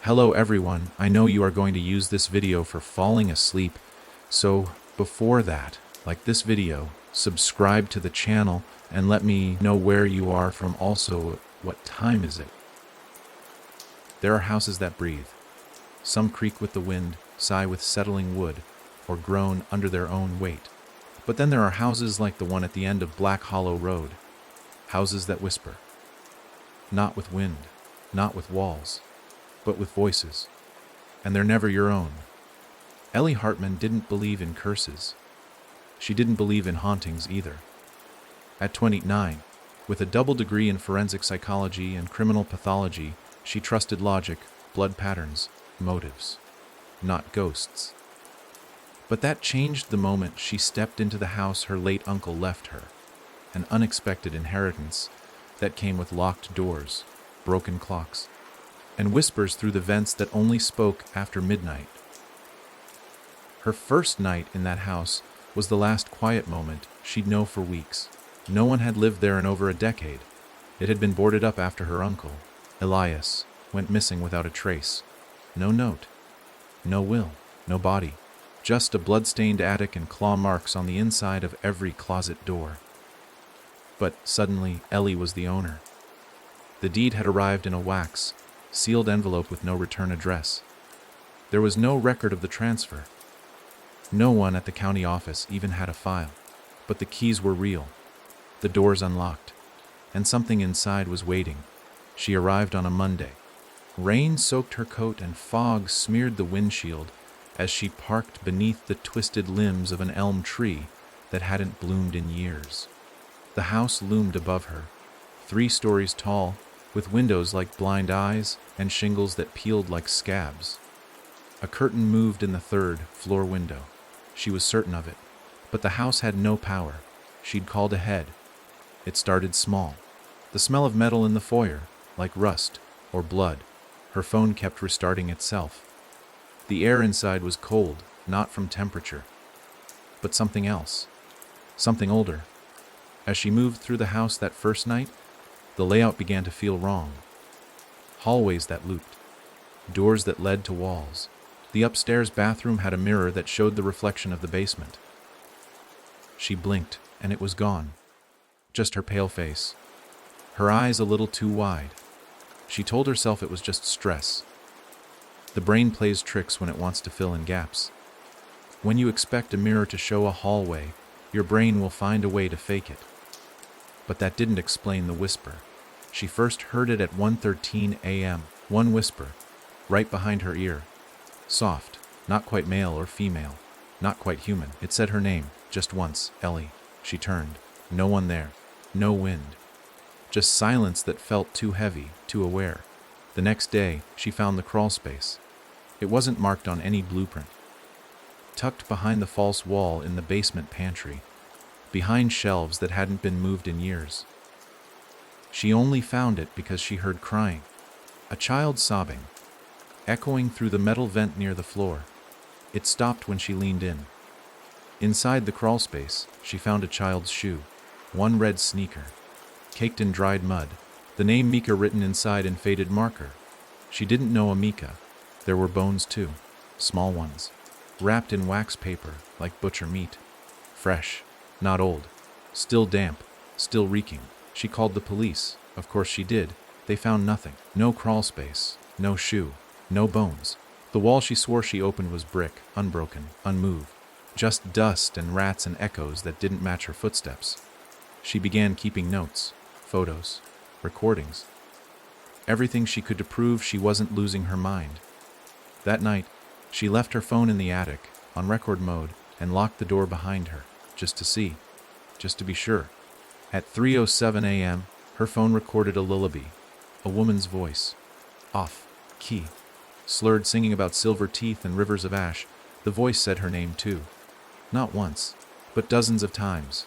Hello everyone, I know you are going to use this video for falling asleep, so before that, like this video, subscribe to the channel and let me know where you are from, also what time is it. There are houses that breathe. Some creak with the wind, sigh with settling wood, or groan under their own weight. But then there are houses like the one at the end of Black Hollow Road. Houses that whisper. Not with wind, not with walls, but with voices. And they're never your own. Ellie Hartman didn't believe in curses. She didn't believe in hauntings either. At 29, with a double degree in forensic psychology and criminal pathology, she trusted logic, blood patterns, motives, not ghosts. But that changed the moment she stepped into the house her late uncle left her, an unexpected inheritance that came with locked doors, broken clocks, and whispers through the vents that only spoke after midnight. Her first night in that house was the last quiet moment she'd know for weeks. No one had lived there in over a decade. It had been boarded up after her uncle, Elias, went missing without a trace. No note, no will, no body, just a blood-stained attic and claw marks on the inside of every closet door. But suddenly, Ellie was the owner. The deed had arrived in a wax, sealed envelope with no return address. There was no record of the transfer. No one at the county office even had a file. But the keys were real, the doors unlocked, and something inside was waiting. She arrived on a Monday. Rain soaked her coat and fog smeared the windshield as she parked beneath the twisted limbs of an elm tree that hadn't bloomed in years. The house loomed above her, 3 stories tall, with windows like blind eyes and shingles that peeled like scabs. A curtain moved in the 3rd floor window. She was certain of it, but the house had no power. She'd called ahead. It started small. The smell of metal in the foyer, like rust or blood. Her phone kept restarting itself. The air inside was cold, not from temperature, but something else, something older. As she moved through the house that first night, the layout began to feel wrong. Hallways that looped, doors that led to walls. The upstairs bathroom had a mirror that showed the reflection of the basement. She blinked, and it was gone. Just her pale face, her eyes a little too wide. She told herself it was just stress. The brain plays tricks when it wants to fill in gaps. When you expect a mirror to show a hallway, your brain will find a way to fake it. But that didn't explain the whisper. She first heard it at 1:13 a.m. One whisper, right behind her ear. Soft, not quite male or female, not quite human. It said her name, just once, Ellie. She turned. No one there. No wind. Just silence that felt too heavy, too aware. The next day, she found the crawl space. It wasn't marked on any blueprint. Tucked behind the false wall in the basement pantry, behind shelves that hadn't been moved in years. She only found it because she heard crying. A child sobbing, echoing through the metal vent near the floor. It stopped when she leaned in. Inside the crawl space, she found a child's shoe, one red sneaker, caked in dried mud, the name Mika written inside in faded marker. She didn't know a Mika. There were bones too, small ones, wrapped in wax paper like butcher meat. Fresh, not old, still damp, still reeking. She called the police. Of course she did. They found nothing. No crawl space, no shoe, no bones. The wall she swore she opened was brick, unbroken, unmoved. Just dust and rats and echoes that didn't match her footsteps. She began keeping notes, photos, recordings. Everything she could to prove she wasn't losing her mind. That night, she left her phone in the attic, on record mode, and locked the door behind her, just to see, just to be sure. At 3:07 a.m., her phone recorded a lullaby, a woman's voice, off, key, slurred, singing about silver teeth and rivers of ash. The voice said her name too. Not once, but dozens of times.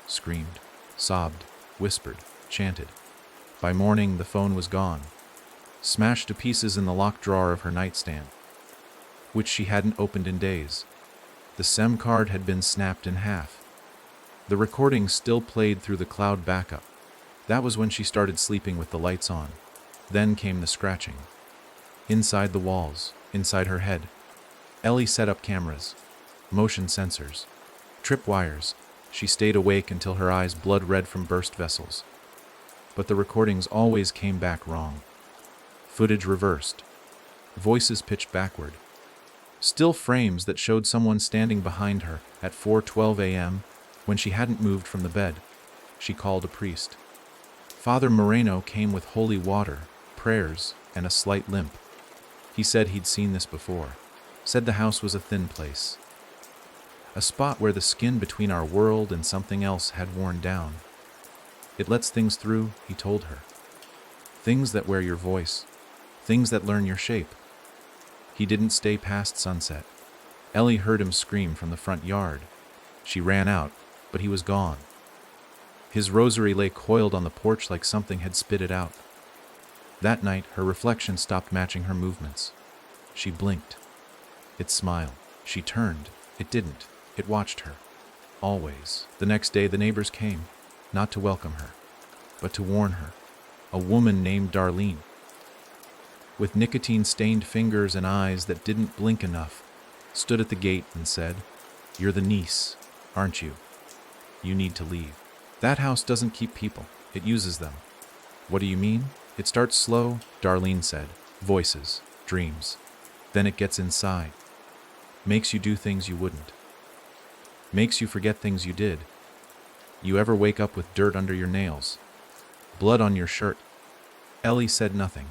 Screamed, sobbed, whispered, chanted. By morning, the phone was gone, smashed to pieces in the locked drawer of her nightstand, which she hadn't opened in days. The SIM card had been snapped in half. The recording still played through the cloud backup. That was when she started sleeping with the lights on. Then came the scratching. Inside the walls, inside her head. Ellie set up cameras, motion sensors, tripwires. She stayed awake until her eyes blood red from burst vessels. But the recordings always came back wrong. Footage reversed. Voices pitched backward. Still frames that showed someone standing behind her at 4:12 a.m. when she hadn't moved from the bed. She called a priest. Father Moreno came with holy water, prayers, and a slight limp. He said he'd seen this before. Said the house was a thin place. A spot where the skin between our world and something else had worn down. It lets things through, he told her. Things that wear your voice. Things that learn your shape. He didn't stay past sunset. Ellie heard him scream from the front yard. She ran out, but he was gone. His rosary lay coiled on the porch like something had spit it out. That night, her reflection stopped matching her movements. She blinked. It smiled. She turned. It didn't. It watched her. Always. The next day, the neighbors came, not to welcome her, but to warn her. A woman named Darlene, with nicotine-stained fingers and eyes that didn't blink enough, stood at the gate and said, "You're the niece, aren't you? You need to leave. That house doesn't keep people, it uses them." "What do you mean?" "It starts slow," Darlene said. "Voices, dreams. Then it gets inside. Makes you do things you wouldn't. Makes you forget things you did. You ever wake up with dirt under your nails? Blood on your shirt?" Ellie said nothing.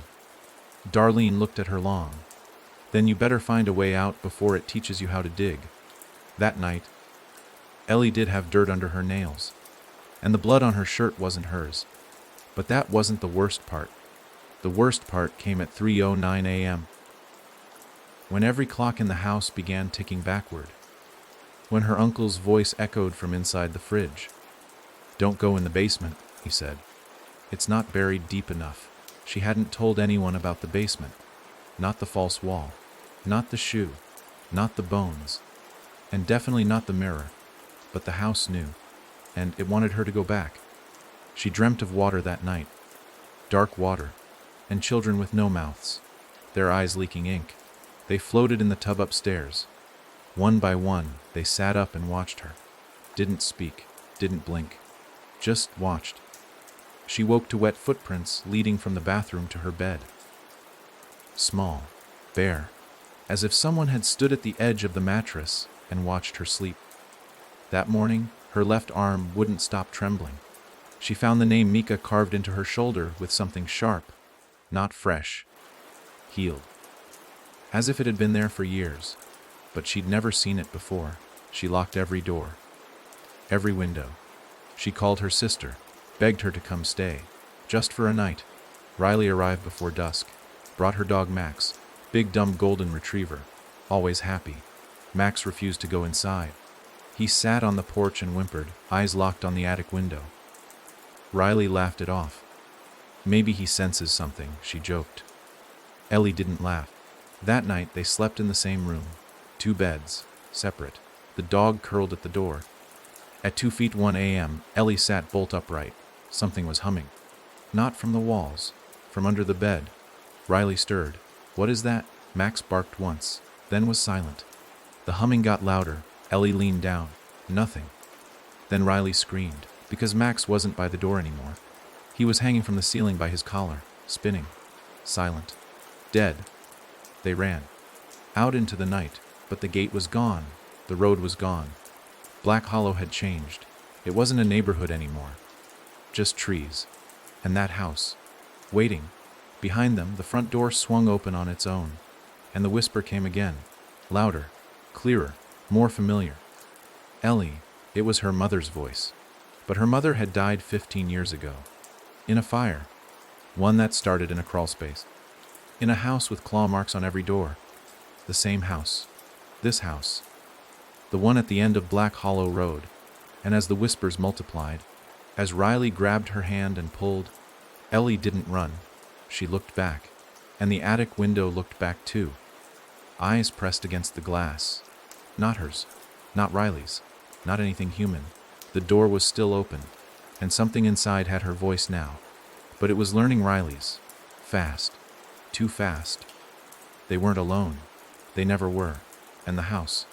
Darlene looked at her long. "Then you better find a way out before it teaches you how to dig." That night, Ellie did have dirt under her nails, and the blood on her shirt wasn't hers. But that wasn't the worst part. The worst part came at 3:09 a.m. when every clock in the house began ticking backward. When her uncle's voice echoed from inside the fridge. "Don't go in the basement," he said. "It's not buried deep enough." She hadn't told anyone about the basement. Not the false wall. Not the shoe. Not the bones. And definitely not the mirror. But the house knew. And it wanted her to go back. She dreamt of water that night. Dark water. And children with no mouths. Their eyes leaking ink. They floated in the tub upstairs. One by one, they sat up and watched her. Didn't speak. Didn't blink. Just watched. She woke to wet footprints leading from the bathroom to her bed. Small, bare, as if someone had stood at the edge of the mattress and watched her sleep. That morning, her left arm wouldn't stop trembling. She found the name Mika carved into her shoulder with something sharp, not fresh, healed. As if it had been there for years, but she'd never seen it before. She locked every door, every window. She called her sister, begged her to come stay, just for a night. Riley arrived before dusk, brought her dog Max, big dumb golden retriever, always happy. Max refused to go inside. He sat on the porch and whimpered, eyes locked on the attic window. Riley laughed it off. "Maybe he senses something," she joked. Ellie didn't laugh. That night they slept in the same room, 2 beds, separate. The dog curled at the door. At 2:01 a.m., Ellie sat bolt upright. Something was humming. Not from the walls, from under the bed. Riley stirred. "What is that?" Max barked once, then was silent. The humming got louder. Ellie leaned down. Nothing. Then Riley screamed, because Max wasn't by the door anymore. He was hanging from the ceiling by his collar, spinning. Silent. Dead. They ran. Out into the night, but the gate was gone. The road was gone. Black Hollow had changed. It wasn't a neighborhood anymore. Just trees. And that house. Waiting. Behind them, the front door swung open on its own. And the whisper came again. Louder. Clearer. More familiar. Ellie. It was her mother's voice. But her mother had died 15 years ago. In a fire. One that started in a crawlspace. In a house with claw marks on every door. The same house. This house. The one at the end of Black Hollow Road. And as the whispers multiplied, as Riley grabbed her hand and pulled, Ellie didn't run. She looked back. And the attic window looked back too. Eyes pressed against the glass. Not hers. Not Riley's. Not anything human. The door was still open, and something inside had her voice now. But it was learning Riley's. Fast. Too fast. They weren't alone. They never were. And the house.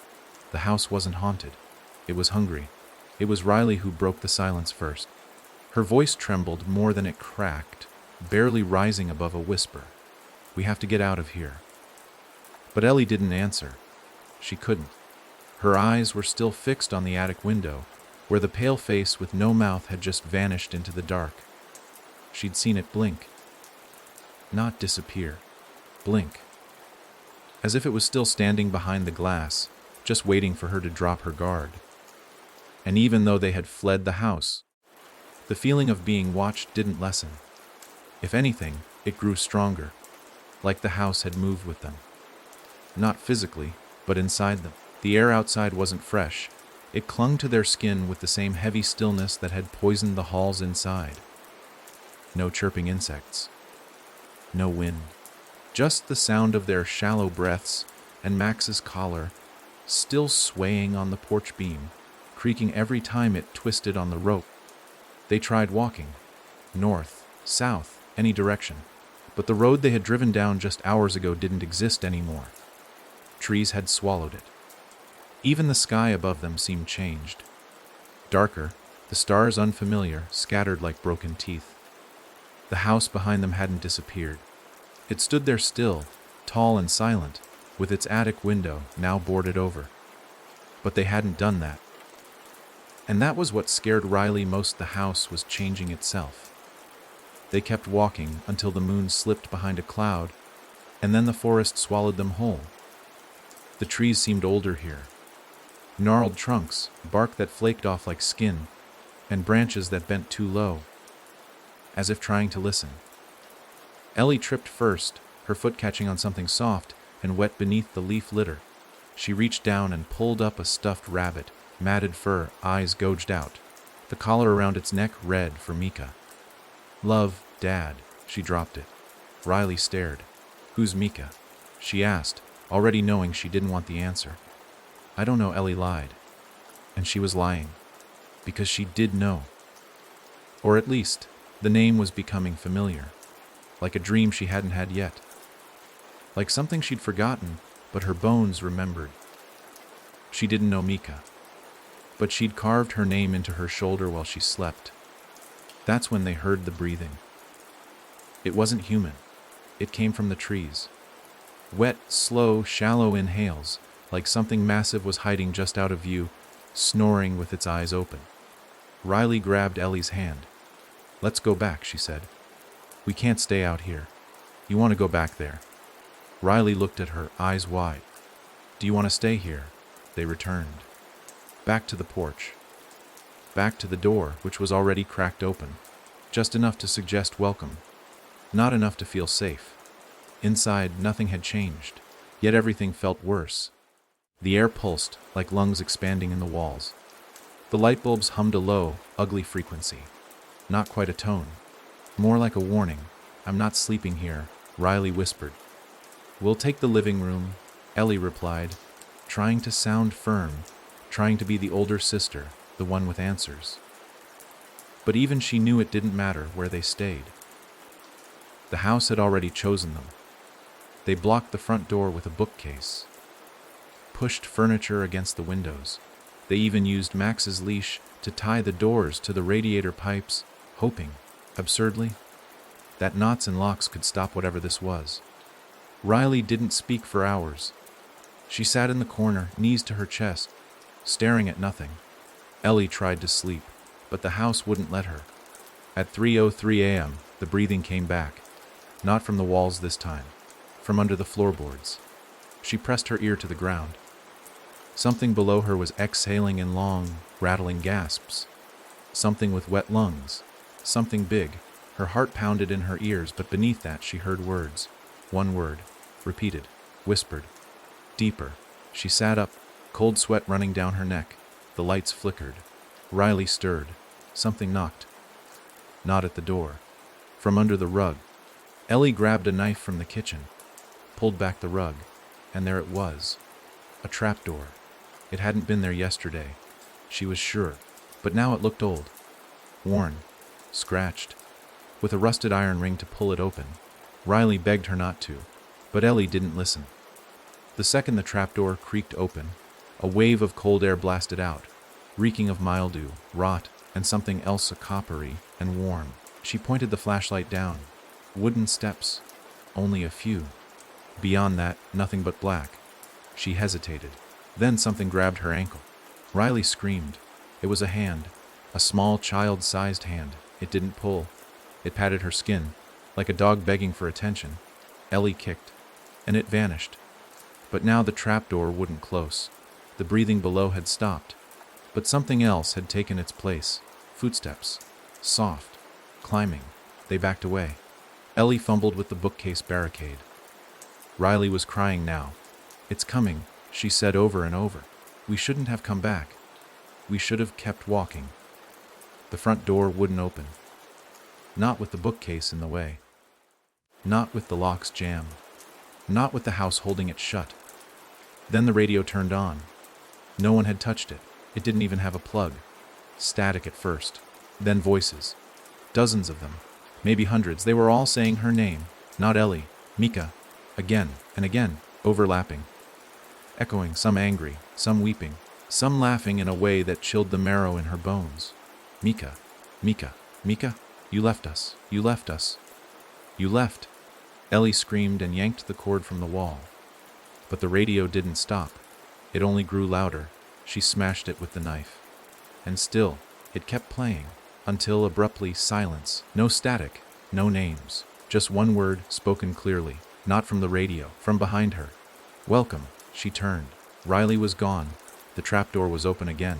The house wasn't haunted. It was hungry. It was Riley who broke the silence first. Her voice trembled more than it cracked, barely rising above a whisper. "We have to get out of here." But Ellie didn't answer. She couldn't. Her eyes were still fixed on the attic window, where the pale face with no mouth had just vanished into the dark. She'd seen it blink. Not disappear. Blink. As if it was still standing behind the glass, just waiting for her to drop her guard. And even though they had fled the house, the feeling of being watched didn't lessen. If anything, it grew stronger, like the house had moved with them. Not physically, but inside them. The air outside wasn't fresh. It clung to their skin with the same heavy stillness that had poisoned the halls inside. No chirping insects. No wind. Just the sound of their shallow breaths and Max's collar, still swaying on the porch beam, creaking every time it twisted on the rope. They tried walking. North, south, any direction. But the road they had driven down just hours ago didn't exist anymore. Trees had swallowed it. Even the sky above them seemed changed. Darker, the stars unfamiliar, scattered like broken teeth. The house behind them hadn't disappeared. It stood there still, tall and silent, with its attic window now boarded over. But they hadn't done that. And that was what scared Riley most. The house was changing itself. They kept walking until the moon slipped behind a cloud, and then the forest swallowed them whole. The trees seemed older here. Gnarled trunks, bark that flaked off like skin, and branches that bent too low, as if trying to listen. Ellie tripped first, her foot catching on something soft and wet beneath the leaf litter. She reached down and pulled up a stuffed rabbit, matted fur, eyes gouged out, the collar around its neck red for Mika. "Love, Dad." She dropped it. Riley stared. "Who's Mika?" she asked, already knowing she didn't want the answer. "I don't know." Ellie lied. And she was lying. Because she did know. Or at least, the name was becoming familiar. Like a dream she hadn't had yet. Like something she'd forgotten, but her bones remembered. She didn't know Mika. But she'd carved her name into her shoulder while she slept. That's when they heard the breathing. It wasn't human. It came from the trees. Wet, slow, shallow inhales, like something massive was hiding just out of view, snoring with its eyes open. Riley grabbed Ellie's hand. "Let's go back," she said. "We can't stay out here. You want to go back there." Riley looked at her, eyes wide. "Do you want to stay here?" They returned. Back to the porch. Back to the door, which was already cracked open. Just enough to suggest welcome. Not enough to feel safe. Inside, nothing had changed, yet everything felt worse. The air pulsed, like lungs expanding in the walls. The light bulbs hummed a low, ugly frequency. Not quite a tone. More like a warning. "I'm not sleeping here," Riley whispered. "We'll take the living room," Ellie replied, trying to sound firm, trying to be the older sister, the one with answers. But even she knew it didn't matter where they stayed. The house had already chosen them. They blocked the front door with a bookcase, pushed furniture against the windows. They even used Max's leash to tie the doors to the radiator pipes, hoping, absurdly, that knots and locks could stop whatever this was. Riley didn't speak for hours. She sat in the corner, knees to her chest, staring at nothing. Ellie tried to sleep, but the house wouldn't let her. At 3:03 a.m., the breathing came back, not from the walls this time, from under the floorboards. She pressed her ear to the ground. Something below her was exhaling in long, rattling gasps. Something with wet lungs. Something big. Her heart pounded in her ears, but beneath that she heard words. One word. Repeated. Whispered. Deeper. She sat up, cold sweat running down her neck. The lights flickered. Riley stirred. Something knocked. Not at the door. From under the rug. Ellie grabbed a knife from the kitchen, pulled back the rug, and there it was. A trapdoor. It hadn't been there yesterday. She was sure, but now it looked old. Worn. Scratched. With a rusted iron ring to pull it open. Riley begged her not to, But Ellie didn't listen. The second the trapdoor creaked open, a wave of cold air blasted out, reeking of mildew, rot, and something else coppery and warm. She pointed the flashlight down. Wooden steps. Only a few. Beyond that, nothing but black. She hesitated. Then something grabbed her ankle. Riley screamed. It was a hand. A small child-sized hand. It didn't pull. It patted her skin, like a dog begging for attention. Ellie kicked, and it vanished. But now the trapdoor wouldn't close. The breathing below had stopped. But something else had taken its place. Footsteps. Soft. Climbing. They backed away. Ellie fumbled with the bookcase barricade. Riley was crying now. "It's coming," she said over and over. "We shouldn't have come back. We should have kept walking." The front door wouldn't open. Not with the bookcase in the way. Not with the locks jammed. Not with the house holding it shut. Then the radio turned on. No one had touched it. It didn't even have a plug. Static at first. Then voices. Dozens of them. Maybe hundreds. They were all saying her name. Not Ellie. Mika. Again and again. Overlapping. Echoing, some angry, some weeping, some laughing in a way that chilled the marrow in her bones. Mika. Mika. Mika. You left us. You left us. You left. Ellie screamed and yanked the cord from the wall. But the radio didn't stop. It only grew louder. She smashed it with the knife. And still, it kept playing, until abruptly silence. No static, no names. Just one word spoken clearly, not from the radio, from behind her. "Welcome." She turned. Riley was gone. The trapdoor was open again.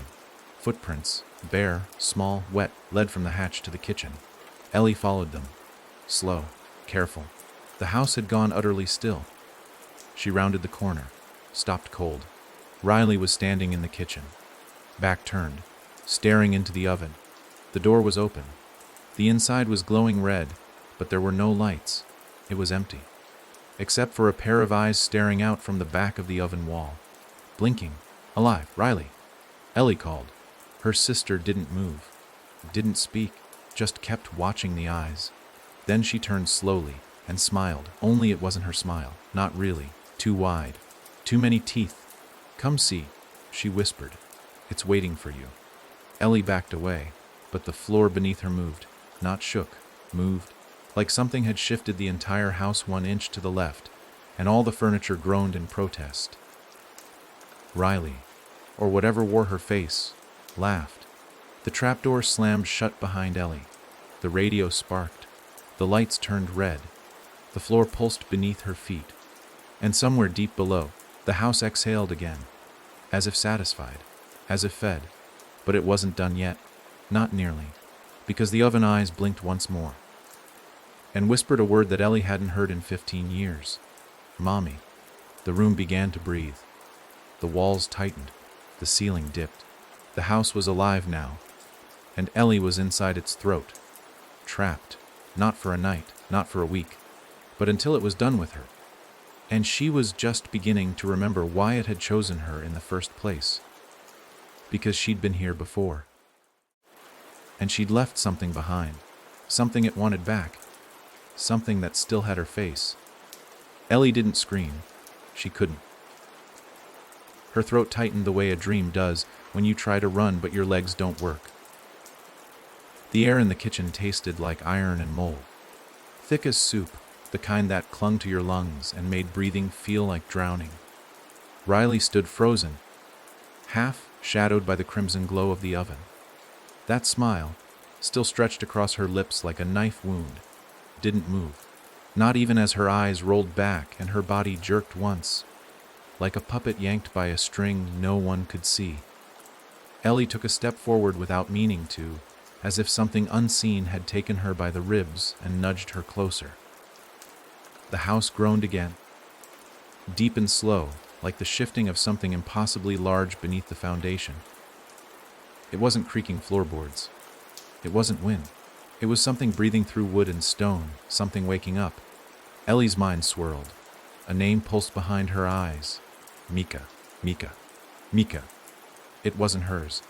Footprints, bare, small, wet, led from the hatch to the kitchen. Ellie followed them. Slow, careful. The house had gone utterly still. She rounded the corner, stopped cold. Riley was standing in the kitchen, back turned, staring into the oven. The door was open. The inside was glowing red, but there were no lights. It was empty, except for a pair of eyes staring out from the back of the oven wall. Blinking. "Alive, Riley." Ellie called. Her sister didn't move, didn't speak, just kept watching the eyes. Then she turned slowly and smiled. Only it wasn't her smile. Not really. Too wide. Too many teeth. "Come see," she whispered. "It's waiting for you." Ellie backed away, but the floor beneath her moved. Not shook. Moved. Like something had shifted the entire house 1 inch to the left, and all the furniture groaned in protest. Riley, or whatever wore her face, laughed. The trapdoor slammed shut behind Ellie. The radio sparked. The lights turned red. The floor pulsed beneath her feet. And somewhere deep below, the house exhaled again, as if satisfied, as if fed. But it wasn't done yet. Not nearly. Because the oven eyes blinked once more and whispered a word that Ellie hadn't heard in 15 years. "Mommy." The room began to breathe. The walls tightened. The ceiling dipped. The house was alive now, and Ellie was inside its throat. Trapped. Not for a night, not for a week, but until it was done with her. And she was just beginning to remember why it had chosen her in the first place. Because she'd been here before. And she'd left something behind. Something it wanted back. Something that still had her face. Ellie didn't scream. She couldn't. Her throat tightened the way a dream does when you try to run but your legs don't work. The air in the kitchen tasted like iron and mold. Thick as soup, the kind that clung to your lungs and made breathing feel like drowning. Riley stood frozen, half shadowed by the crimson glow of the oven. That smile, still stretched across her lips like a knife wound, didn't move. Not even as her eyes rolled back and her body jerked once, like a puppet yanked by a string no one could see. Ellie took a step forward without meaning to, as if something unseen had taken her by the ribs and nudged her closer. The house groaned again, deep and slow, like the shifting of something impossibly large beneath the foundation. It wasn't creaking floorboards. It wasn't wind. It was something breathing through wood and stone, something waking up. Ellie's mind swirled. A name pulsed behind her eyes. Mika, Mika, Mika. It wasn't hers.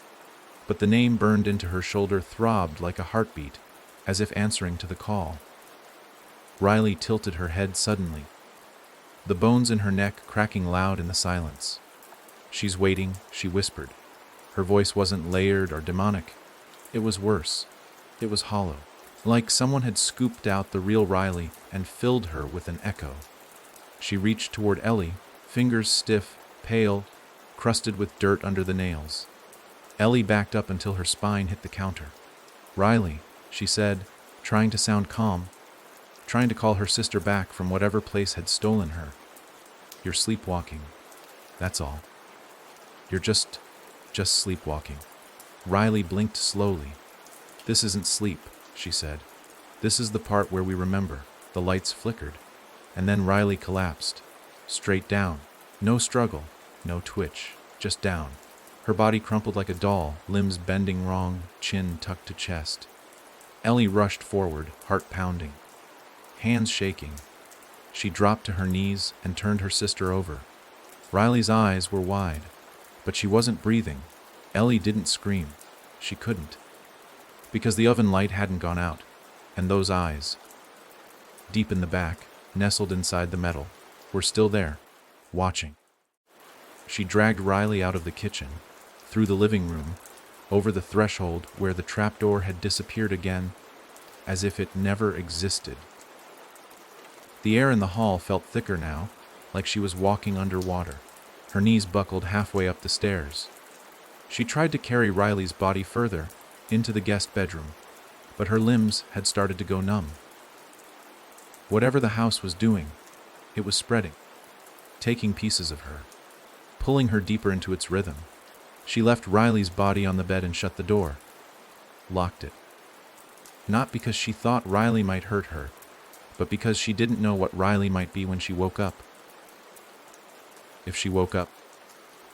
But the name burned into her shoulder, throbbed like a heartbeat, as if answering to the call. Riley tilted her head suddenly. the bones in her neck cracking loud in the silence. "She's waiting," she whispered. Her voice wasn't layered or demonic. It was worse. It was hollow, like someone had scooped out the real Riley and filled her with an echo. She reached toward Ellie, fingers stiff, pale, crusted with dirt under the nails. Ellie backed up until her spine hit the counter. "Riley," she said, trying to sound calm, trying to call her sister back from whatever place had stolen her. "You're sleepwalking. That's all. You're just sleepwalking." Riley blinked slowly. "This isn't sleep," she said. "This is the part where we remember." The lights flickered, and then Riley collapsed. Straight down. No struggle, no twitch, just down. Her body crumpled like a doll, limbs bending wrong, chin tucked to chest. Ellie rushed forward, heart pounding, hands shaking. She dropped to her knees and turned her sister over. Riley's eyes were wide, but she wasn't breathing. Ellie didn't scream. She couldn't. Because the oven light hadn't gone out, and those eyes, deep in the back, nestled inside the metal, were still there, watching. She dragged Riley out of the kitchen, through the living room, over the threshold where the trapdoor had disappeared again, as if it never existed. The air in the hall felt thicker now, like she was walking underwater. Her knees buckled halfway up the stairs. She tried to carry Riley's body further, into the guest bedroom, but her limbs had started to go numb. Whatever the house was doing, it was spreading, taking pieces of her, pulling her deeper into its rhythm. She left Riley's body on the bed and shut the door, locked it. Not because she thought Riley might hurt her, but because she didn't know what Riley might be when she woke up. If she woke up.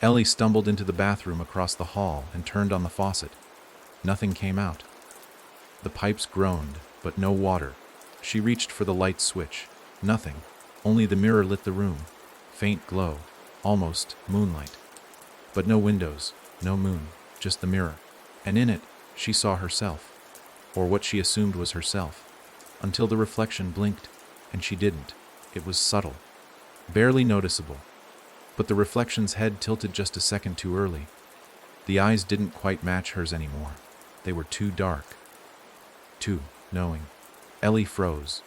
Ellie stumbled into the bathroom across the hall and turned on the faucet. Nothing came out. The pipes groaned, but no water. She reached for the light switch. Nothing. Only the mirror lit the room. Faint glow. Almost moonlight. But no windows, no moon, just the mirror. And in it, she saw herself. Or what she assumed was herself. Until the reflection blinked, and she didn't. It was subtle. Barely noticeable. But the reflection's head tilted just a second too early. The eyes didn't quite match hers anymore. They were too dark. Too knowing. Ellie froze.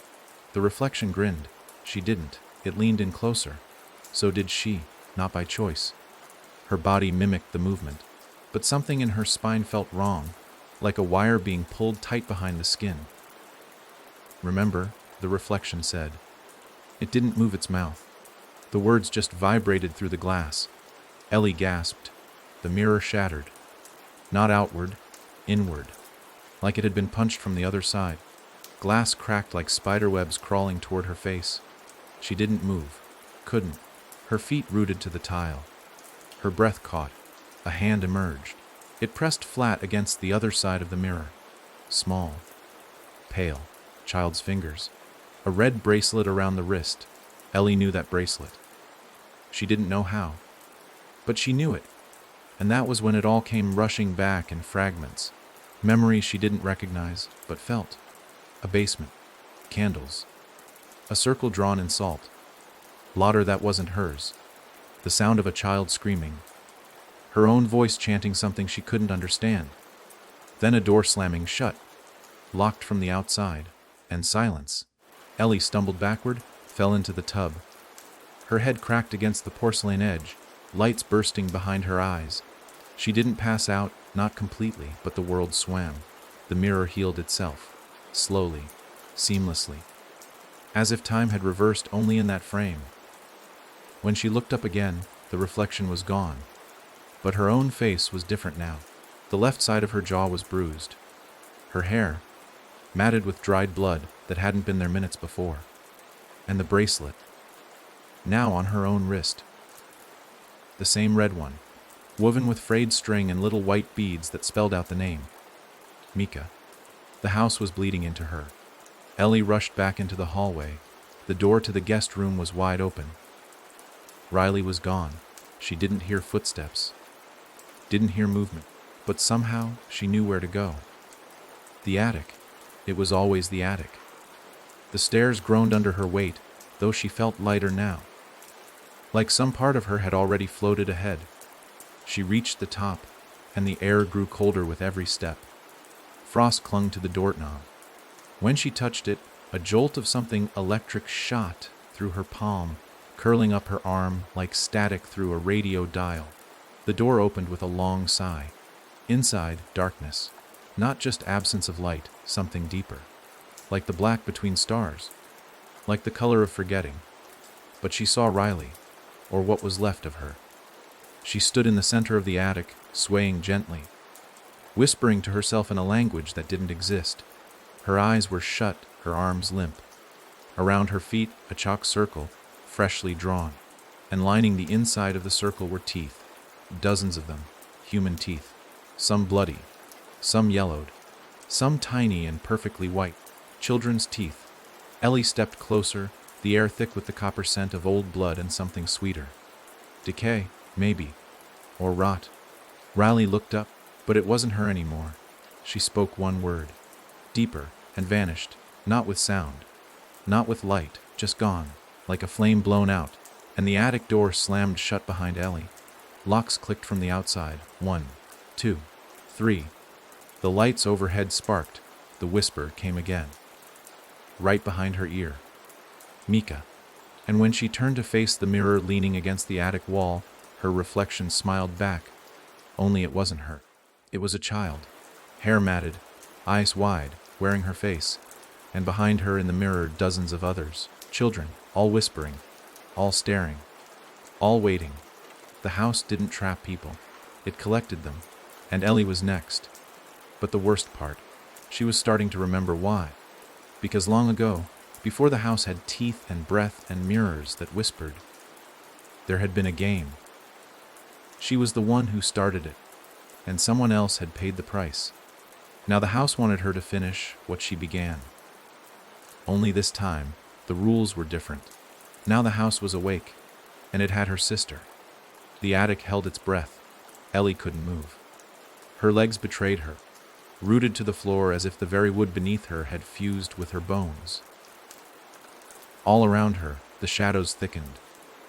The reflection grinned. She didn't. It leaned in closer. So did she, not by choice. Her body mimicked the movement, but something in her spine felt wrong, like a wire being pulled tight behind the skin. "Remember," the reflection said. It didn't move its mouth. The words just vibrated through the glass. Ellie gasped. The mirror shattered. Not outward, inward, like it had been punched from the other side. Glass cracked like spiderwebs crawling toward her face. She didn't move. Couldn't. Her feet rooted to the tile. Her breath caught. A hand emerged. It pressed flat against the other side of the mirror. Small. Pale. Child's fingers. A red bracelet around the wrist. Ellie knew that bracelet. She didn't know how. But she knew it. And that was when it all came rushing back in fragments. Memories she didn't recognize, but felt. A basement. Candles. A circle drawn in salt. Laughter that wasn't hers. The sound of a child screaming. Her own voice chanting something she couldn't understand. Then a door slamming shut. Locked from the outside. And silence. Ellie stumbled backward, fell into the tub. Her head cracked against the porcelain edge, lights bursting behind her eyes. She didn't pass out, not completely, but the world swam. The mirror healed itself. Slowly. Seamlessly. As if time had reversed only in that frame. When she looked up again, the reflection was gone. But her own face was different now. The left side of her jaw was bruised. Her hair, matted with dried blood that hadn't been there minutes before. And the bracelet, now on her own wrist. The same red one, woven with frayed string and little white beads that spelled out the name. Mika. The house was bleeding into her. Ellie rushed back into the hallway. The door to the guest room was wide open. Riley was gone. She didn't hear footsteps. Didn't hear movement. But somehow she knew where to go. The attic. It was always the attic. The stairs groaned under her weight, though she felt lighter now. like some part of her had already floated ahead. She reached the top, and the air grew colder with every step. Frost clung to the doorknob. When she touched it, a jolt of something electric shot through her palm, curling up her arm like static through a radio dial. The door opened with a long sigh. Inside, darkness. Not just absence of light, something deeper. Like the black between stars. Like the color of forgetting. But she saw Riley, or what was left of her. She stood in the center of the attic, swaying gently, whispering to herself in a language that didn't exist. Her eyes were shut, her arms limp. Around her feet, a chalk circle, freshly drawn, and lining the inside of the circle were teeth. Dozens of them, human teeth. Some bloody, some yellowed, some tiny and perfectly white. Children's teeth. Ellie stepped closer, the air thick with the copper scent of old blood and something sweeter. Decay, maybe. Or rot. Riley looked up, but it wasn't her anymore. She spoke one word. Deeper, and vanished, not with sound. Not with light, just gone, like a flame blown out, and the attic door slammed shut behind Ellie. Locks clicked from the outside. 1, 2, 3. The lights overhead sparked. The whisper came again. Right behind her ear. Mika. And when she turned to face the mirror leaning against the attic wall, her reflection smiled back. Only it wasn't her. It was a child. Hair matted, eyes wide, wearing her face. And behind her in the mirror dozens of others. Children, all whispering, all staring, all waiting. The house didn't trap people. It collected them. And Ellie was next. But the worst part, she was starting to remember why. Because long ago, before the house had teeth and breath and mirrors that whispered, there had been a game. She was the one who started it, and someone else had paid the price. Now the house wanted her to finish what she began. Only this time, the rules were different. Now the house was awake, and it had her sister. The attic held its breath. Ellie couldn't move. Her legs betrayed her, rooted to the floor as if the very wood beneath her had fused with her bones. All around her, the shadows thickened,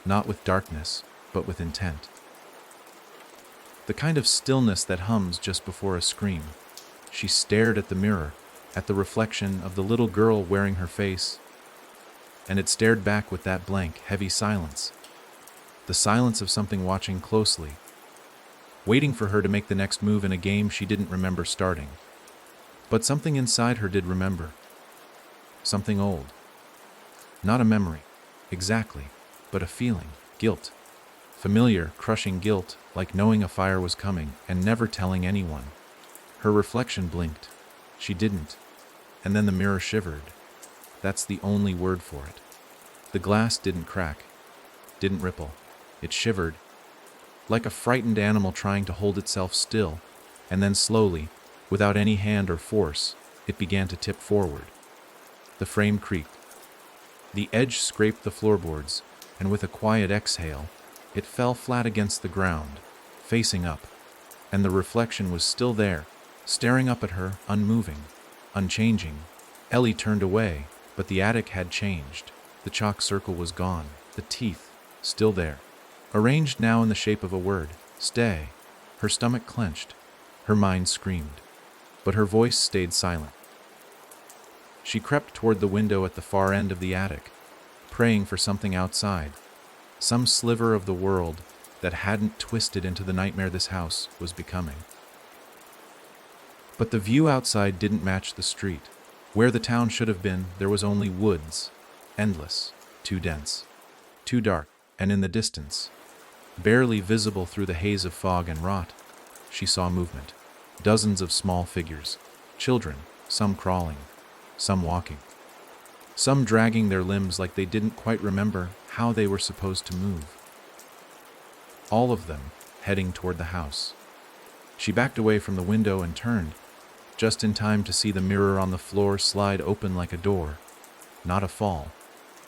not with darkness, but with intent. The kind of stillness that hums just before a scream. She stared at the mirror, at the reflection of the little girl wearing her face, and it stared back with that blank, heavy silence. The silence of something watching closely, waiting for her to make the next move in a game she didn't remember starting. But something inside her did remember. Something old. Not a memory, exactly, but a feeling, guilt. Familiar, crushing guilt, like knowing a fire was coming and never telling anyone. Her reflection blinked. She didn't. And then the mirror shivered. That's the only word for it. The glass didn't crack, didn't ripple. It shivered, like a frightened animal trying to hold itself still, and then slowly, without any hand or force, it began to tip forward. The frame creaked. The edge scraped the floorboards, and with a quiet exhale, it fell flat against the ground, facing up, and the reflection was still there, staring up at her, unmoving, unchanging. Ellie turned away, but the attic had changed. The chalk circle was gone, the teeth, still there, arranged now in the shape of a word, stay. Her stomach clenched, her mind screamed, but her voice stayed silent. She crept toward the window at the far end of the attic, praying for something outside, some sliver of the world that hadn't twisted into the nightmare this house was becoming. But the view outside didn't match the street. Where the town should have been, there was only woods, endless, too dense, too dark, and in the distance, barely visible through the haze of fog and rot, she saw movement. Dozens of small figures, children, some crawling, some walking, some dragging their limbs like they didn't quite remember how they were supposed to move. All of them heading toward the house. She backed away from the window and turned, just in time to see the mirror on the floor slide open like a door. Not a fall,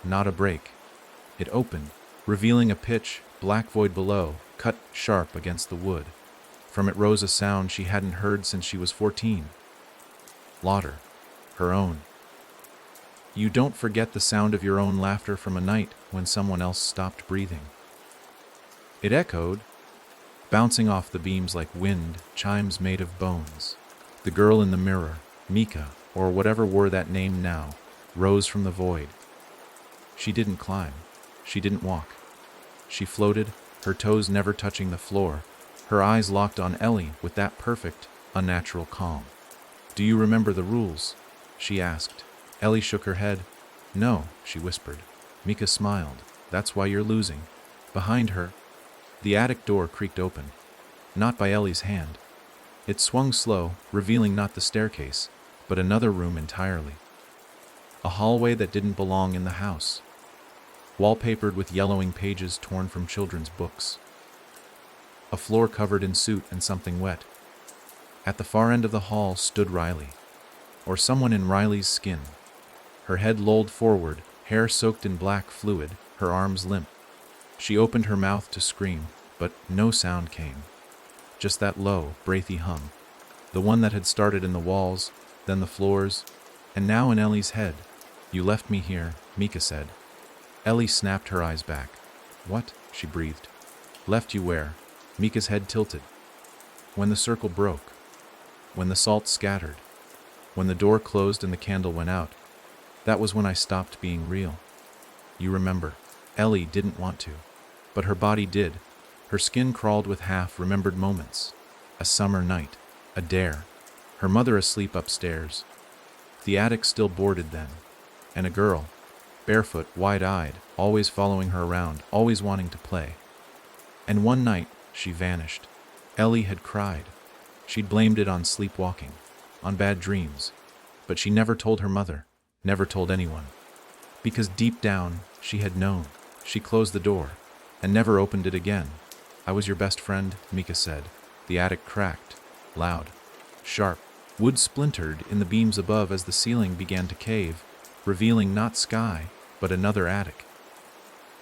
not a break. It opened, revealing a pitch black void below, cut sharp against the wood. From it rose a sound she hadn't heard since she was 14. Laughter, her own. You don't forget the sound of your own laughter from a night when someone else stopped breathing. It echoed, bouncing off the beams like wind chimes made of bones. The girl in the mirror, Mika, or whatever were that name now, rose from the void. She didn't climb. She didn't walk. She floated, her toes never touching the floor, her eyes locked on Ellie with that perfect, unnatural calm. "Do you remember the rules?" she asked. Ellie shook her head. "No," she whispered. Mika smiled. "That's why you're losing." Behind her, the attic door creaked open, not by Ellie's hand. It swung slow, revealing not the staircase, but another room entirely. A hallway that didn't belong in the house, wallpapered with yellowing pages torn from children's books. A floor covered in soot and something wet. At the far end of the hall stood Riley, or someone in Riley's skin. Her head lolled forward, hair soaked in black fluid, her arms limp. She opened her mouth to scream, but no sound came. Just that low, breathy hum. The one that had started in the walls, then the floors, and now in Ellie's head. "You left me here," Mika said. Ellie snapped her eyes back. "What?" she breathed. "Left you where?" Mika's head tilted. "When the circle broke. When the salt scattered. When the door closed and the candle went out. That was when I stopped being real. You remember." Ellie didn't want to, but her body did. Her skin crawled with half-remembered moments. A summer night. A dare. Her mother asleep upstairs. The attic still boarded then. And a girl, barefoot, wide-eyed, always following her around, always wanting to play. And one night, she vanished. Ellie had cried. She'd blamed it on sleepwalking, on bad dreams. But she never told her mother, never told anyone. Because deep down, she had known. She closed the door, and never opened it again. "I was your best friend," Mika said. The attic cracked, loud, sharp. Wood splintered in the beams above as the ceiling began to cave, revealing not sky, but another attic.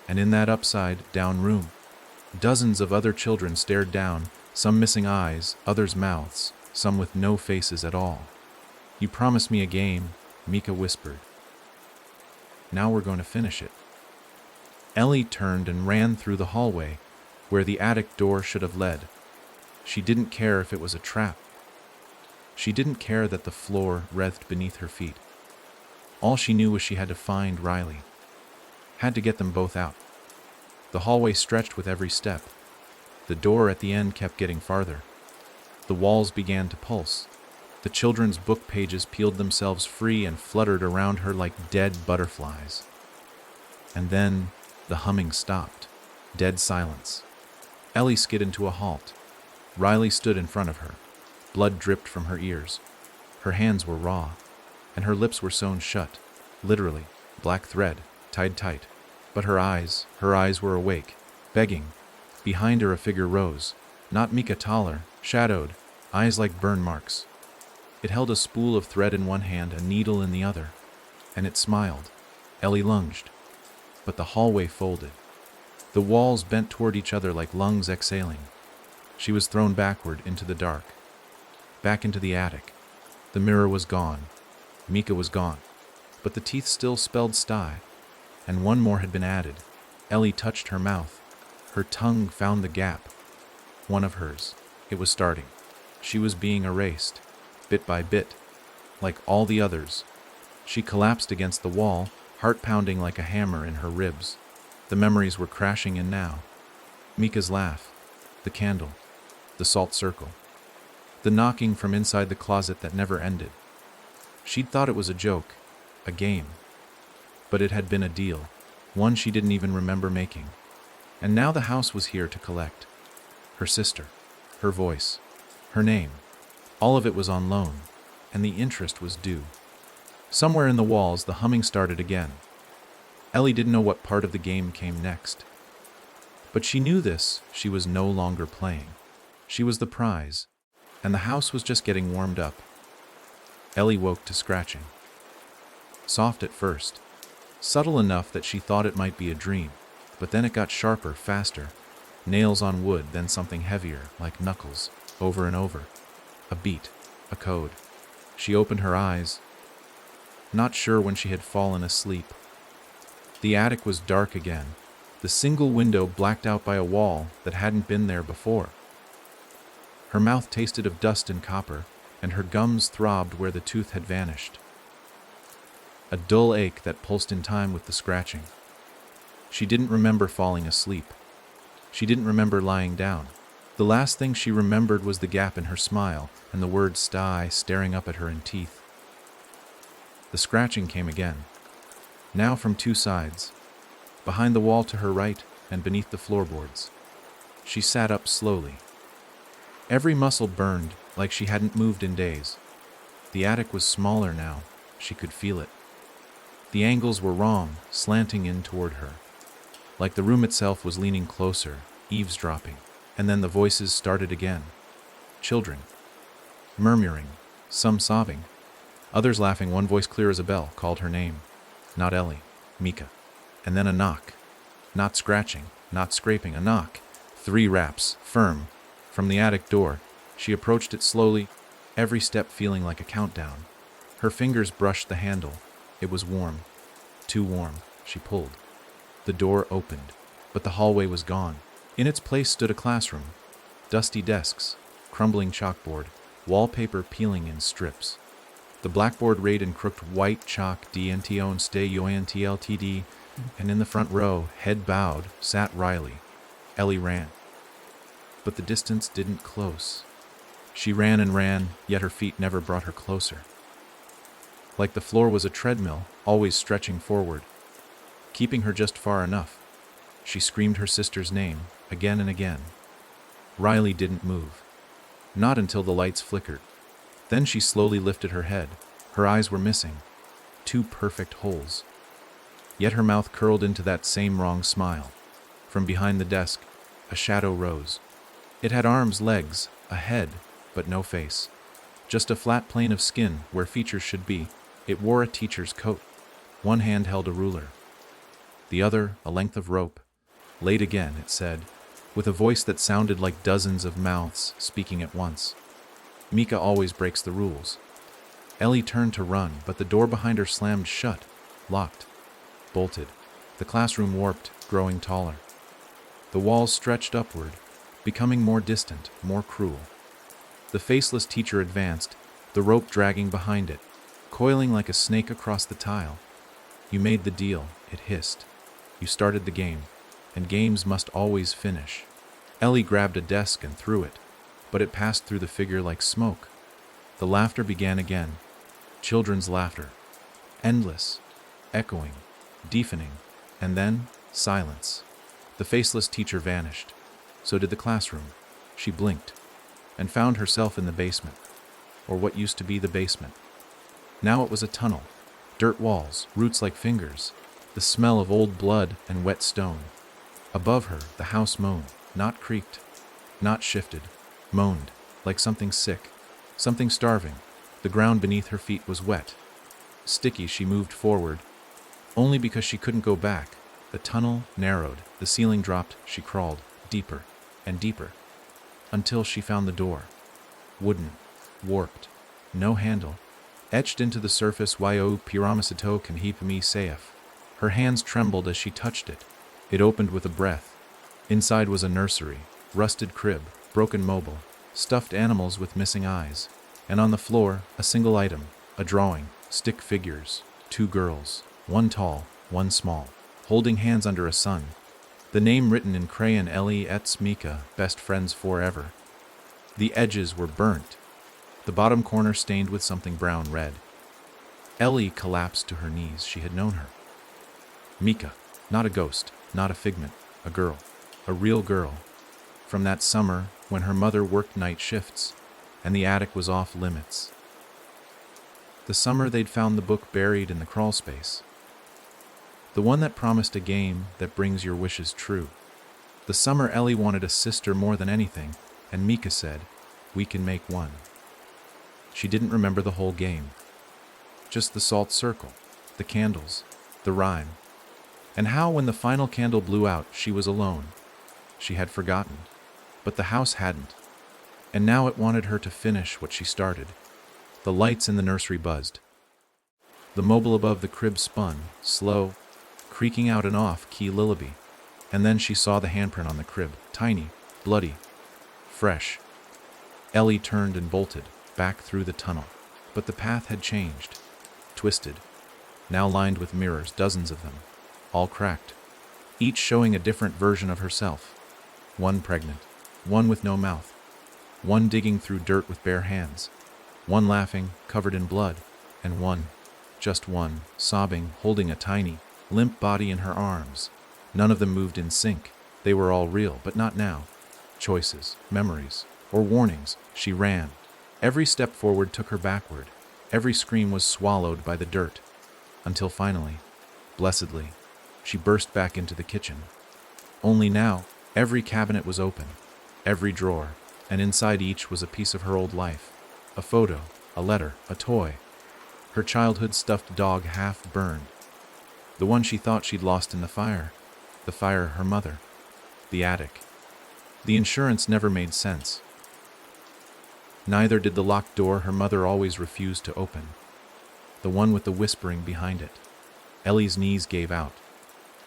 And in that upside-down room, dozens of other children stared down, some missing eyes, others mouths, some with no faces at all. "You promised me a game," Mika whispered. "Now we're going to finish it." Ellie turned and ran through the hallway, where the attic door should have led. She didn't care if it was a trap. She didn't care that the floor writhed beneath her feet. All she knew was she had to find Riley. Had to get them both out. The hallway stretched with every step. The door at the end kept getting farther. The walls began to pulse. The children's book pages peeled themselves free and fluttered around her like dead butterflies. And then the humming stopped. Dead silence. Ellie skid into a halt. Riley stood in front of her. Blood dripped from her ears. Her hands were raw, and her lips were sewn shut, literally, black thread, tied tight. But her eyes were awake, begging. Behind her a figure rose, not Mika, taller, shadowed, eyes like burn marks. It held a spool of thread in one hand, a needle in the other, and it smiled. Ellie lunged, but the hallway folded. The walls bent toward each other like lungs exhaling. She was thrown backward into the dark, back into the attic. The mirror was gone. Mika was gone. But the teeth still spelled sty, and one more had been added. Ellie touched her mouth. Her tongue found the gap. One of hers. It was starting. She was being erased, bit by bit, like all the others. She collapsed against the wall, heart pounding like a hammer in her ribs. The memories were crashing in now. Mika's laugh, the candle, the salt circle, the knocking from inside the closet that never ended. She'd thought it was a joke, a game. But it had been a deal, one she didn't even remember making. And now the house was here to collect. Her sister, her voice, her name. All of it was on loan, and the interest was due. Somewhere in the walls, the humming started again. Ellie didn't know what part of the game came next. But she knew this, she was no longer playing. She was the prize, and the house was just getting warmed up. Ellie woke to scratching. Soft at first, subtle enough that she thought it might be a dream, but then it got sharper, faster. Nails on wood, then something heavier, like knuckles, over and over. A beat, a code. She opened her eyes, not sure when she had fallen asleep. The attic was dark again. the single window blacked out by a wall that hadn't been there before. Her mouth tasted of dust and copper, and her gums throbbed where the tooth had vanished. A dull ache that pulsed in time with the scratching. She didn't remember falling asleep. She didn't remember lying down. The last thing she remembered was the gap in her smile and the word "sty" staring up at her in teeth. The scratching came again, now from two sides, behind the wall to her right and beneath the floorboards. She sat up slowly. Every muscle burned like she hadn't moved in days. The attic was smaller now. She could feel it. The angles were wrong, slanting in toward her, like the room itself was leaning closer, eavesdropping. And then the voices started again. Children, murmuring, some sobbing, others laughing. One voice, clear as a bell, called her name. Not Ellie, Mika. And then a knock. Not scratching, not scraping, a knock. 3 raps, firm, from the attic door. She approached it slowly, every step feeling like a countdown. Her fingers brushed the handle. It was warm. Too warm. She pulled. The door opened, but the hallway was gone. In its place stood a classroom. Dusty desks, crumbling chalkboard, wallpaper peeling in strips. The blackboard rayed in crooked white chalk DNTO and stay UNTLTD, and in the front row, head bowed, sat Riley. Ellie ran. But the distance didn't close. She ran and ran, yet her feet never brought her closer. Like the floor was a treadmill, always stretching forward, keeping her just far enough. She screamed her sister's name, again and again. Riley didn't move. Not until the lights flickered. Then she slowly lifted her head. Her eyes were missing. 2 perfect holes. Yet her mouth curled into that same wrong smile. From behind the desk, a shadow rose. It had arms, legs, a head, but no face. Just a flat plane of skin where features should be. It wore a teacher's coat. One hand held a ruler. The other, a length of rope. Late again, it said, with a voice that sounded like dozens of mouths speaking at once. Mika always breaks the rules. Ellie turned to run, but the door behind her slammed shut, locked, bolted. The classroom warped, growing taller. The walls stretched upward, becoming more distant, more cruel. The faceless teacher advanced, the rope dragging behind it, coiling like a snake across the tile. You made the deal, it hissed. You started the game. And games must always finish. Ellie grabbed a desk and threw it, but it passed through the figure like smoke. The laughter began again. Children's laughter. Endless, echoing, deafening, and then silence. The faceless teacher vanished. So did the classroom. She blinked, and found herself in the basement, or what used to be the basement. Now it was a tunnel. Dirt walls, roots like fingers, the smell of old blood and wet stone. Above her, the house moaned, not creaked, not shifted, moaned, like something sick, something starving. The ground beneath her feet was wet. Sticky, she moved forward, only because she couldn't go back. The tunnel narrowed, the ceiling dropped, she crawled, deeper and deeper, until she found the door. Wooden, warped, no handle, etched into the surface yo piramisito can heap me safe. Her hands trembled as she touched it. It opened with a breath. Inside was a nursery, rusted crib, broken mobile, stuffed animals with missing eyes. And on the floor, a single item, a drawing, stick figures, 2 girls, one tall, one small, holding hands under a sun. The name written in crayon, Ellie et Mika, best friends forever. The edges were burnt, the bottom corner stained with something brown-red. Ellie collapsed to her knees. She had known her. Mika, not a ghost, not a figment, a girl, a real girl, from that summer when her mother worked night shifts and the attic was off limits. The summer they'd found the book buried in the crawl space. The one that promised a game that brings your wishes true. The summer Ellie wanted a sister more than anything, and Mika said, "We can make one." She didn't remember the whole game. Just the salt circle, the candles, the rhyme. And how when the final candle blew out, she was alone. She had forgotten, but the house hadn't. And now it wanted her to finish what she started. The lights in the nursery buzzed. The mobile above the crib spun, slow, creaking out an off-key lullaby. And then she saw the handprint on the crib, tiny, bloody, fresh. Ellie turned and bolted, back through the tunnel. But the path had changed, twisted, now lined with mirrors, dozens of them, all cracked, each showing a different version of herself. One pregnant, one with no mouth, one digging through dirt with bare hands, one laughing, covered in blood, and one, just one, sobbing, holding a tiny, limp body in her arms. None of them moved in sync. They were all real, but not now. Choices, memories, or warnings. She ran. Every step forward took her backward. Every scream was swallowed by the dirt. Until finally, blessedly, she burst back into the kitchen. Only now, every cabinet was open, every drawer, and inside each was a piece of her old life. A photo, a letter, a toy. Her childhood stuffed dog half burned. The one she thought she'd lost in the fire her mother, the attic. The insurance never made sense. Neither did the locked door her mother always refused to open, the one with the whispering behind it. Ellie's knees gave out.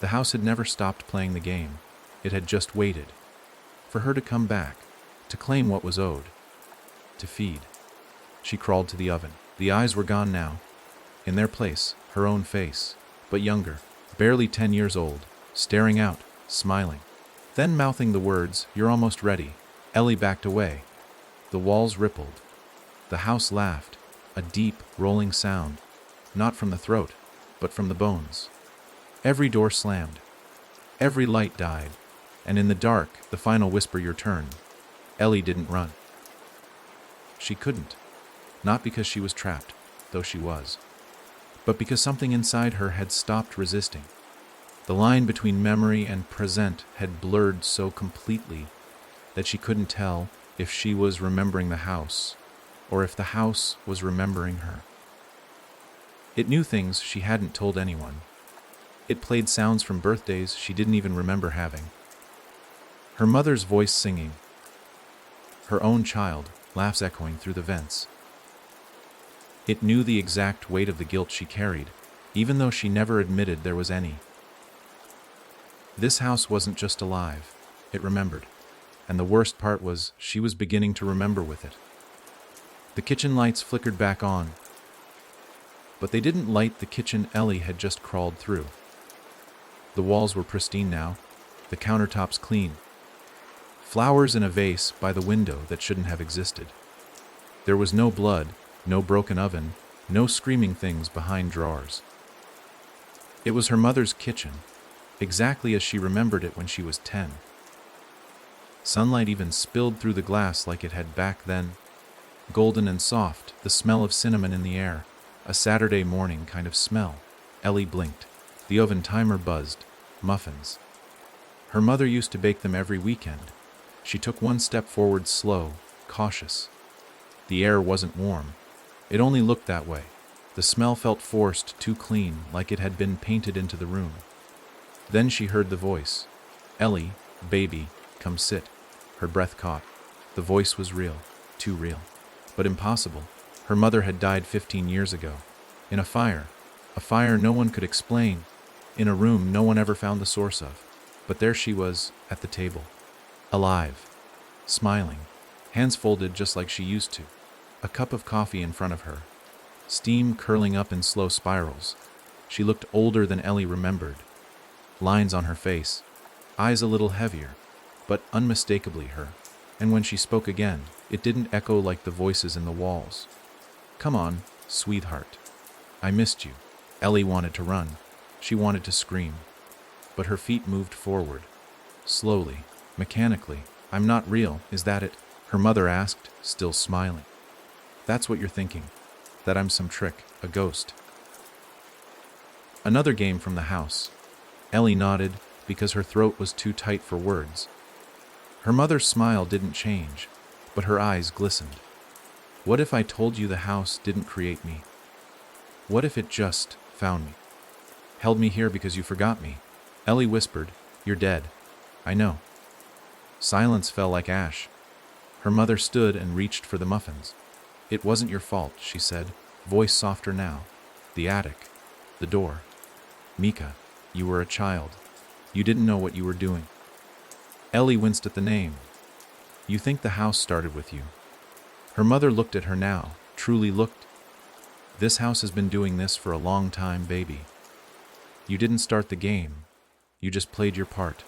The house had never stopped playing the game. It had just waited for her to come back, to claim what was owed, to feed. She crawled to the oven. The eyes were gone now. In their place, her own face, but younger, barely 10 years old, staring out, smiling. Then mouthing the words, "You're almost ready." Ellie backed away. The walls rippled. The house laughed, a deep, rolling sound, not from the throat, but from the bones. Every door slammed. Every light died. And in the dark, the final whisper, "Your turn." Ellie didn't run. She couldn't. Not because she was trapped, though she was, but because something inside her had stopped resisting. The line between memory and present had blurred so completely that she couldn't tell if she was remembering the house or if the house was remembering her. It knew things she hadn't told anyone. It played sounds from birthdays she didn't even remember having. Her mother's voice singing. Her own child, laughs echoing through the vents. It knew the exact weight of the guilt she carried, even though she never admitted there was any. This house wasn't just alive, it remembered. And the worst part was, she was beginning to remember with it. The kitchen lights flickered back on, but they didn't light the kitchen Ellie had just crawled through. The walls were pristine now, the countertops clean. Flowers in a vase by the window that shouldn't have existed. There was no blood, no broken oven, no screaming things behind drawers. It was her mother's kitchen, exactly as she remembered it when she was 10. Sunlight even spilled through the glass like it had back then. Golden and soft, the smell of cinnamon in the air, a Saturday morning kind of smell. Ellie blinked. The oven timer buzzed. Muffins. Her mother used to bake them every weekend. She took one step forward, slow, cautious. The air wasn't warm. It only looked that way. The smell felt forced, too clean, like it had been painted into the room. Then she heard the voice. "Ellie, baby, come sit." Her breath caught. The voice was real, too real, but impossible. Her mother had died 15 years ago. In a fire no one could explain, in a room no one ever found the source of. But there she was, at the table, alive, smiling, hands folded just like she used to, a cup of coffee in front of her, steam curling up in slow spirals. She looked older than Ellie remembered. Lines on her face, eyes a little heavier, but unmistakably her. And when she spoke again, it didn't echo like the voices in the walls. "Come on, sweetheart. I missed you." Ellie wanted to run. She wanted to scream. But her feet moved forward, slowly, mechanically. "I'm not real, is that it?" her mother asked, still smiling. "That's what you're thinking, that I'm some trick, a ghost." Another game from the house. Ellie nodded because her throat was too tight for words. Her mother's smile didn't change, but her eyes glistened. "What if I told you the house didn't create me? What if it just found me? Held me here because you forgot me?" Ellie whispered, "You're dead. I know." Silence fell like ash. Her mother stood and reached for the muffins. "It wasn't your fault," she said, voice softer now. "The attic. The door. Mika, you were a child. You didn't know what you were doing. Ellie winced at the name. You think the house started with you. Her mother looked at her now, truly looked. This house has been doing this for a long time, baby. You didn't start the game. You just played your part.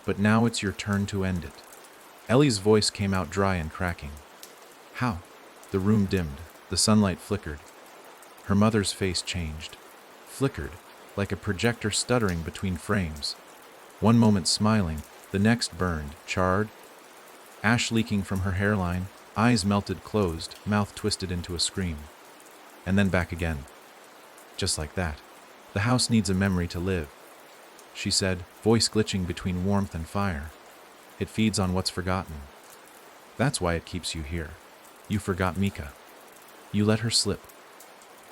But now it's your turn to end it. Ellie's voice came out dry and cracking. How? The room dimmed. The sunlight flickered. Her mother's face changed. Flickered, like a projector stuttering between frames. One moment smiling, the next burned, charred. Ash leaking from her hairline, eyes melted closed, mouth twisted into a scream. And then back again. Just like that. The house needs a memory to live, she said, voice glitching between warmth and fire. It feeds on what's forgotten. That's why it keeps you here. You forgot Mika. You let her slip.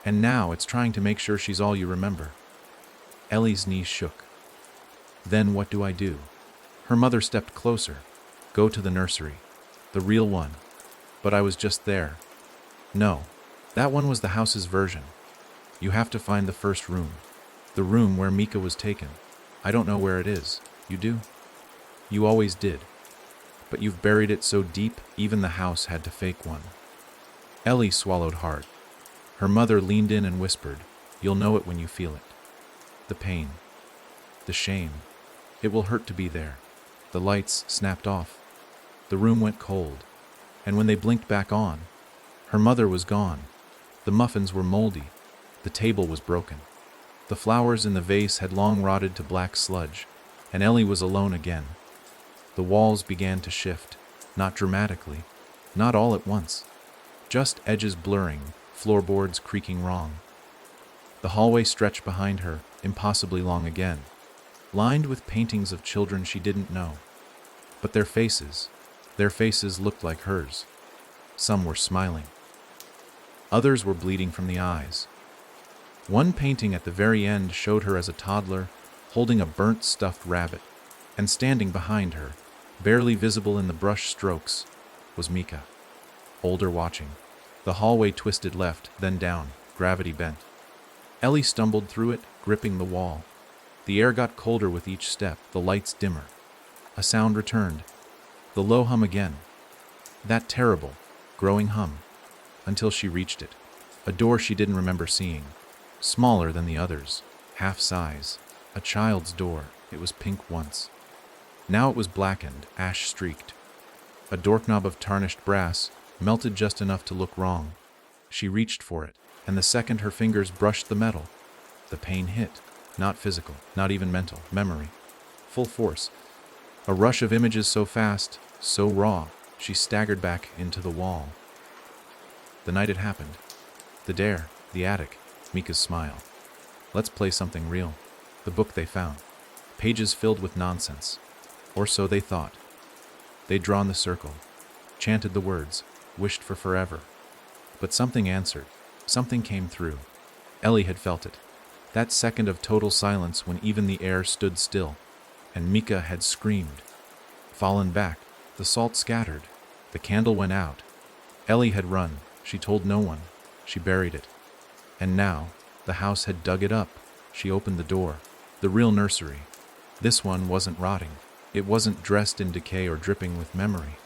And now it's trying to make sure she's all you remember. Ellie's knees shook. Then what do I do? Her mother stepped closer. Go to the nursery. The real one. But I was just there. No, that one was the house's version. You have to find the first room. The room where Mika was taken. I don't know where it is. You do? You always did. But you've buried it so deep, even the house had to fake one. Ellie swallowed hard. Her mother leaned in and whispered, You'll know it when you feel it. The pain. The shame. It will hurt to be there. The lights snapped off. The room went cold. And when they blinked back on, her mother was gone. The muffins were moldy. The table was broken. The flowers in the vase had long rotted to black sludge, and Ellie was alone again. The walls began to shift, not dramatically, not all at once. Just edges blurring, floorboards creaking wrong. The hallway stretched behind her, impossibly long again, lined with paintings of children she didn't know. But their faces looked like hers. Some were smiling. Others were bleeding from the eyes. One painting at the very end showed her as a toddler, holding a burnt stuffed rabbit, and standing behind her, barely visible in the brush strokes, was Mika. Older watching. The hallway twisted left, then down, gravity bent. Ellie stumbled through it, gripping the wall. The air got colder with each step, the lights dimmer. A sound returned. The low hum again. That terrible, growing hum. Until she reached it. A door she didn't remember seeing. Smaller than the others. Half size. A child's door. It was pink once. Now it was blackened, ash-streaked. A doorknob of tarnished brass, melted just enough to look wrong. She reached for it, and the second her fingers brushed the metal, the pain hit. Not physical, not even mental, memory. Full force. A rush of images so fast, so raw, she staggered back into the wall. The night it happened. The dare, the attic, Mika's smile. Let's play something real. The book they found. Pages filled with nonsense. Or so they thought. They'd drawn the circle, chanted the words, wished for forever. But something answered. Something came through. Ellie had felt it. That second of total silence when even the air stood still. And Mika had screamed. Fallen back. The salt scattered. The candle went out. Ellie had run. She told no one. She buried it. And now, the house had dug it up. She opened the door. The real nursery. This one wasn't rotting. It wasn't dressed in decay or dripping with memory.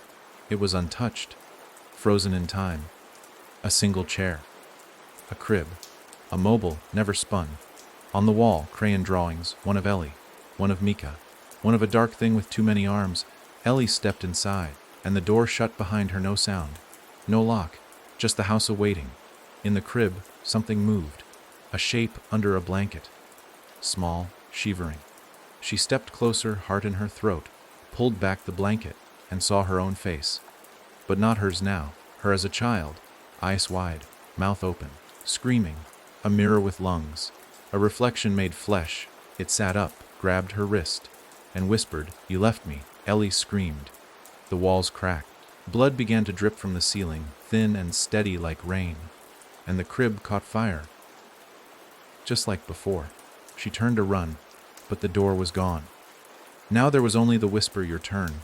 It was untouched. Frozen in time. A single chair. A crib. A mobile, never spun. On the wall, crayon drawings, one of Ellie, one of Mika, one of a dark thing with too many arms. Ellie stepped inside, and the door shut behind her, no sound. No lock, just the house awaiting. In the crib, something moved. A shape under a blanket. Small, shivering. She stepped closer, heart in her throat, pulled back the blanket, and saw her own face. But not hers now, her as a child, eyes wide, mouth open, screaming. A mirror with lungs. A reflection made flesh. It sat up, grabbed her wrist, and whispered, "You left me." Ellie screamed. The walls cracked. Blood began to drip from the ceiling, thin and steady like rain. And the crib caught fire. Just like before. She turned to run, but the door was gone. Now there was only the whisper, "Your turn."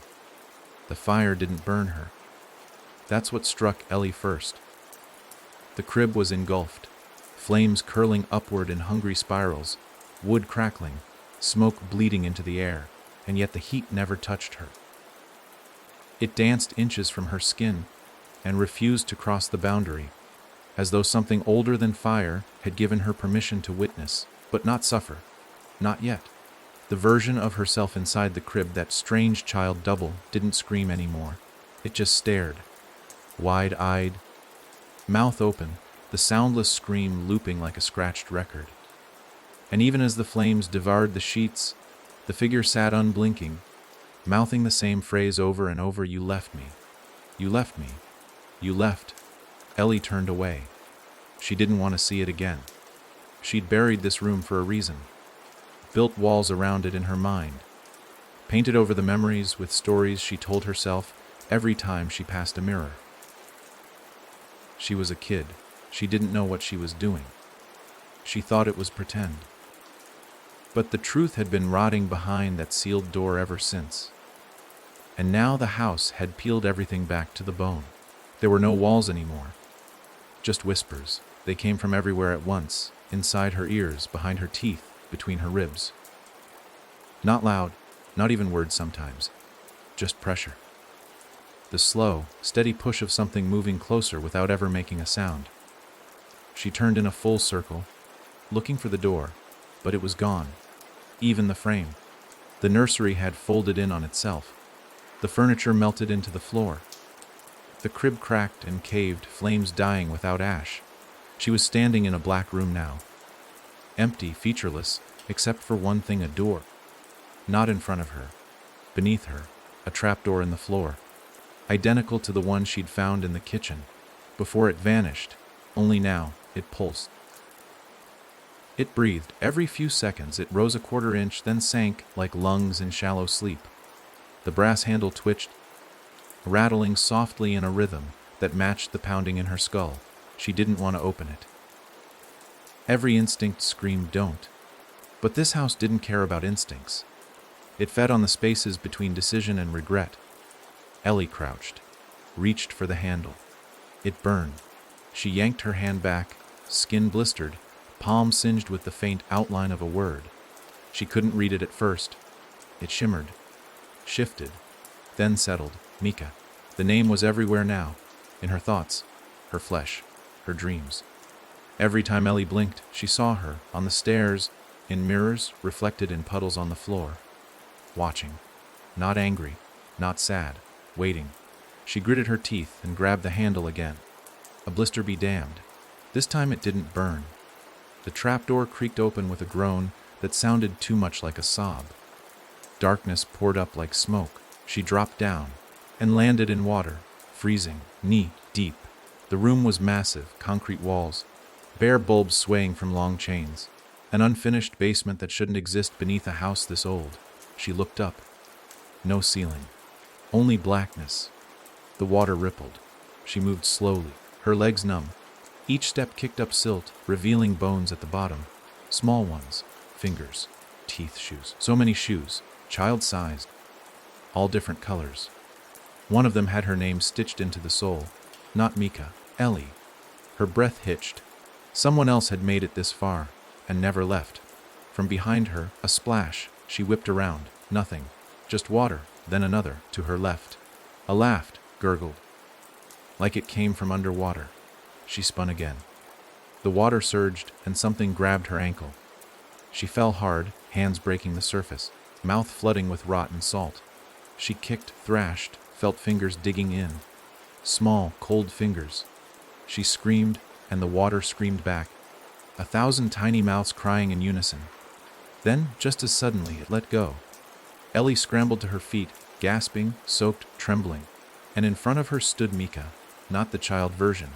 The fire didn't burn her. That's what struck Ellie first. The crib was engulfed. Flames curling upward in hungry spirals, wood crackling, smoke bleeding into the air, and yet the heat never touched her. It danced inches from her skin and refused to cross the boundary, as though something older than fire had given her permission to witness, but not suffer. Not yet. The version of herself inside the crib, that strange child double, didn't scream anymore. It just stared, wide-eyed, mouth open, the soundless scream looping like a scratched record. And even as the flames devoured the sheets, the figure sat unblinking, mouthing the same phrase over and over: "You left me. You left me. You left." Ellie turned away. She didn't want to see it again. She'd buried this room for a reason, built walls around it in her mind, painted over the memories with stories she told herself every time she passed a mirror. She was a kid. She didn't know what she was doing. She thought it was pretend. But the truth had been rotting behind that sealed door ever since. And now the house had peeled everything back to the bone. There were no walls anymore. Just whispers. They came from everywhere at once, inside her ears, behind her teeth, between her ribs. Not loud, not even words sometimes. Just pressure. The slow, steady push of something moving closer without ever making a sound. She turned in a full circle, looking for the door, but it was gone. Even the frame. The nursery had folded in on itself. The furniture melted into the floor. The crib cracked and caved, flames dying without ash. She was standing in a black room now. Empty, featureless, except for one thing: a door. Not in front of her. Beneath her, a trapdoor in the floor. Identical to the one she'd found in the kitchen. Before it vanished, only now it pulsed. It breathed. Every few seconds it rose a quarter inch, then sank like lungs in shallow sleep. The brass handle twitched, rattling softly in a rhythm that matched the pounding in her skull. She didn't want to open it. Every instinct screamed, "Don't." But this house didn't care about instincts. It fed on the spaces between decision and regret. Ellie crouched, reached for the handle. It burned. She yanked her hand back, skin blistered, palm singed with the faint outline of a word. She couldn't read it at first. It shimmered, shifted, then settled. Mika. The name was everywhere now, in her thoughts, her flesh, her dreams. Every time Ellie blinked, she saw her, on the stairs, in mirrors, reflected in puddles on the floor. Watching. Not angry, not sad, waiting. She gritted her teeth and grabbed the handle again. A blister be damned. This time it didn't burn. The trapdoor creaked open with a groan that sounded too much like a sob. Darkness poured up like smoke. She dropped down and landed in water, freezing, knee-deep. The room was massive, concrete walls, bare bulbs swaying from long chains. An unfinished basement that shouldn't exist beneath a house this old. She looked up. No ceiling. Only blackness. The water rippled. She moved slowly, her legs numb. Each step kicked up silt, revealing bones at the bottom. Small ones. Fingers. Teeth. Shoes. So many shoes. Child-sized. All different colors. One of them had her name stitched into the sole. Not Mika. Ellie. Her breath hitched. Someone else had made it this far, and never left. From behind her, a splash. She whipped around. Nothing. Just water, then another, to her left. A laugh, gurgled. Like it came from underwater. She spun again. The water surged, and something grabbed her ankle. She fell hard, hands breaking the surface, mouth flooding with rotten salt. She kicked, thrashed, felt fingers digging in. Small, cold fingers. She screamed, and the water screamed back. 1,000 tiny mouths crying in unison. Then, just as suddenly, it let go. Ellie scrambled to her feet, gasping, soaked, trembling. And in front of her stood Mika. Not the child version.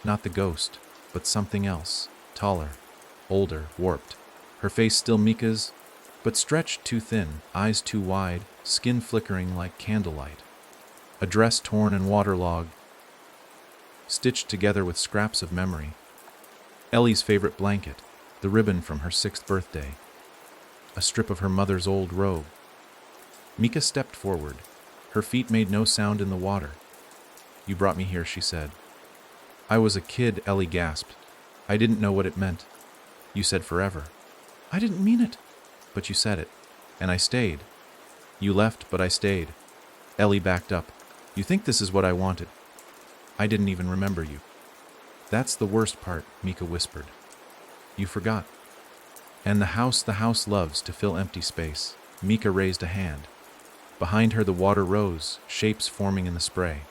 Not the ghost. But something else. Taller. Older. Warped. Her face still Mika's, but stretched too thin, eyes too wide, skin flickering like candlelight. A dress torn and waterlogged, stitched together with scraps of memory. Ellie's favorite blanket, the ribbon from her 6th birthday. A strip of her mother's old robe. Mika stepped forward. Her feet made no sound in the water. "You brought me here," she said. "I was a kid," Ellie gasped. "I didn't know what it meant." "You said forever." "I didn't mean it." But you said it, and I stayed. You left, but I stayed. Ellie backed up. You think this is what I wanted? I didn't even remember you. That's the worst part, Mika whispered. You forgot. And the house loves to fill empty space. Mika raised a hand. Behind her the water rose, shapes forming in the spray.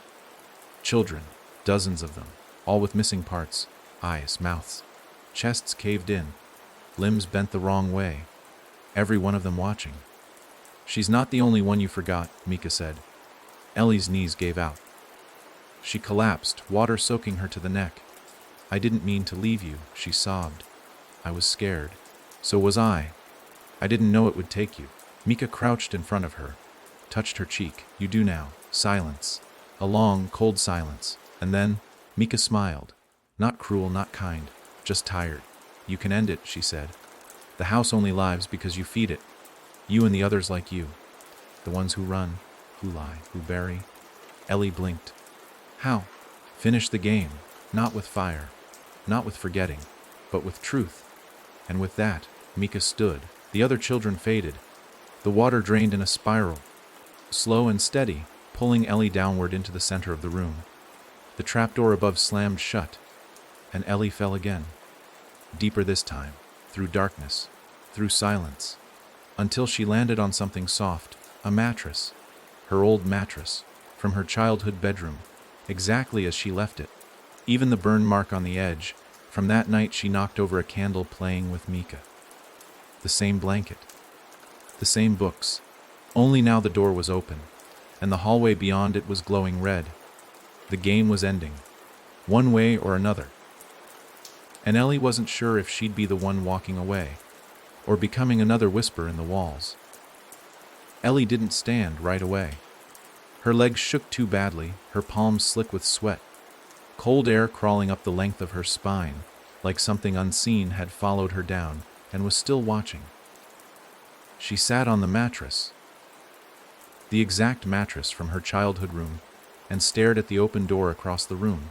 Children, dozens of them, all with missing parts, eyes, mouths, chests caved in, limbs bent the wrong way, every one of them watching. She's not the only one you forgot, Mika said. Ellie's knees gave out. She collapsed, water soaking her to the neck. I didn't mean to leave you, she sobbed. I was scared. So was I. I didn't know it would take you. Mika crouched in front of her, touched her cheek. You do now. Silence. A long, cold silence. And then, Mika smiled. Not cruel, not kind, just tired. You can end it, she said. The house only lives because you feed it. You and the others like you. The ones who run, who lie, who bury. Ellie blinked. How? Finish the game. Not with fire. Not with forgetting. But with truth. And with that, Mika stood. The other children faded. The water drained in a spiral. Slow and steady, pulling Ellie downward into the center of the room. The trapdoor above slammed shut. And Ellie fell again. Deeper this time. Through darkness. Through silence. Until she landed on something soft. A mattress. Her old mattress. From her childhood bedroom. Exactly as she left it. Even the burn mark on the edge. From that night she knocked over a candle playing with Mika. The same blanket. The same books. Only now the door was open, and the hallway beyond it was glowing red. The game was ending. One way or another. And Ellie wasn't sure if she'd be the one walking away, or becoming another whisper in the walls. Ellie didn't stand right away. Her legs shook too badly, her palms slick with sweat. Cold air crawling up the length of her spine, like something unseen had followed her down and was still watching. She sat on the mattress, the exact mattress from her childhood room, and stared at the open door across the room.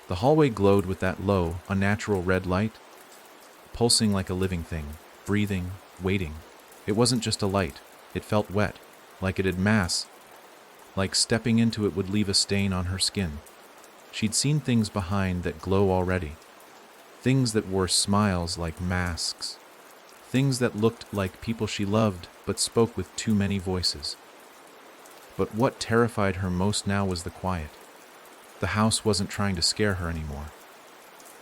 The hallway glowed with that low, unnatural red light, pulsing like a living thing, breathing, waiting. It wasn't just a light, it felt wet, like it had mass, like stepping into it would leave a stain on her skin. She'd seen things behind that glow already. Things that wore smiles like masks. Things that looked like people she loved but spoke with too many voices. But what terrified her most now was the quiet. The house wasn't trying to scare her anymore.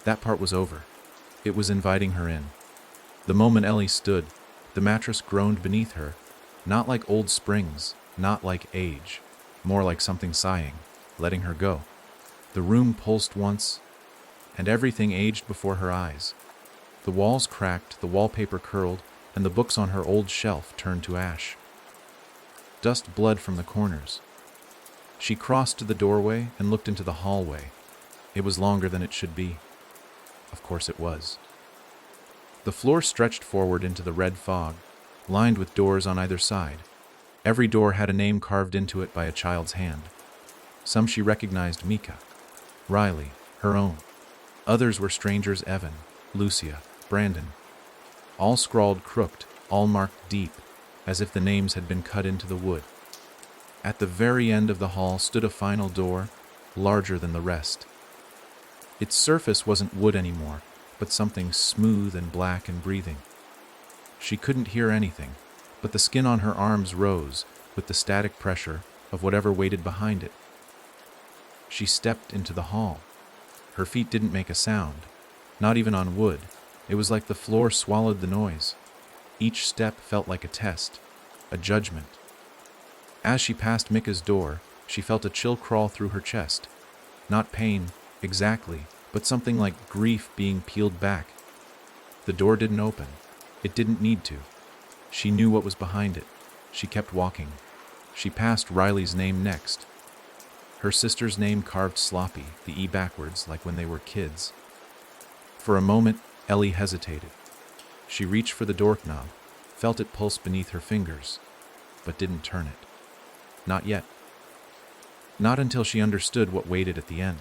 That part was over. It was inviting her in. The moment Ellie stood, the mattress groaned beneath her, not like old springs, not like age, more like something sighing, letting her go. The room pulsed once, and everything aged before her eyes. The walls cracked, the wallpaper curled, and the books on her old shelf turned to ash. Dust bled from the corners. She crossed to the doorway and looked into the hallway. It was longer than it should be. Of course it was. The floor stretched forward into the red fog, lined with doors on either side. Every door had a name carved into it by a child's hand. Some she recognized: Mika, Riley, her own. Others were strangers: Evan, Lucia, Brandon. All scrawled crooked, all marked deep, as if the names had been cut into the wood. At the very end of the hall stood a final door, larger than the rest. Its surface wasn't wood anymore, but something smooth and black and breathing. She couldn't hear anything, but the skin on her arms rose with the static pressure of whatever waited behind it. She stepped into the hall. Her feet didn't make a sound, not even on wood. It was like the floor swallowed the noise. Each step felt like a test, a judgment. As she passed Mika's door, she felt a chill crawl through her chest. Not pain, exactly, but something like grief being peeled back. The door didn't open. It didn't need to. She knew what was behind it. She kept walking. She passed Riley's name next. Her sister's name carved sloppy, the E backwards, like when they were kids. For a moment, Ellie hesitated. She reached for the doorknob, felt it pulse beneath her fingers, but didn't turn it. Not yet. Not until she understood what waited at the end.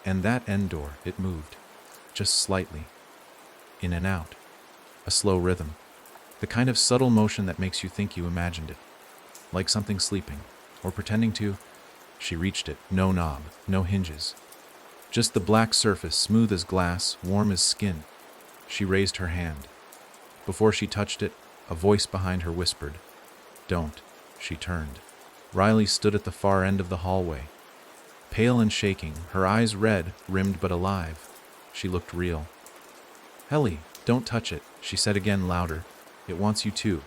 And that end door, it moved, just slightly, in and out, a slow rhythm. The kind of subtle motion that makes you think you imagined it, like something sleeping, or pretending to. She reached it, no knob, no hinges. Just the black surface, smooth as glass, warm as skin. She raised her hand. Before she touched it, a voice behind her whispered, "Don't." She turned. Riley stood at the far end of the hallway. Pale and shaking, her eyes red, rimmed but alive. She looked real. "Ellie, don't touch it," she said again louder. "It wants you too."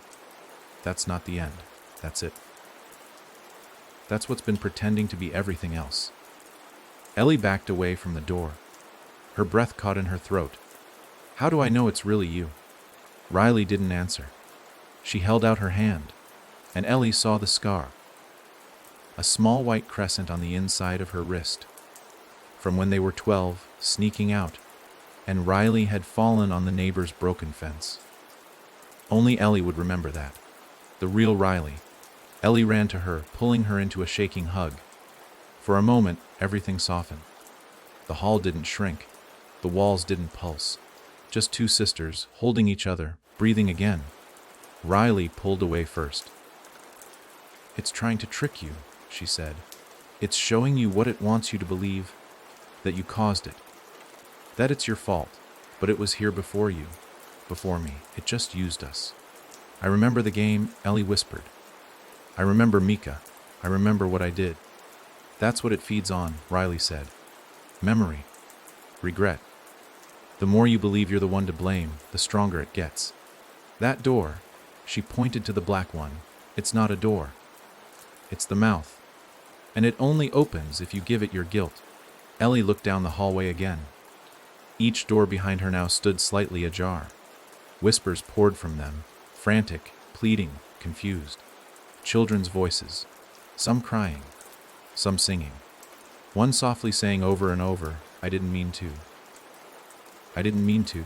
That's not the end. That's it. That's what's been pretending to be everything else. Ellie backed away from the door. Her breath caught in her throat. "How do I know it's really you?" Riley didn't answer. She held out her hand, and Ellie saw the scar. A small white crescent on the inside of her wrist. From when they were 12, sneaking out, and Riley had fallen on the neighbor's broken fence. Only Ellie would remember that. The real Riley. Ellie ran to her, pulling her into a shaking hug. For a moment, everything softened. The hall didn't shrink. The walls didn't pulse. Just two sisters, holding each other, breathing again. Riley pulled away first. "It's trying to trick you," she said. "It's showing you what it wants you to believe, that you caused it. That it's your fault, but it was here before you, before me. It just used us." "I remember the game," Ellie whispered. "I remember Mika. I remember what I did." "That's what it feeds on," Riley said. "Memory. Regret. The more you believe you're the one to blame, the stronger it gets. That door," she pointed to the black one, "it's not a door. It's the mouth. And it only opens if you give it your guilt." Ellie looked down the hallway again. Each door behind her now stood slightly ajar. Whispers poured from them, frantic, pleading, confused. Children's voices, some crying, some singing. One softly saying over and over, "I didn't mean to. I didn't mean to."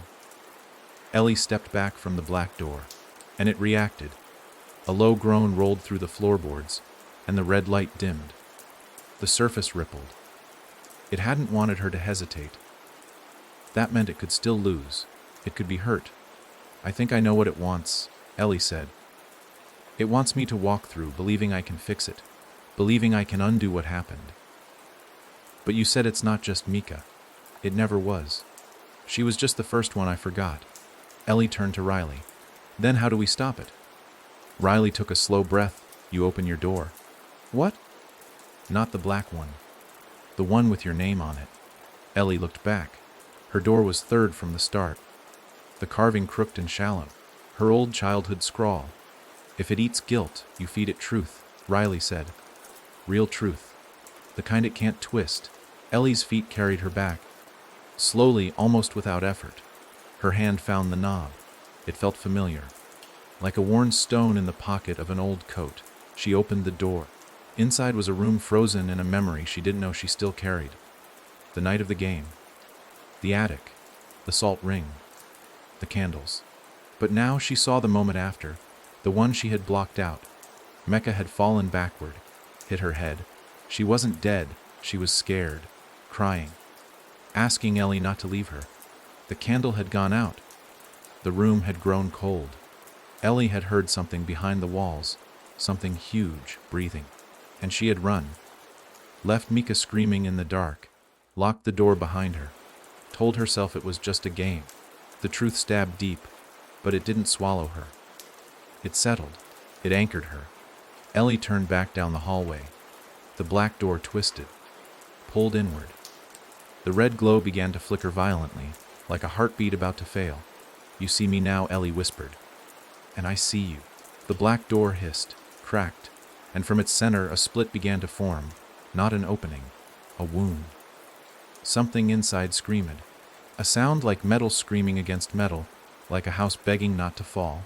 Ellie stepped back from the black door, and it reacted. A low groan rolled through the floorboards, and the red light dimmed. The surface rippled. It hadn't wanted her to hesitate. That meant it could still lose. It could be hurt. "I think I know what it wants," Ellie said. "It wants me to walk through, believing I can fix it, believing I can undo what happened." "But you said it's not just Mika." "It never was. She was just the first one I forgot." Ellie turned to Riley. "Then how do we stop it?" Riley took a slow breath. "You open your door." "What?" "Not the black one. The one with your name on it." Ellie looked back. Her door was third from the start. The carving crooked and shallow. Her old childhood scrawl. "If it eats guilt, you feed it truth," Riley said. "Real truth. The kind it can't twist." Ellie's feet carried her back. Slowly, almost without effort, her hand found the knob. It felt familiar. Like a worn stone in the pocket of an old coat, she opened the door. Inside was a room frozen in a memory she didn't know she still carried. The night of the game. The attic. The salt ring. The candles. But now she saw the moment after, the one she had blocked out. Mecca had fallen backward, hit her head. She wasn't dead, she was scared, crying, asking Ellie not to leave her. The candle had gone out. The room had grown cold. Ellie had heard something behind the walls, something huge, breathing. And she had run. Left Mika screaming in the dark, locked the door behind her, told herself it was just a game. The truth stabbed deep, but it didn't swallow her. It settled. It anchored her. Ellie turned back down the hallway. The black door twisted, pulled inward. The red glow began to flicker violently, like a heartbeat about to fail. "You see me now," Ellie whispered. "And I see you." The black door hissed, cracked, and from its center a split began to form, not an opening, a wound. Something inside screamed. A sound like metal screaming against metal, like a house begging not to fall.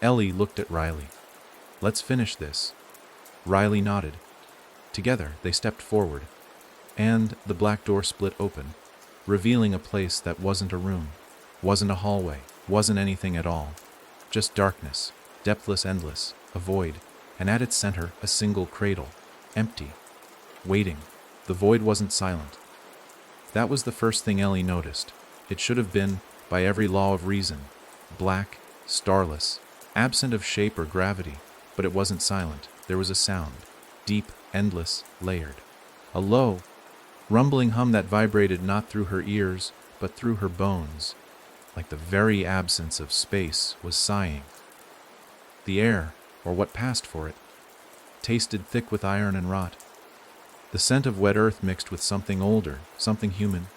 Ellie looked at Riley. "Let's finish this." Riley nodded. Together, they stepped forward, and the black door split open, revealing a place that wasn't a room, wasn't a hallway, wasn't anything at all. Just darkness, depthless, endless, a void, and at its center, a single cradle, empty, waiting. The void wasn't silent. That was the first thing Ellie noticed. It should have been, by every law of reason, black, starless, absent of shape or gravity, but it wasn't silent. There was a sound, deep, endless, layered. A low, rumbling hum that vibrated not through her ears, but through her bones, like the very absence of space was sighing. The air, or what passed for it, tasted thick with iron and rot. The scent of wet earth mixed with something older, something human,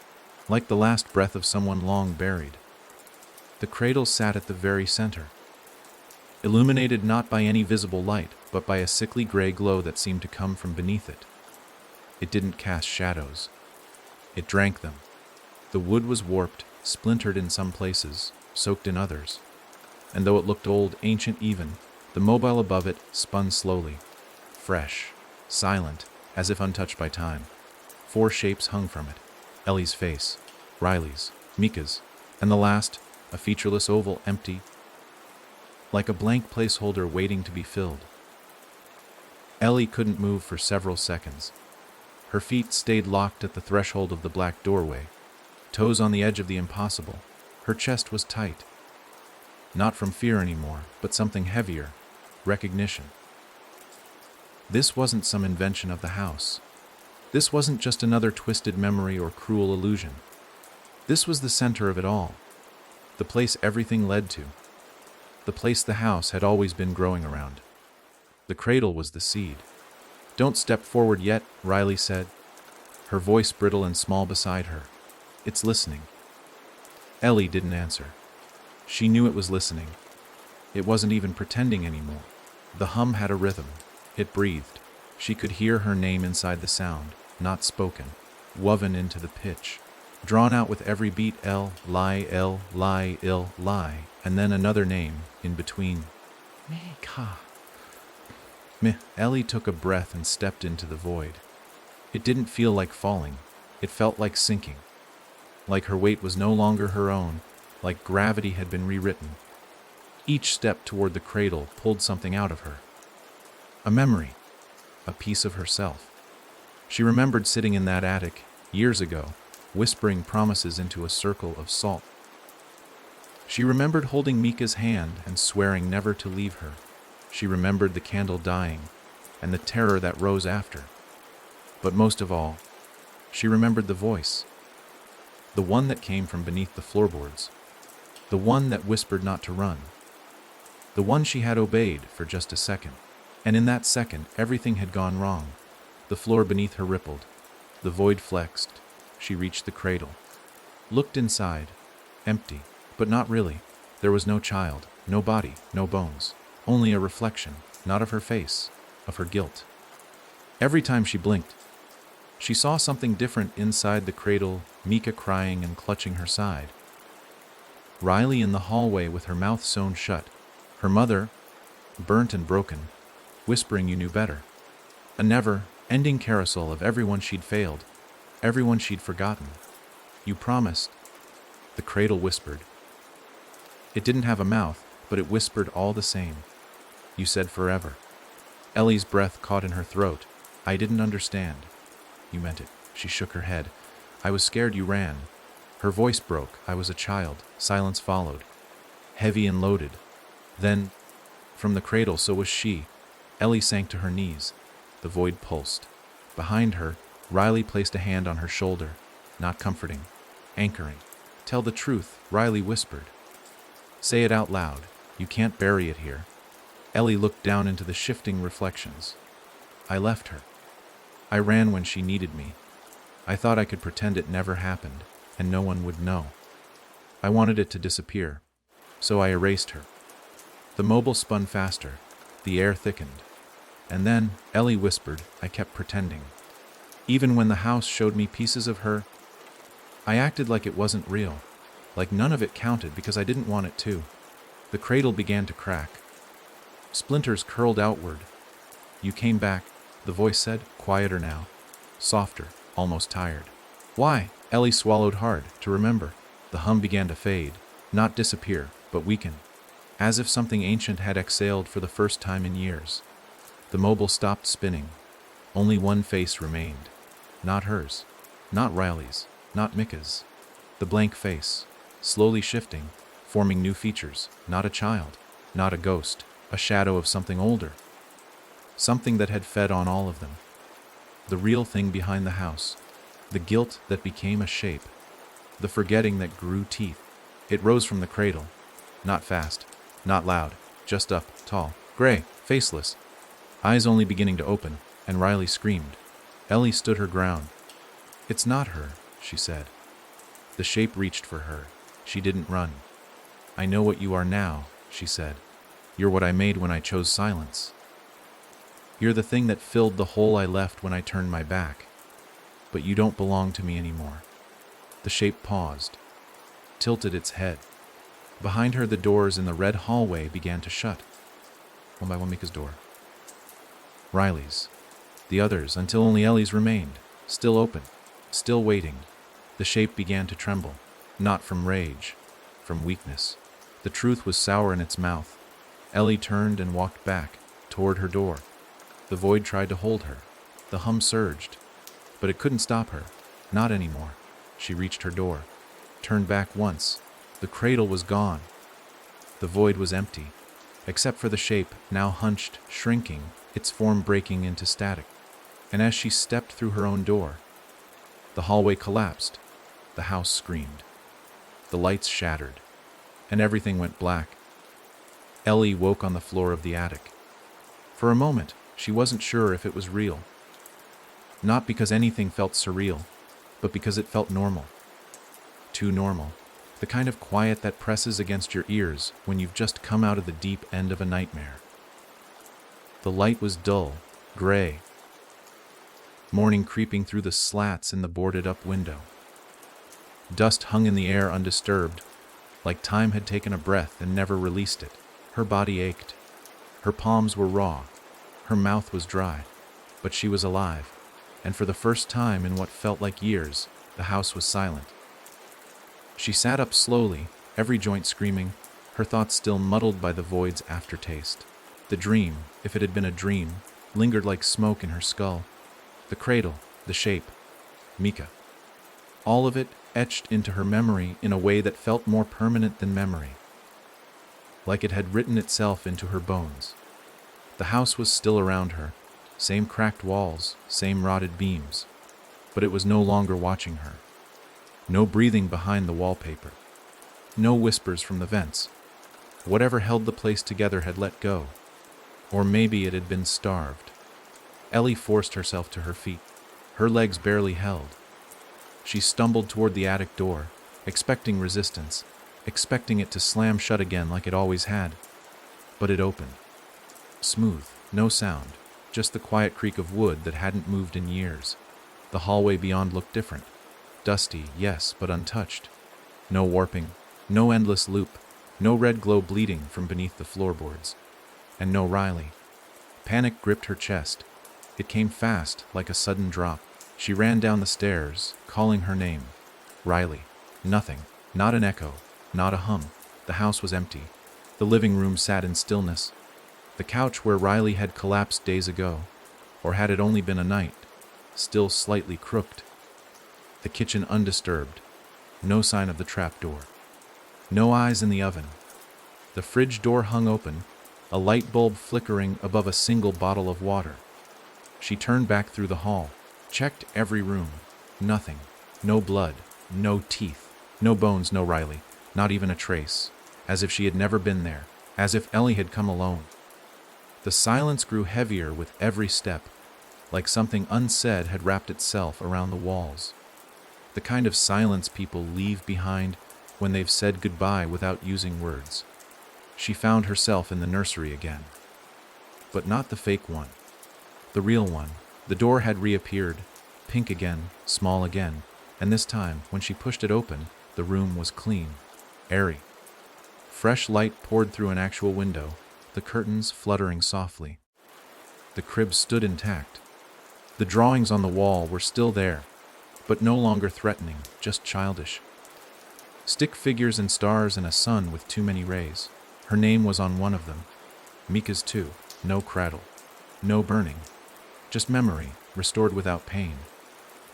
like the last breath of someone long buried. The cradle sat at the very center, illuminated not by any visible light, but by a sickly gray glow that seemed to come from beneath it. It didn't cast shadows. It drank them. The wood was warped, splintered in some places, soaked in others. And though it looked old, ancient even, the mobile above it spun slowly, fresh, silent, as if untouched by time. 4 shapes hung from it: Ellie's face, Riley's, Mika's, and the last, a featureless oval, empty, like a blank placeholder waiting to be filled. Ellie couldn't move for several seconds. Her feet stayed locked at the threshold of the black doorway, toes on the edge of the impossible. Her chest was tight. Not from fear anymore, but something heavier: recognition. This wasn't some invention of the house. This wasn't just another twisted memory or cruel illusion. This was the center of it all, the place everything led to, the place the house had always been growing around. The cradle was the seed. "Don't step forward yet," Riley said, her voice brittle and small beside her. "It's listening." Ellie didn't answer. She knew it was listening. It wasn't even pretending anymore. The hum had a rhythm. It breathed. She could hear her name inside the sound, not spoken, woven into the pitch, drawn out with every beat: L, lie, L, lie, ill, lie, and then another name in between. Mika. Ellie took a breath and stepped into the void. It didn't feel like falling. It felt like sinking. Like her weight was no longer her own, like gravity had been rewritten. Each step toward the cradle pulled something out of her. A memory, a piece of herself. She remembered sitting in that attic, years ago, whispering promises into a circle of salt. She remembered holding Mika's hand and swearing never to leave her. She remembered the candle dying and the terror that rose after. But most of all, she remembered the voice. The one that came from beneath the floorboards. The one that whispered not to run. The one she had obeyed for just a second. And in that second, everything had gone wrong. The floor beneath her rippled. The void flexed. She reached the cradle. Looked inside. Empty. But not really. There was no child, no body, no bones. Only a reflection, not of her face, of her guilt. Every time she blinked, she saw something different inside the cradle: Mika crying and clutching her side, Riley in the hallway with her mouth sewn shut, her mother, burnt and broken, whispering you knew better. A never-ending carousel of everyone she'd failed, everyone she'd forgotten. "You promised," the cradle whispered. It didn't have a mouth, but it whispered all the same. "You said forever." Ellie's breath caught in her throat. "I didn't understand." "You meant it." She shook her head. "I was scared you ran." Her voice broke. "I was a child." Silence followed, heavy and loaded. Then, from the cradle, so was she. Ellie sank to her knees. The void pulsed. Behind her, Riley placed a hand on her shoulder, not comforting, anchoring. "Tell the truth," Riley whispered. "Say it out loud. You can't bury it here." Ellie looked down into the shifting reflections. "I left her. I ran when she needed me. I thought I could pretend it never happened, and no one would know. I wanted it to disappear, so I erased her." The mobile spun faster. The air thickened. And then, Ellie whispered, "I kept pretending. Even when the house showed me pieces of her, I acted like it wasn't real, like none of it counted because I didn't want it to." The cradle began to crack. Splinters curled outward. "You came back," the voice said, quieter now, softer, almost tired. "Why?" Ellie swallowed hard, to remember. The hum began to fade, not disappear, but weaken, as if something ancient had exhaled for the first time in years. The mobile stopped spinning. Only one face remained. Not hers, not Riley's, not Mika's. The blank face, slowly shifting, forming new features. Not a child, not a ghost, a shadow of something older. Something that had fed on all of them. The real thing behind the house. The guilt that became a shape. The forgetting that grew teeth. It rose from the cradle. Not fast, not loud, just up, tall, gray, faceless. Eyes only beginning to open, and Riley screamed. Ellie stood her ground. "It's not her," she said. The shape reached for her. She didn't run. "I know what you are now," she said. "You're what I made when I chose silence. You're the thing that filled the hole I left when I turned my back. But you don't belong to me anymore." The shape paused, tilted its head. Behind her, the doors in the red hallway began to shut. One by one, Mika's door. Riley's. The others, until only Ellie's remained, still open, still waiting. The shape began to tremble, not from rage, from weakness. The truth was sour in its mouth. Ellie turned and walked back, toward her door. The void tried to hold her. The hum surged. But it couldn't stop her. Not anymore. She reached her door, turned back once. The cradle was gone. The void was empty, except for the shape, now hunched, shrinking, its form breaking into static. And as she stepped through her own door, the hallway collapsed. The house screamed. The lights shattered, and everything went black. Ellie woke on the floor of the attic. For a moment, she wasn't sure if it was real. Not because anything felt surreal, but because it felt normal. Too normal. The kind of quiet that presses against your ears when you've just come out of the deep end of a nightmare. The light was dull, gray. Morning creeping through the slats in the boarded-up window. Dust hung in the air undisturbed, like time had taken a breath and never released it. Her body ached. Her palms were raw. Her mouth was dry. But she was alive, and for the first time in what felt like years, the house was silent. She sat up slowly, every joint screaming, her thoughts still muddled by the void's aftertaste. The dream, if it had been a dream, lingered like smoke in her skull. The cradle, the shape, Mika. All of it etched into her memory in a way that felt more permanent than memory. Like it had written itself into her bones. The house was still around her, same cracked walls, same rotted beams, but it was no longer watching her. No breathing behind the wallpaper. No whispers from the vents. Whatever held the place together had let go. Or maybe it had been starved. Ellie forced herself to her feet. Her legs barely held. She stumbled toward the attic door, expecting resistance, expecting it to slam shut again like it always had. But it opened. Smooth, no sound, just the quiet creak of wood that hadn't moved in years. The hallway beyond looked different. Dusty, yes, but untouched. No warping, no endless loop, no red glow bleeding from beneath the floorboards. And no Riley. Panic gripped her chest. It came fast, like a sudden drop. She ran down the stairs, calling her name. Riley. Nothing. Not an echo. Not a hum. The house was empty. The living room sat in stillness. The couch where Riley had collapsed days ago, or had it only been a night, still slightly crooked. The kitchen undisturbed. No sign of the trap door. No eyes in the oven. The fridge door hung open, a light bulb flickering above a single bottle of water. She turned back through the hall, checked every room. Nothing. No blood. No teeth. No bones, no Riley. Not even a trace. As if she had never been there. As if Ellie had come alone. The silence grew heavier with every step, like something unsaid had wrapped itself around the walls. The kind of silence people leave behind when they've said goodbye without using words. She found herself in the nursery again. But not the fake one. The real one. The door had reappeared, pink again, small again, and this time, when she pushed it open, the room was clean, airy. Fresh light poured through an actual window, the curtains fluttering softly. The crib stood intact. The drawings on the wall were still there, but no longer threatening, just childish. Stick figures and stars and a sun with too many rays. Her name was on one of them. Mika's too. No cradle. No burning. Just memory, restored without pain.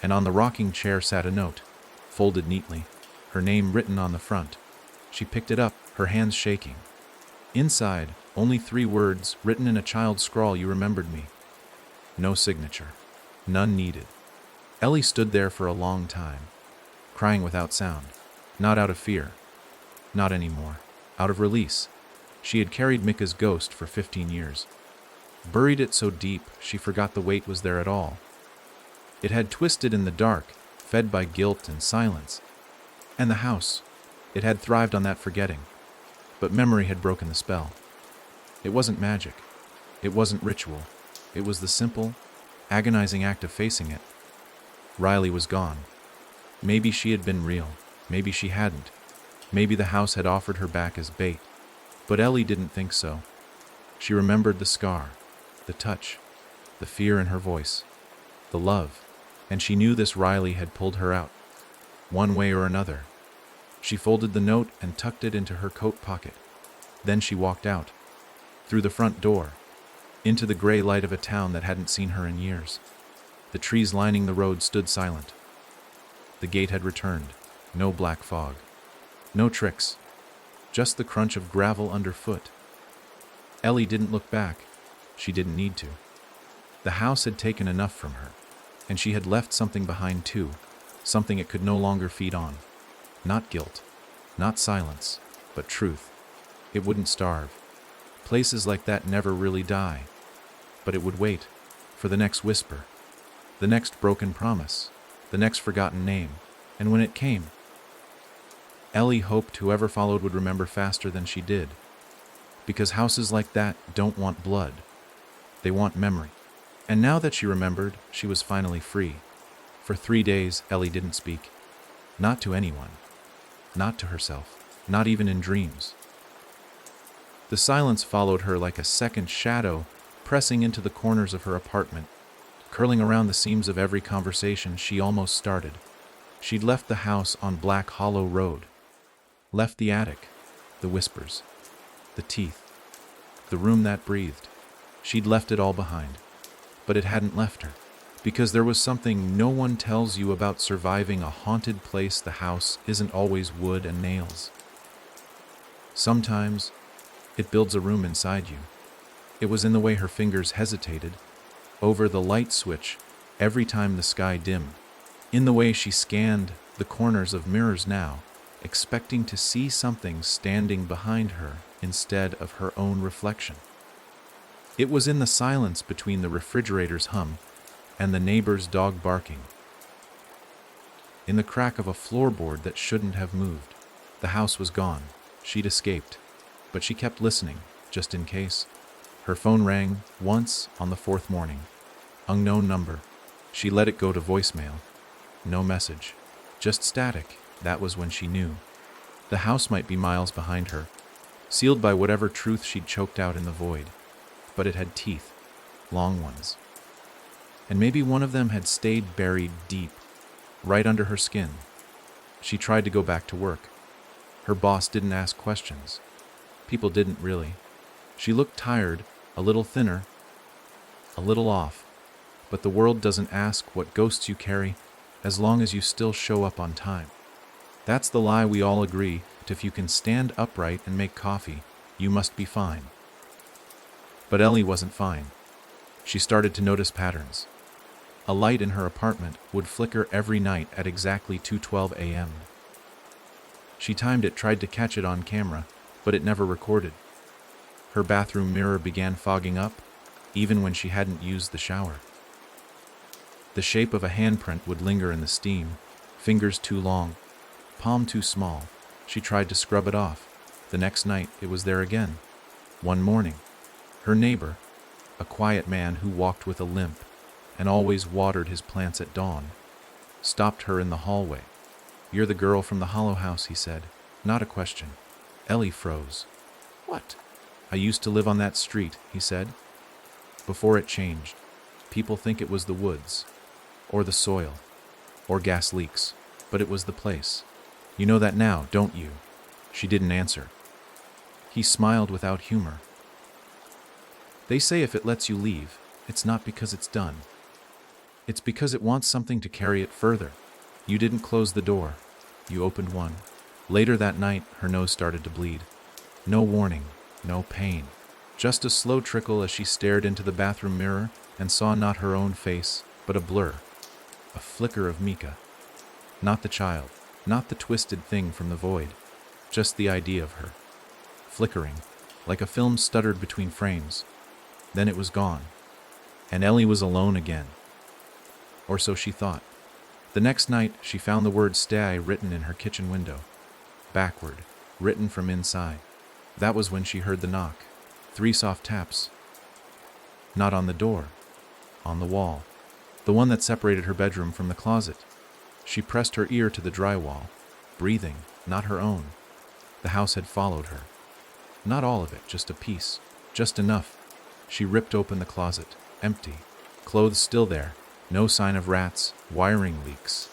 And on the rocking chair sat a note, folded neatly, her name written on the front. She picked it up, her hands shaking. Inside, only 3 words written in a child's scrawl: "You remembered me." No signature. None needed. Ellie stood there for a long time, crying without sound. Not out of fear. Not anymore. Out of release. She had carried Mika's ghost for 15 years. Buried it so deep, she forgot the weight was there at all. It had twisted in the dark, fed by guilt and silence. And the house. It had thrived on that forgetting. But memory had broken the spell. It wasn't magic. It wasn't ritual. It was the simple, agonizing act of facing it. Riley was gone. Maybe she had been real. Maybe she hadn't. Maybe the house had offered her back as bait. But Ellie didn't think so. She remembered the scar, the touch, the fear in her voice, the love, and she knew this Riley had pulled her out, one way or another. She folded the note and tucked it into her coat pocket. Then she walked out, through the front door, into the gray light of a town that hadn't seen her in years. The trees lining the road stood silent. The gate had returned. No black fog. No tricks. Just the crunch of gravel underfoot. Ellie didn't look back. She didn't need to. The house had taken enough from her, and she had left something behind too, something it could no longer feed on. Not guilt, not silence, but truth. It wouldn't starve. Places like that never really die. But it would wait for the next whisper, the next broken promise, the next forgotten name. And when it came, Ellie hoped whoever followed would remember faster than she did. Because houses like that don't want blood. They want memory. And now that she remembered, she was finally free. For 3 days, Ellie didn't speak. Not to anyone. Not to herself. Not even in dreams. The silence followed her like a second shadow, pressing into the corners of her apartment, curling around the seams of every conversation she almost started. She'd left the house on Black Hollow Road. Left the attic, the whispers, the teeth, the room that breathed. She'd left it all behind. But it hadn't left her. Because there was something no one tells you about surviving a haunted place. The house isn't always wood and nails. Sometimes, it builds a room inside you. It was in the way her fingers hesitated over the light switch every time the sky dimmed. In the way she scanned the corners of mirrors now, expecting to see something standing behind her instead of her own reflection. It was in the silence between the refrigerator's hum and the neighbor's dog barking. In the crack of a floorboard that shouldn't have moved. The house was gone. She'd escaped. But she kept listening, just in case. Her phone rang once on the 4th morning. Unknown number. She let it go to voicemail. No message. Just static. That was when she knew. The house might be miles behind her, sealed by whatever truth she'd choked out in the void. But it had teeth. Long ones. And maybe one of them had stayed buried deep, right under her skin. She tried to go back to work. Her boss didn't ask questions. People didn't really. She looked tired, a little thinner, a little off. But the world doesn't ask what ghosts you carry as long as you still show up on time. That's the lie we all agree to. If you can stand upright and make coffee, you must be fine. But Ellie wasn't fine. She started to notice patterns. A light in her apartment would flicker every night at exactly 2:12 a.m. She timed it, tried to catch it on camera, but it never recorded. Her bathroom mirror began fogging up, even when she hadn't used the shower. The shape of a handprint would linger in the steam, fingers too long, palm too small. She tried to scrub it off. The next night, it was there again. One morning, her neighbor, a quiet man who walked with a limp and always watered his plants at dawn, stopped her in the hallway. "You're the girl from the Hollow House," he said. Not a question. Ellie froze. "What?" "I used to live on that street," he said. "Before it changed. People think it was the woods, or the soil, or gas leaks, but it was the place. You know that now, don't you?" She didn't answer. He smiled without humor. "They say if it lets you leave, it's not because it's done. It's because it wants something to carry it further. You didn't close the door. You opened one." Later that night, her nose started to bleed. No warning, no pain. Just a slow trickle as she stared into the bathroom mirror and saw not her own face, but a blur, a flicker of Mika. Not the child, not the twisted thing from the void, just the idea of her. Flickering, like a film stuttered between frames. Then it was gone, and Ellie was alone again. Or so she thought. The next night, she found the word stay written in her kitchen window. Backward, written from inside. That was when she heard the knock. 3 soft taps. Not on the door, on the wall. The one that separated her bedroom from the closet. She pressed her ear to the drywall, breathing, not her own. The house had followed her. Not all of it, just a piece, just enough. She ripped open the closet, empty. Clothes still there, no sign of rats, wiring leaks.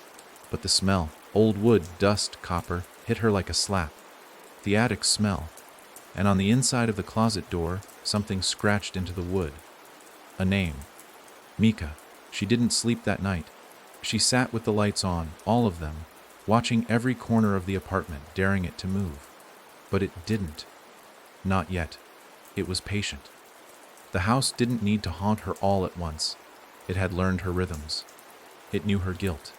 But the smell, old wood, dust, copper, hit her like a slap. The attic smell. And on the inside of the closet door, something scratched into the wood. A name. Mika. She didn't sleep that night. She sat with the lights on, all of them, watching every corner of the apartment, daring it to move. But it didn't. Not yet. It was patient. The house didn't need to haunt her all at once. It had learned her rhythms. It knew her guilt.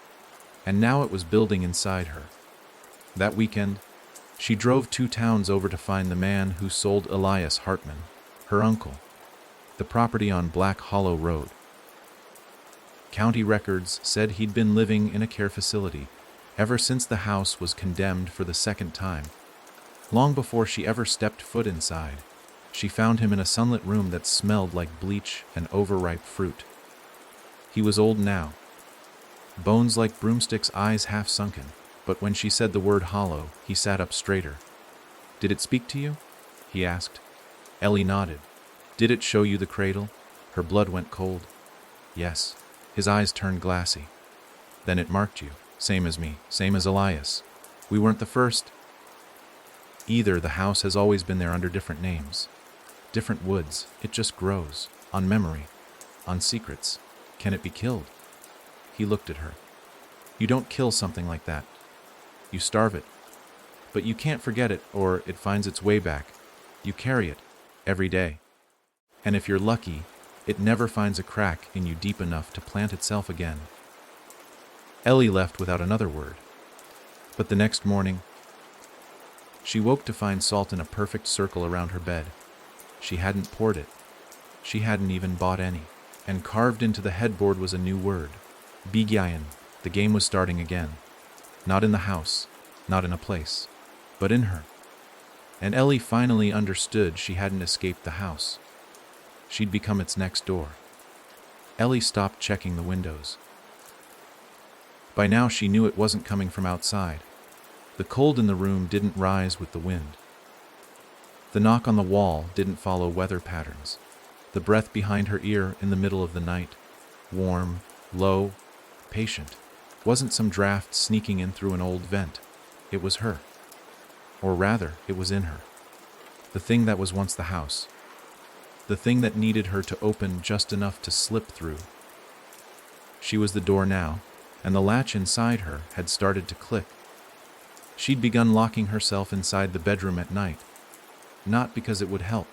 And now it was building inside her. That weekend, she drove 2 towns over to find the man who sold Elias Hartman, her uncle, the property on Black Hollow Road. County records said he'd been living in a care facility ever since the house was condemned for the 2nd time. Long before she ever stepped foot inside, she found him in a sunlit room that smelled like bleach and overripe fruit. He was old now, bones like broomsticks, eyes half sunken, but when she said the word hollow, he sat up straighter. "Did it speak to you?" he asked. Ellie nodded. "Did it show you the cradle?" Her blood went cold. "Yes." His eyes turned glassy. "Then it marked you, same as me, same as Elias. We weren't the first. Either. The house has always been there under different names. Different woods. It just grows. On memory. On secrets. Can it be killed?" He looked at her. "You don't kill something like that. You starve it. But you can't forget it, or it finds its way back. You carry it. Every day. And if you're lucky, it never finds a crack in you deep enough to plant itself again." Ellie left without another word. But the next morning, she woke to find salt in a perfect circle around her bed. She hadn't poured it. She hadn't even bought any. And carved into the headboard was a new word. Bigyayan. The game was starting again. Not in the house, not in a place, but in her. And Ellie finally understood she hadn't escaped the house. She'd become its next door. Ellie stopped checking the windows. By now she knew it wasn't coming from outside. The cold in the room didn't rise with the wind. The knock on the wall didn't follow weather patterns. The breath behind her ear in the middle of the night, warm, low, patient, wasn't some draft sneaking in through an old vent. It was her. Or rather, it was in her. The thing that was once the house. The thing that needed her to open just enough to slip through. She was the door now, and the latch inside her had started to click. She'd begun locking herself inside the bedroom at night. Not because it would help.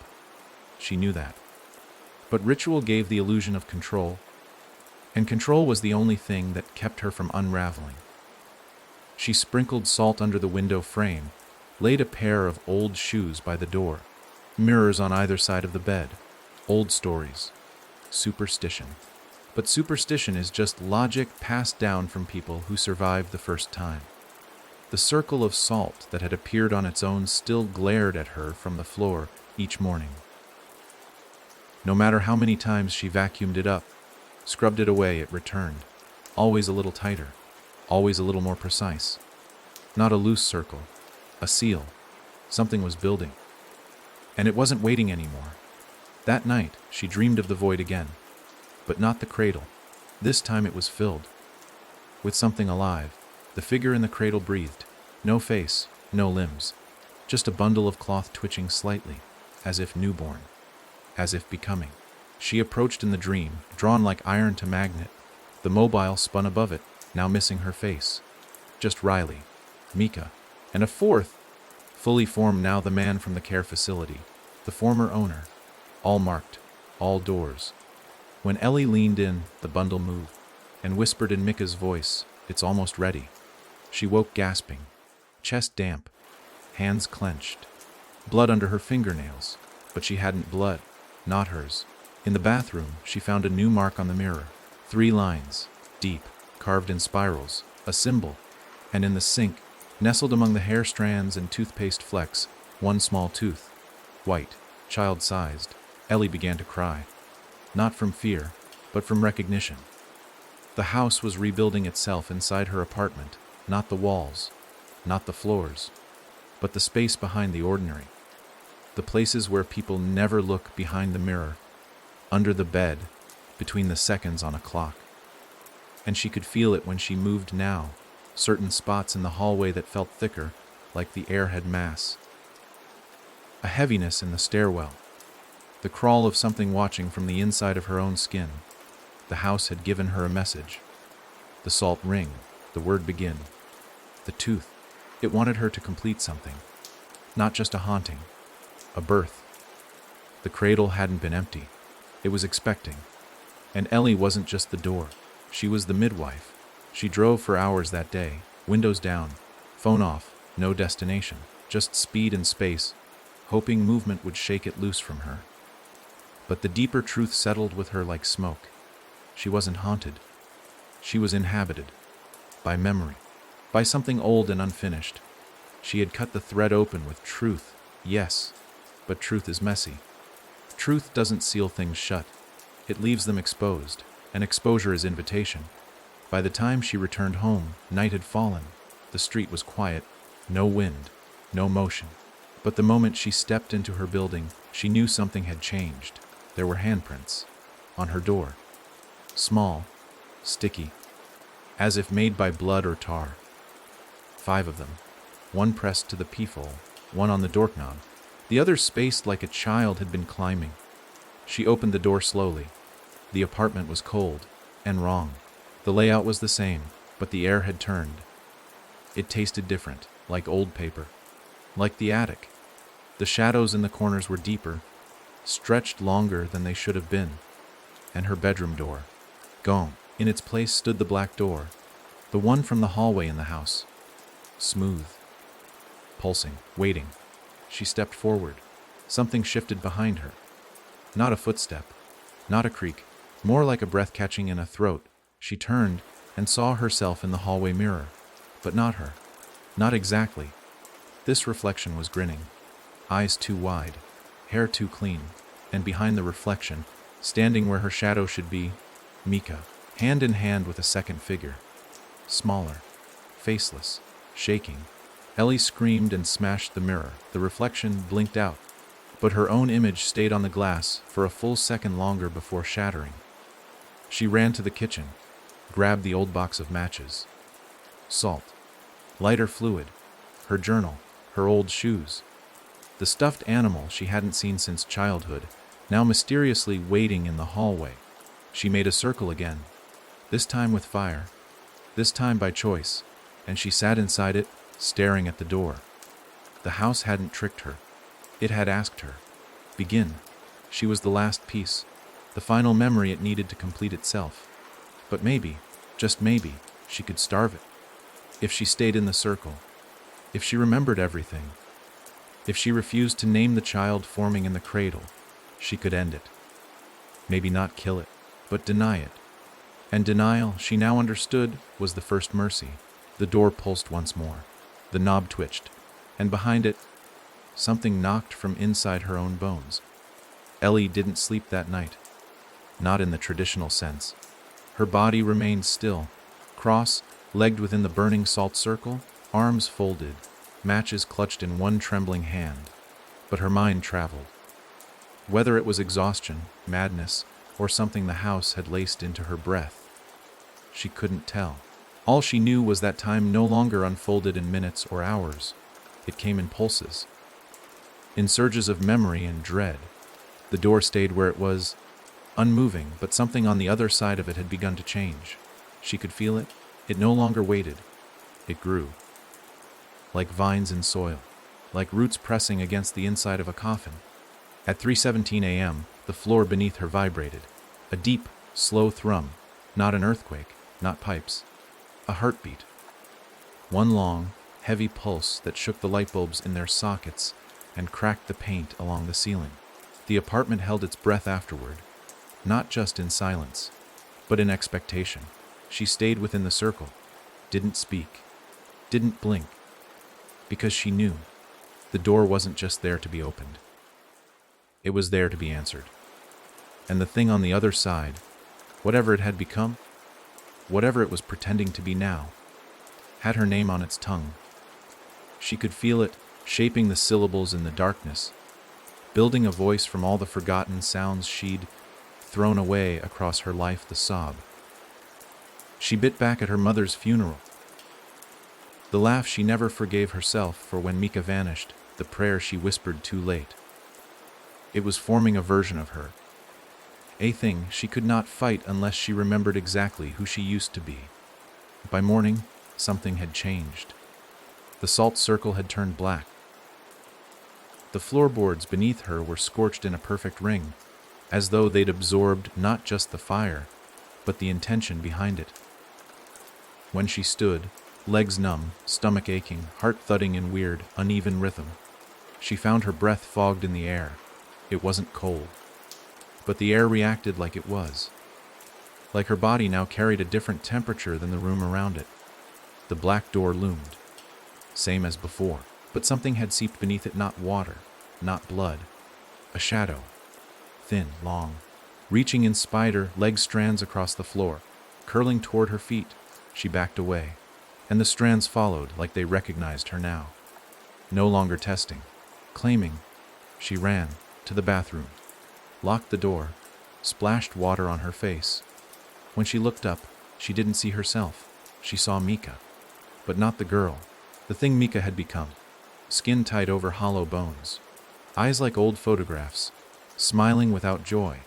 She knew that. But ritual gave the illusion of control, and control was the only thing that kept her from unraveling. She sprinkled salt under the window frame, laid a pair of old shoes by the door, mirrors on either side of the bed, old stories, superstition. But superstition is just logic passed down from people who survived the first time. The circle of salt that had appeared on its own still glared at her from the floor each morning. No matter how many times she vacuumed it up, scrubbed it away, it returned, always a little tighter, always a little more precise. Not a loose circle, a seal. Something was building. And it wasn't waiting anymore. That night, she dreamed of the void again, but not the cradle. This time it was filled with something alive. The figure in the cradle breathed. No face, no limbs, just a bundle of cloth twitching slightly, as if newborn, as if becoming. She approached in the dream, drawn like iron to magnet. The mobile spun above it, now missing her face. Just Riley, Mika, and a fourth, fully formed now, the man from the care facility, the former owner, all marked, all doors. When Ellie leaned in, the bundle moved, and whispered in Mika's voice, "It's almost ready." She woke gasping, chest damp, hands clenched, blood under her fingernails, but she hadn't blood, not hers. In the bathroom, she found a new mark on the mirror, 3 lines, deep, carved in spirals, a symbol, and in the sink, nestled among the hair strands and toothpaste flecks, one small tooth, white, child-sized. Ellie began to cry, not from fear, but from recognition. The house was rebuilding itself inside her apartment, not the walls, not the floors, but the space behind the ordinary. The places where people never look behind the mirror, under the bed, between the seconds on a clock. And she could feel it when she moved now, certain spots in the hallway that felt thicker, like the air had mass. A heaviness in the stairwell, the crawl of something watching from the inside of her own skin. The house had given her a message. The salt ring, the word begin. The tooth, it wanted her to complete something. Not just a haunting, a birth. The cradle hadn't been empty. It was expecting. And Ellie wasn't just the door. She was the midwife. She drove for hours that day, windows down, phone off, no destination, just speed and space, hoping movement would shake it loose from her. But the deeper truth settled with her like smoke. She wasn't haunted. She was inhabited. By memory. By something old and unfinished. She had cut the thread open with truth, yes, but truth is messy. Truth doesn't seal things shut. It leaves them exposed, and exposure is invitation. By the time she returned home, night had fallen. The street was quiet, no wind, no motion. But the moment she stepped into her building, she knew something had changed. There were handprints on her door. Small, sticky, as if made by blood or tar. 5 of them, one pressed to the peephole, one on the doorknob, the other spaced like a child had been climbing. She opened the door slowly. The apartment was cold and wrong. The layout was the same, but the air had turned. It tasted different, like old paper, like the attic. The shadows in the corners were deeper, stretched longer than they should have been. And her bedroom door, gone. In its place stood the black door, the one from the hallway in the house. Smooth, pulsing, waiting. She stepped forward. Something shifted behind her. Not a footstep, not a creak, more like a breath catching in a throat. She turned and saw herself in the hallway mirror, but not her. Not exactly. This reflection was grinning, eyes too wide, hair too clean, and behind the reflection, standing where her shadow should be, Mika, hand in hand with a second figure. Smaller, faceless, shaking. Ellie screamed and smashed the mirror. The reflection blinked out, but her own image stayed on the glass for a full second longer before shattering. She ran to the kitchen, grabbed the old box of matches. Salt, lighter fluid, her journal, her old shoes. The stuffed animal she hadn't seen since childhood, now mysteriously waiting in the hallway. She made a circle again, this time with fire, this time by choice, and she sat inside it, staring at the door. The house hadn't tricked her. It had asked her. Begin. She was the last piece, the final memory it needed to complete itself. But maybe, just maybe, she could starve it. If she stayed in the circle. If she remembered everything. If she refused to name the child forming in the cradle, she could end it. Maybe not kill it, but deny it. And denial, she now understood, was the first mercy. The door pulsed once more. The knob twitched, and behind it, something knocked from inside her own bones. Ellie didn't sleep that night. Not in the traditional sense. Her body remained still, cross-legged within the burning salt circle, arms folded, matches clutched in one trembling hand. But her mind traveled. Whether it was exhaustion, madness, or something the house had laced into her breath, she couldn't tell. All she knew was that time no longer unfolded in minutes or hours. It came in pulses, in surges of memory and dread. The door stayed where it was, unmoving, but something on the other side of it had begun to change. She could feel it. It no longer waited. It grew. Like vines in soil, like roots pressing against the inside of a coffin. At 3:17 a.m., the floor beneath her vibrated. A deep, slow thrum, not an earthquake, not pipes. A heartbeat. One long, heavy pulse that shook the light bulbs in their sockets and cracked the paint along the ceiling. The apartment held its breath afterward, not just in silence, but in expectation. She stayed within the circle, didn't speak, didn't blink, because she knew the door wasn't just there to be opened. It was there to be answered. And the thing on the other side, whatever it had become, whatever it was pretending to be now, had her name on its tongue. She could feel it, shaping the syllables in the darkness, building a voice from all the forgotten sounds she'd thrown away across her life, the sob. She bit back at her mother's funeral, the laugh she never forgave herself for when Mika vanished, the prayer she whispered too late. It was forming a version of her, a thing she could not fight unless she remembered exactly who she used to be. By morning, something had changed. The salt circle had turned black. The floorboards beneath her were scorched in a perfect ring, as though they'd absorbed not just the fire, but the intention behind it. When she stood, legs numb, stomach aching, heart thudding in weird, uneven rhythm, she found her breath fogged in the air. It wasn't cold, but the air reacted like it was. Like her body now carried a different temperature than the room around it. The black door loomed, same as before, but something had seeped beneath it, not water, not blood. A shadow, thin, long, reaching in spider leg strands across the floor, curling toward her feet. She backed away, and the strands followed like they recognized her now. No longer testing, claiming, she ran to the bathroom, locked the door, splashed water on her face. When she looked up, she didn't see herself. She saw Mika, but not the girl, the thing Mika had become. Skin tight over hollow bones, eyes like old photographs, smiling without joy.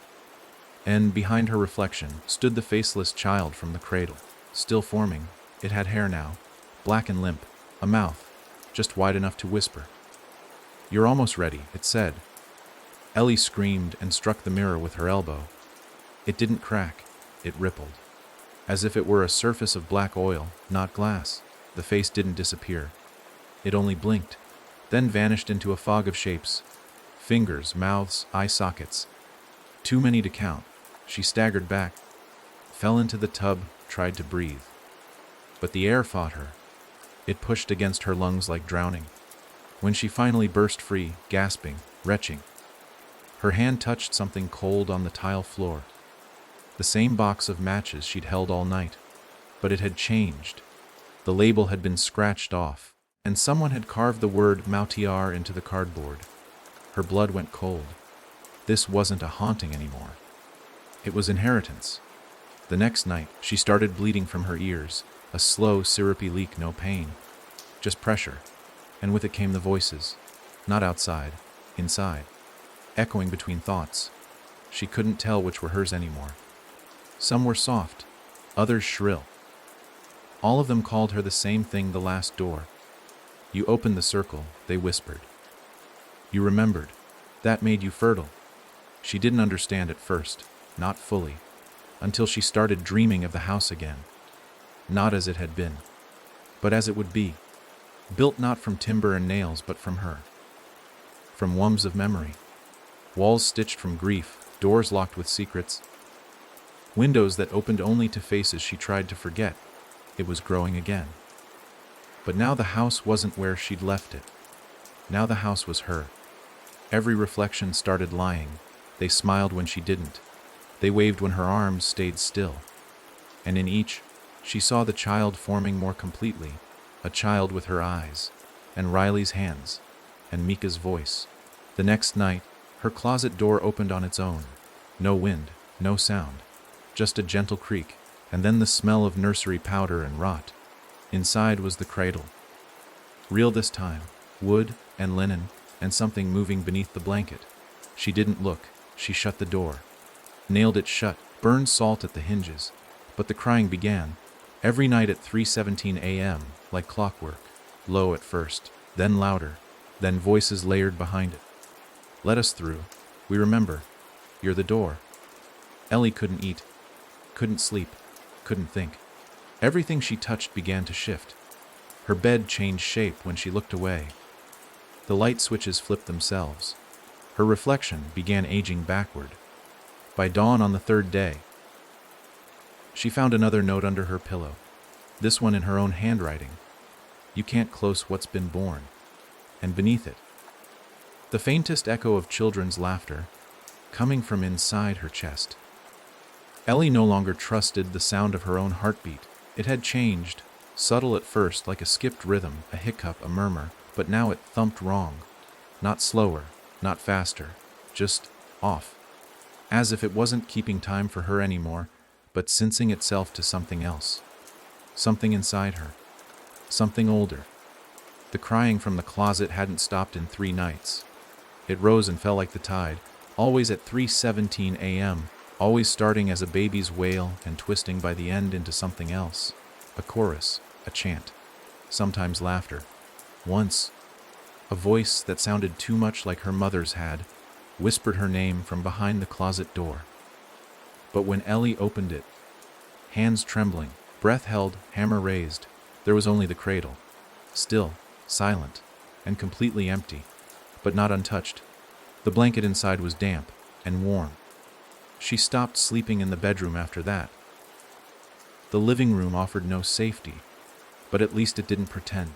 And behind her reflection stood the faceless child from the cradle, still forming. It had hair now, black and limp, a mouth, just wide enough to whisper. "You're almost ready," it said. Ellie screamed and struck the mirror with her elbow. It didn't crack, it rippled, as if it were a surface of black oil, not glass. The face didn't disappear. It only blinked, then vanished into a fog of shapes. Fingers, mouths, eye sockets. Too many to count. She staggered back, fell into the tub, tried to breathe. But the air fought her. It pushed against her lungs like drowning. When she finally burst free, gasping, retching, her hand touched something cold on the tile floor. The same box of matches she'd held all night. But it had changed. The label had been scratched off, and someone had carved the word Mautiar into the cardboard. Her blood went cold. This wasn't a haunting anymore. It was inheritance. The next night, she started bleeding from her ears, a slow, syrupy leak, no pain, just pressure. And with it came the voices, not outside, inside, echoing between thoughts. She couldn't tell which were hers anymore. Some were soft, others shrill. All of them called her the same thing, the last door. "You opened the circle," they whispered. "You remembered. That made you fertile." She didn't understand at first, not fully, until she started dreaming of the house again. Not as it had been, but as it would be. Built not from timber and nails, but from her. From wombs of memory. Walls stitched from grief, doors locked with secrets. Windows that opened only to faces she tried to forget. It was growing again. But now the house wasn't where she'd left it. Now the house was her. Every reflection started lying. They smiled when she didn't. They waved when her arms stayed still. And in each, she saw the child forming more completely. A child with her eyes, and Riley's hands, and Mika's voice. The next night, her closet door opened on its own. No wind, no sound, just a gentle creak, and then the smell of nursery powder and rot. Inside was the cradle. Real this time, wood and linen, and something moving beneath the blanket. She didn't look. She shut the door. Nailed it shut, burned salt at the hinges. But the crying began. Every night at 3:17 a.m., like clockwork. Low at first, then louder, then voices layered behind it. "Let us through. We remember. You're the door. Ellie couldn't eat, couldn't sleep, couldn't think. Everything she touched began to shift. Her bed changed shape when she looked away. The light switches flipped themselves. Her reflection began aging backward. By dawn on the third day, she found another note under her pillow, this one in her own handwriting. You can't close what's been born. And beneath it, the faintest echo of children's laughter, coming from inside her chest. Ellie no longer trusted the sound of her own heartbeat. It had changed, subtle at first like a skipped rhythm, a hiccup, a murmur, but now it thumped wrong. Not slower, not faster, just off. As if it wasn't keeping time for her anymore, but syncing itself to something else. Something inside her. Something older. The crying from the closet hadn't stopped in 3 nights. It rose and fell like the tide, always at 3:17 a.m., always starting as a baby's wail and twisting by the end into something else. A chorus, a chant, sometimes laughter. Once, a voice that sounded too much like her mother's had whispered her name from behind the closet door. But when Ellie opened it, hands trembling, breath held, hammer raised, there was only the cradle. Still, silent, and completely empty, but not untouched. The blanket inside was damp and warm. She stopped sleeping in the bedroom after that. The living room offered no safety, but at least it didn't pretend.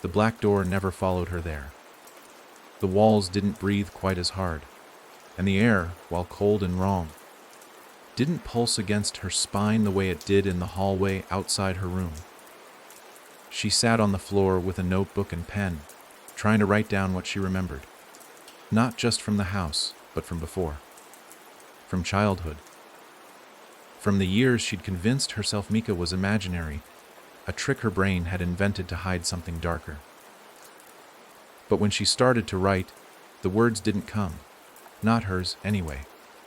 The black door never followed her there. The walls didn't breathe quite as hard, and the air, while cold and wrong, didn't pulse against her spine the way it did in the hallway outside her room. She sat on the floor with a notebook and pen, trying to write down what she remembered. Not just from the house, but from before. From childhood. From the years she'd convinced herself Mika was imaginary, a trick her brain had invented to hide something darker. But when she started to write, the words didn't come. Not hers, anyway.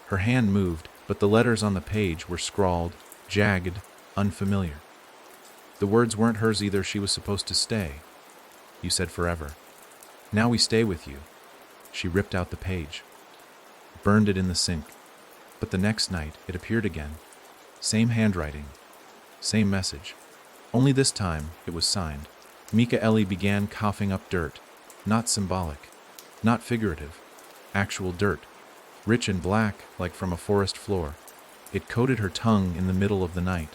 Her hand moved, but the letters on the page were scrawled, jagged, unfamiliar. The words weren't hers either. She was supposed to stay. You said forever. Now we stay with you. She ripped out the page, burned it in the sink. But the next night, it appeared again. Same handwriting, same message. Only this time, it was signed. Mika. Ellie began coughing up dirt. Not symbolic, not figurative. Actual dirt. Rich and black, like from a forest floor. It coated her tongue in the middle of the night,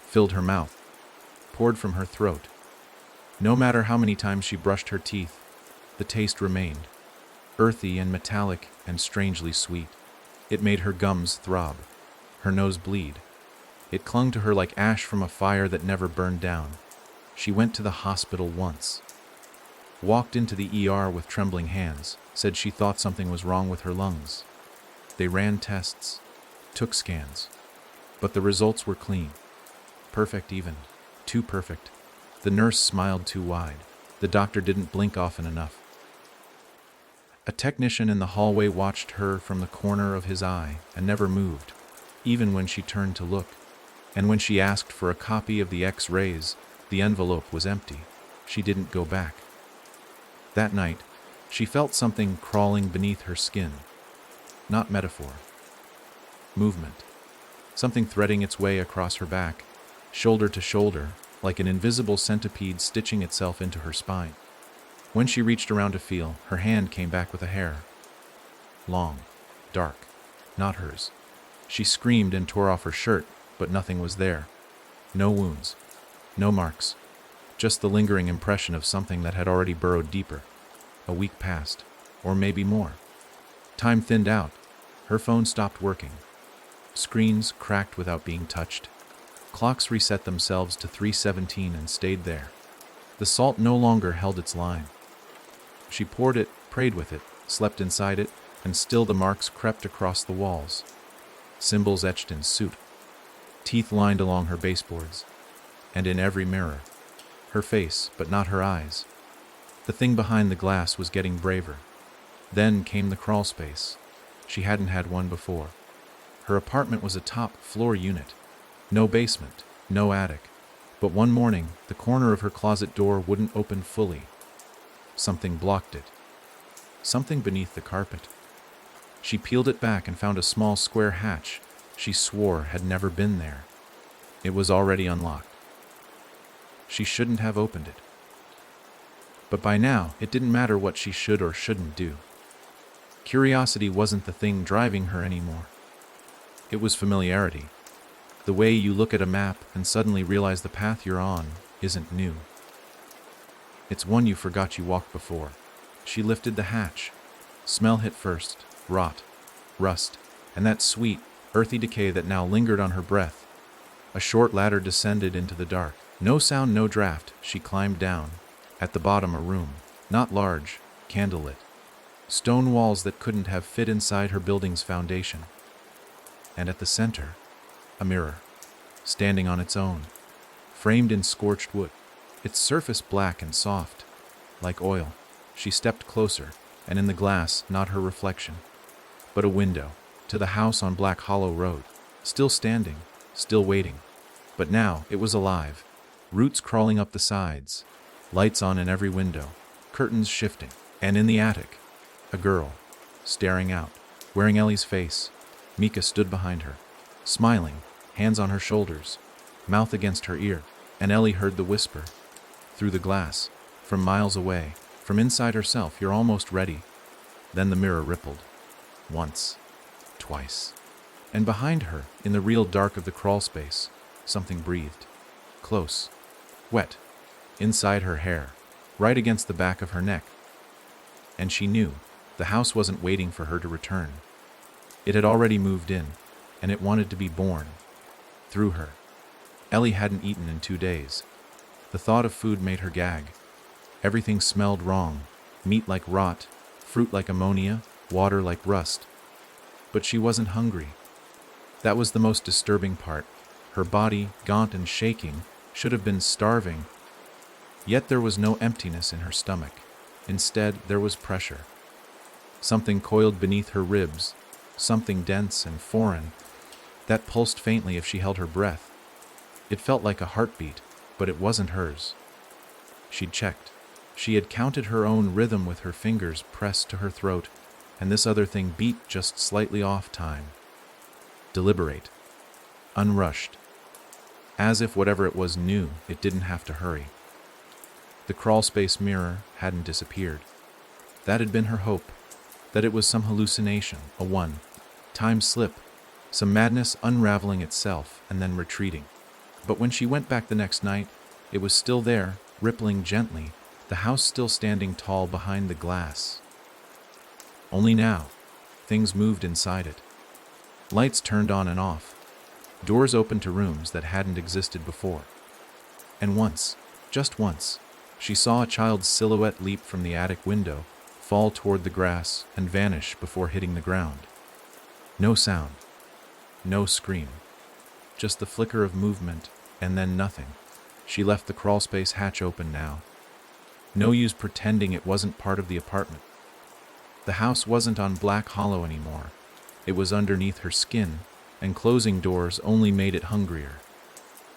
filled her mouth, poured from her throat. No matter how many times she brushed her teeth, the taste remained, earthy and metallic and strangely sweet. It made her gums throb, her nose bleed. It clung to her like ash from a fire that never burned down. She went to the hospital once, walked into the ER with trembling hands, said she thought something was wrong with her lungs. They ran tests, took scans, but the results were clean. Perfect even, too perfect. The nurse smiled too wide. The doctor didn't blink often enough. A technician in the hallway watched her from the corner of his eye and never moved, even when she turned to look. And when she asked for a copy of the X-rays, the envelope was empty. She didn't go back. That night, she felt something crawling beneath her skin. Not metaphor. Movement. Something threading its way across her back, shoulder to shoulder, like an invisible centipede stitching itself into her spine. When she reached around to feel, her hand came back with a hair. Long, dark, not hers. She screamed and tore off her shirt, but nothing was there. No wounds, no marks, just the lingering impression of something that had already burrowed deeper. A week passed, or maybe more. Time thinned out. Her phone stopped working. Screens cracked without being touched. Clocks reset themselves to 3:17 and stayed there. The salt no longer held its line. She poured it, prayed with it, slept inside it, and still the marks crept across the walls. Symbols etched in soot. Teeth lined along her baseboards. And in every mirror. Her face, but not her eyes. The thing behind the glass was getting braver. Then came the crawl space. She hadn't had one before. Her apartment was a top-floor unit. No basement, no attic. But one morning, the corner of her closet door wouldn't open fully. Something blocked it. Something beneath the carpet. She peeled it back and found a small square hatch she swore had never been there. It was already unlocked. She shouldn't have opened it. But by now, it didn't matter what she should or shouldn't do. Curiosity wasn't the thing driving her anymore. It was familiarity. The way you look at a map and suddenly realize the path you're on isn't new. It's one you forgot you walked before. She lifted the hatch. Smell hit first, rot, rust, and that sweet, earthy decay that now lingered on her breath. A short ladder descended into the dark. No sound, no draft. She climbed down. At the bottom, a room, not large, candlelit. Stone walls that couldn't have fit inside her building's foundation. And at the center, a mirror, standing on its own, framed in scorched wood, its surface black and soft, like oil. She stepped closer, and in the glass, not her reflection, but a window to the house on Black Hollow Road, still standing, still waiting. But now it was alive, roots crawling up the sides, lights on in every window, curtains shifting, and in the attic, a girl, staring out, wearing Ellie's face. Mika stood behind her, smiling, hands on her shoulders, mouth against her ear, and Ellie heard the whisper. Through the glass, from miles away, from inside herself, "You're almost ready." Then the mirror rippled. Once, twice. And behind her, in the real dark of the crawl space, something breathed. Close, wet, inside her hair, right against the back of her neck. And she knew the house wasn't waiting for her to return. It had already moved in, and it wanted to be born. Through her. Ellie hadn't eaten in 2 days. The thought of food made her gag. Everything smelled wrong, meat like rot, fruit like ammonia, water like rust. But she wasn't hungry. That was the most disturbing part. Her body, gaunt and shaking, should have been starving. Yet there was no emptiness in her stomach. Instead, there was pressure. Something coiled beneath her ribs, something dense and foreign, that pulsed faintly if she held her breath. It felt like a heartbeat, but it wasn't hers. She'd checked. She had counted her own rhythm with her fingers pressed to her throat, and this other thing beat just slightly off time. Deliberate. Unrushed. As if whatever it was knew it didn't have to hurry. The crawlspace mirror hadn't disappeared. That had been her hope, that it was some hallucination, a one-time slip, some madness unraveling itself and then retreating. But when she went back the next night, it was still there, rippling gently, the house still standing tall behind the glass. Only now, things moved inside it. Lights turned on and off. Doors opened to rooms that hadn't existed before. And once, just once, she saw a child's silhouette leap from the attic window, fall toward the grass, and vanish before hitting the ground. No sound. No scream. Just the flicker of movement, and then nothing. She left the crawlspace hatch open now. No use pretending it wasn't part of the apartment. The house wasn't on Black Hollow anymore. It was underneath her skin, and closing doors only made it hungrier.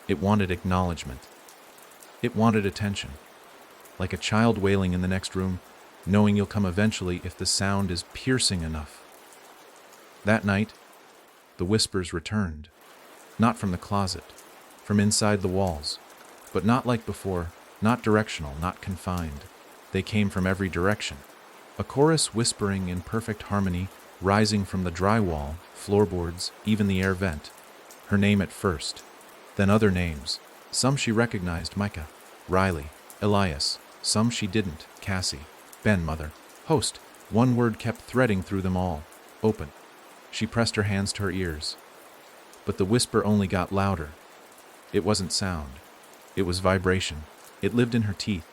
It wanted acknowledgement. It wanted attention. Like a child wailing in the next room, knowing you'll come eventually if the sound is piercing enough. That night, the whispers returned. Not from the closet, from inside the walls, but not like before, not directional, not confined. They came from every direction. A chorus whispering in perfect harmony, rising from the drywall, floorboards, even the air vent. Her name at first, then other names. Some she recognized, Micah, Riley, Elias. Some she didn't, Cassie, Ben, mother, host. One word kept threading through them all, open. She pressed her hands to her ears. But the whisper only got louder. It wasn't sound. It was vibration. It lived in her teeth,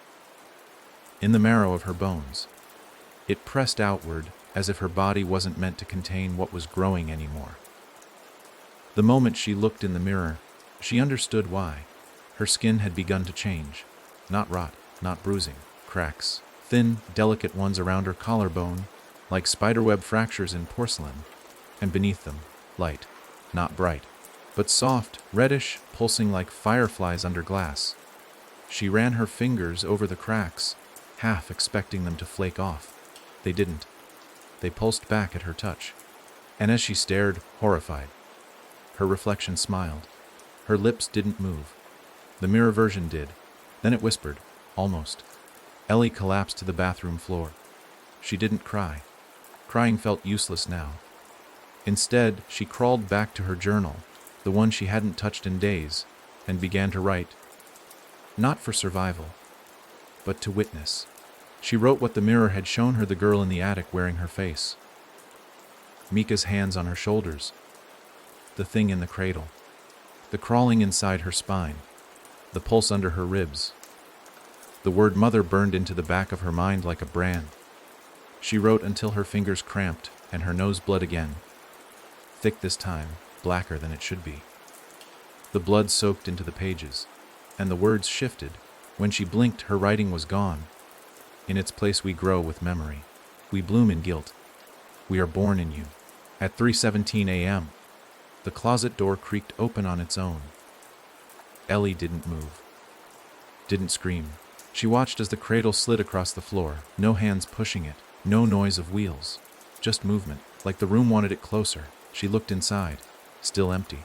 in the marrow of her bones. It pressed outward, as if her body wasn't meant to contain what was growing anymore. The moment she looked in the mirror, she understood why. Her skin had begun to change. Not rot, not bruising, cracks, thin, delicate ones around her collarbone, like spiderweb fractures in porcelain, and beneath them, light, not bright, but soft, reddish, pulsing like fireflies under glass. She ran her fingers over the cracks, half expecting them to flake off. They didn't. They pulsed back at her touch. And as she stared, horrified, her reflection smiled. Her lips didn't move. The mirror version did. Then it whispered, almost. Ellie collapsed to the bathroom floor. She didn't cry. Crying felt useless now. Instead, she crawled back to her journal, the one she hadn't touched in days, and began to write. Not for survival, but to witness. She wrote what the mirror had shown her, the girl in the attic wearing her face. Mika's hands on her shoulders. The thing in the cradle. The crawling inside her spine. The pulse under her ribs. The word mother burned into the back of her mind like a brand. She wrote until her fingers cramped and her nose bled again. Thick this time, blacker than it should be. The blood soaked into the pages, and the words shifted. When she blinked, her writing was gone. In its place we grow with memory. We bloom in guilt. We are born in you. At 3:17 a.m., the closet door creaked open on its own. Ellie didn't move. Didn't scream. She watched as the cradle slid across the floor, no hands pushing it, no noise of wheels, just movement, like the room wanted it closer. She looked inside, still empty.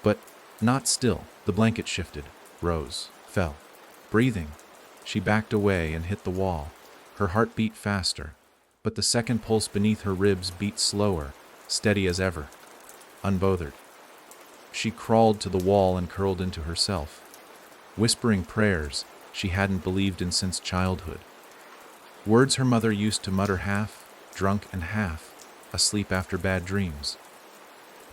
But not still. The blanket shifted, rose, fell. Breathing, she backed away and hit the wall. Her heart beat faster, but the second pulse beneath her ribs beat slower, steady as ever, unbothered. She crawled to the wall and curled into herself, whispering prayers she hadn't believed in since childhood. Words her mother used to mutter, half drunk and half asleep after bad dreams.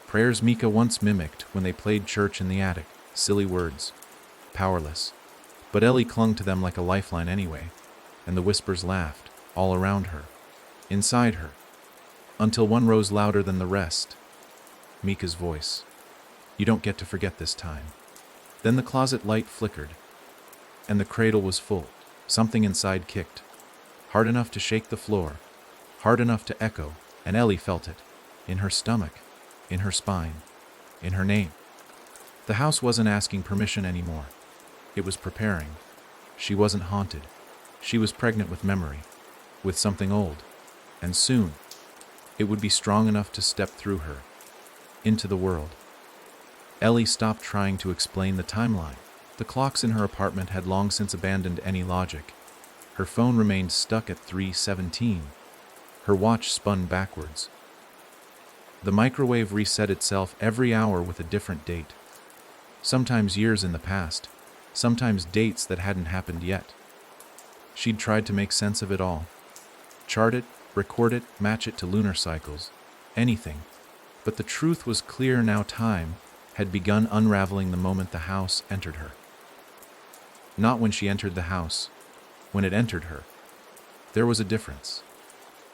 Prayers Mika once mimicked when they played church in the attic. Silly words, powerless. But Ellie clung to them like a lifeline anyway, and the whispers laughed, all around her, inside her, until one rose louder than the rest. Mika's voice. You don't get to forget this time. Then the closet light flickered, and the cradle was full. Something inside kicked, hard enough to shake the floor, hard enough to echo, and Ellie felt it, in her stomach, in her spine, in her name. The house wasn't asking permission anymore. It was preparing. She wasn't haunted. She was pregnant with memory, with something old, and soon, it would be strong enough to step through her, into the world. Ellie stopped trying to explain the timeline. The clocks in her apartment had long since abandoned any logic. Her phone remained stuck at 3:17. Her watch spun backwards. The microwave reset itself every hour with a different date. Sometimes years in the past, sometimes dates that hadn't happened yet. She'd tried to make sense of it all. Chart it, record it, match it to lunar cycles, anything. But the truth was clear now. Time had begun unraveling the moment the house entered her. Not when she entered the house, when it entered her. There was a difference.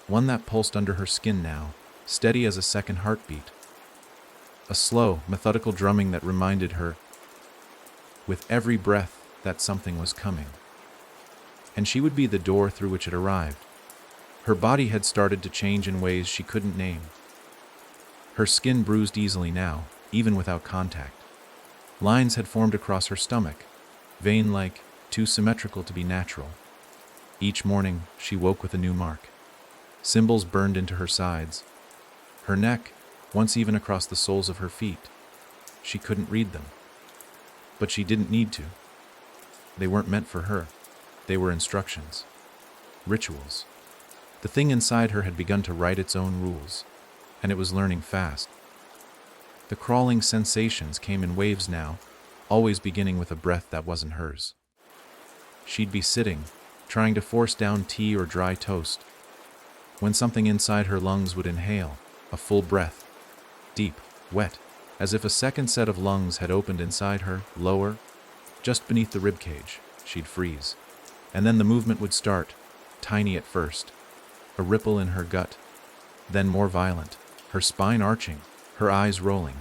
One that pulsed under her skin now, steady as a second heartbeat. A slow, methodical drumming that reminded her, with every breath, that something was coming. And she would be the door through which it arrived. Her body had started to change in ways she couldn't name. Her skin bruised easily now, even without contact. Lines had formed across her stomach, vein-like, too symmetrical to be natural. Each morning, she woke with a new mark. Symbols burned into her sides. Her neck, once even across the soles of her feet. She couldn't read them. But she didn't need to. They weren't meant for her. They were instructions. Rituals. The thing inside her had begun to write its own rules, and it was learning fast. The crawling sensations came in waves now, always beginning with a breath that wasn't hers. She'd be sitting, trying to force down tea or dry toast, when something inside her lungs would inhale, a full breath, deep, wet, as if a second set of lungs had opened inside her, lower, just beneath the ribcage. She'd freeze. And then the movement would start, tiny at first, a ripple in her gut, then more violent, her spine arching, her eyes rolling,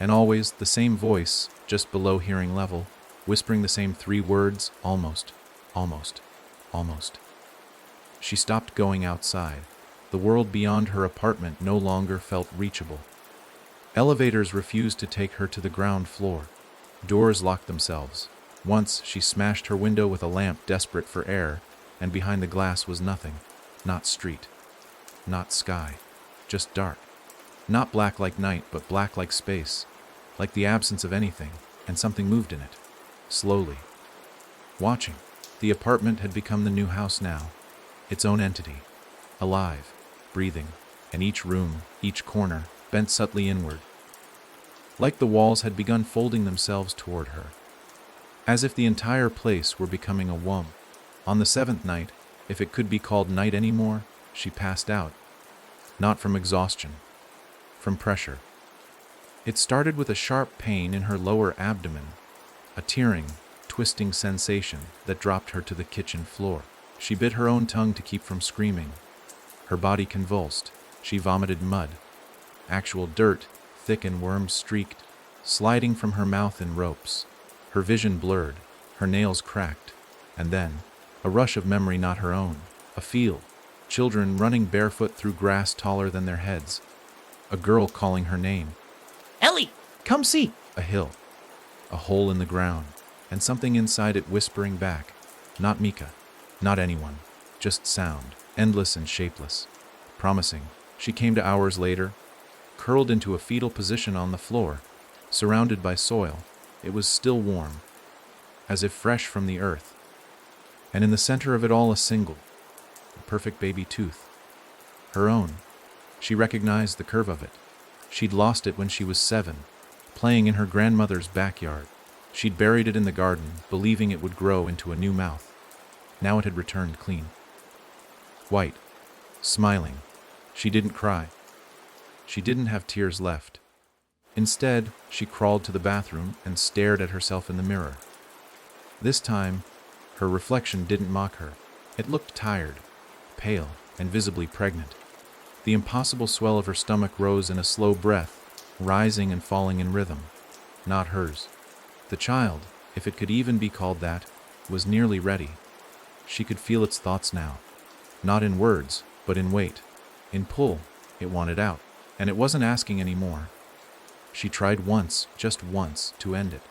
and always the same voice, just below hearing level, whispering the same three words, almost, almost, almost. She stopped going outside. The world beyond her apartment no longer felt reachable. Elevators refused to take her to the ground floor. Doors locked themselves. Once she smashed her window with a lamp, desperate for air, and behind the glass was nothing. Not street. Not sky. Just dark. Not black like night, but black like space, like the absence of anything, and something moved in it, slowly. Watching. The apartment had become the new house now, its own entity, alive, breathing, and each room, each corner, bent subtly inward. Like the walls had begun folding themselves toward her, as if the entire place were becoming a womb. On the seventh night, if it could be called night anymore, she passed out. Not from exhaustion, from pressure. It started with a sharp pain in her lower abdomen, a tearing, twisting sensation that dropped her to the kitchen floor. She bit her own tongue to keep from screaming. Her body convulsed. She vomited mud, actual dirt, thick and worm-streaked, sliding from her mouth in ropes. Her vision blurred, her nails cracked, and then, a rush of memory not her own, a field, children running barefoot through grass taller than their heads, a girl calling her name. Ellie, come see! A hill, a hole in the ground, and something inside it whispering back. Not Mika, not anyone, just sound, endless and shapeless. Promising. She came to hours later, curled into a fetal position on the floor, surrounded by soil. It was still warm, as if fresh from the earth. And in the center of it all, a perfect baby tooth. Her own. She recognized the curve of it. She'd lost it when she was 7, playing in her grandmother's backyard. She'd buried it in the garden, believing it would grow into a new mouth. Now it had returned clean. White. Smiling. She didn't cry. She didn't have tears left. Instead, she crawled to the bathroom and stared at herself in the mirror. This time, her reflection didn't mock her. It looked tired, pale, and visibly pregnant. The impossible swell of her stomach rose in a slow breath, rising and falling in rhythm. Not hers. The child, if it could even be called that, was nearly ready. She could feel its thoughts now. Not in words, but in weight. In pull. It wanted out. And it wasn't asking anymore. She tried once, just once, to end it.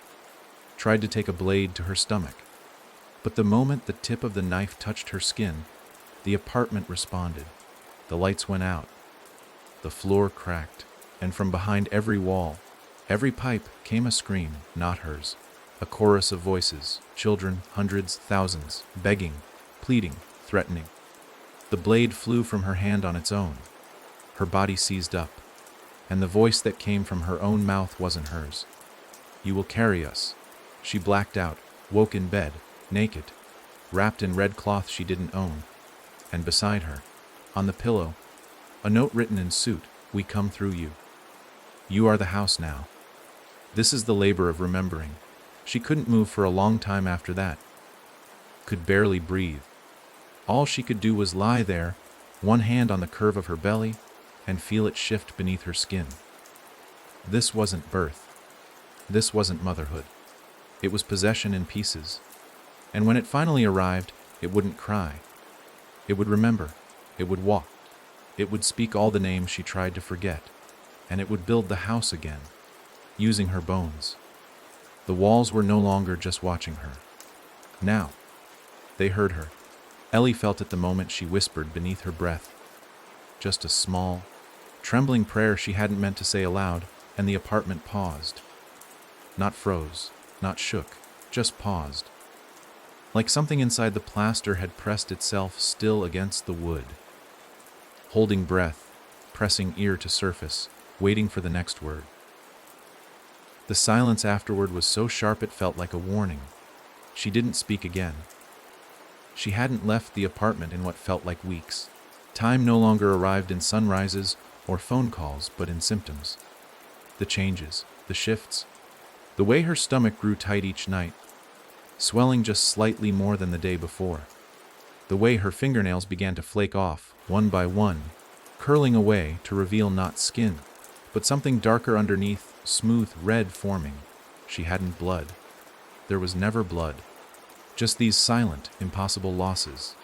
Tried to take a blade to her stomach. But the moment the tip of the knife touched her skin, the apartment responded. The lights went out. The floor cracked. And from behind every wall, every pipe, came a scream, not hers. A chorus of voices, children, hundreds, thousands, begging, pleading, threatening. The blade flew from her hand on its own. Her body seized up, and the voice that came from her own mouth wasn't hers. You will carry us. She blacked out, woke in bed, naked, wrapped in red cloth she didn't own. And beside her, on the pillow, a note written in suit, we come through you. You are the house now. This is the labor of remembering. She couldn't move for a long time after that. Could barely breathe. All she could do was lie there, one hand on the curve of her belly, and feel it shift beneath her skin. This wasn't birth. This wasn't motherhood. It was possession in pieces. And when it finally arrived, it wouldn't cry. It would remember. It would walk. It would speak all the names she tried to forget. And it would build the house again, using her bones. The walls were no longer just watching her. Now, they heard her. Ellie felt it the moment she whispered beneath her breath. Just a small, trembling prayer she hadn't meant to say aloud, and the apartment paused. Not froze, not shook, just paused. Like something inside the plaster had pressed itself still against the wood. Holding breath, pressing ear to surface, waiting for the next word. The silence afterward was so sharp it felt like a warning. She didn't speak again. She hadn't left the apartment in what felt like weeks. Time no longer arrived in sunrises or phone calls, but in symptoms. The changes, the shifts, the way her stomach grew tight each night, swelling just slightly more than the day before. The way her fingernails began to flake off, one by one, curling away to reveal not skin, but something darker underneath, smooth red forming. She hadn't blood. There was never blood. Just these silent, impossible losses.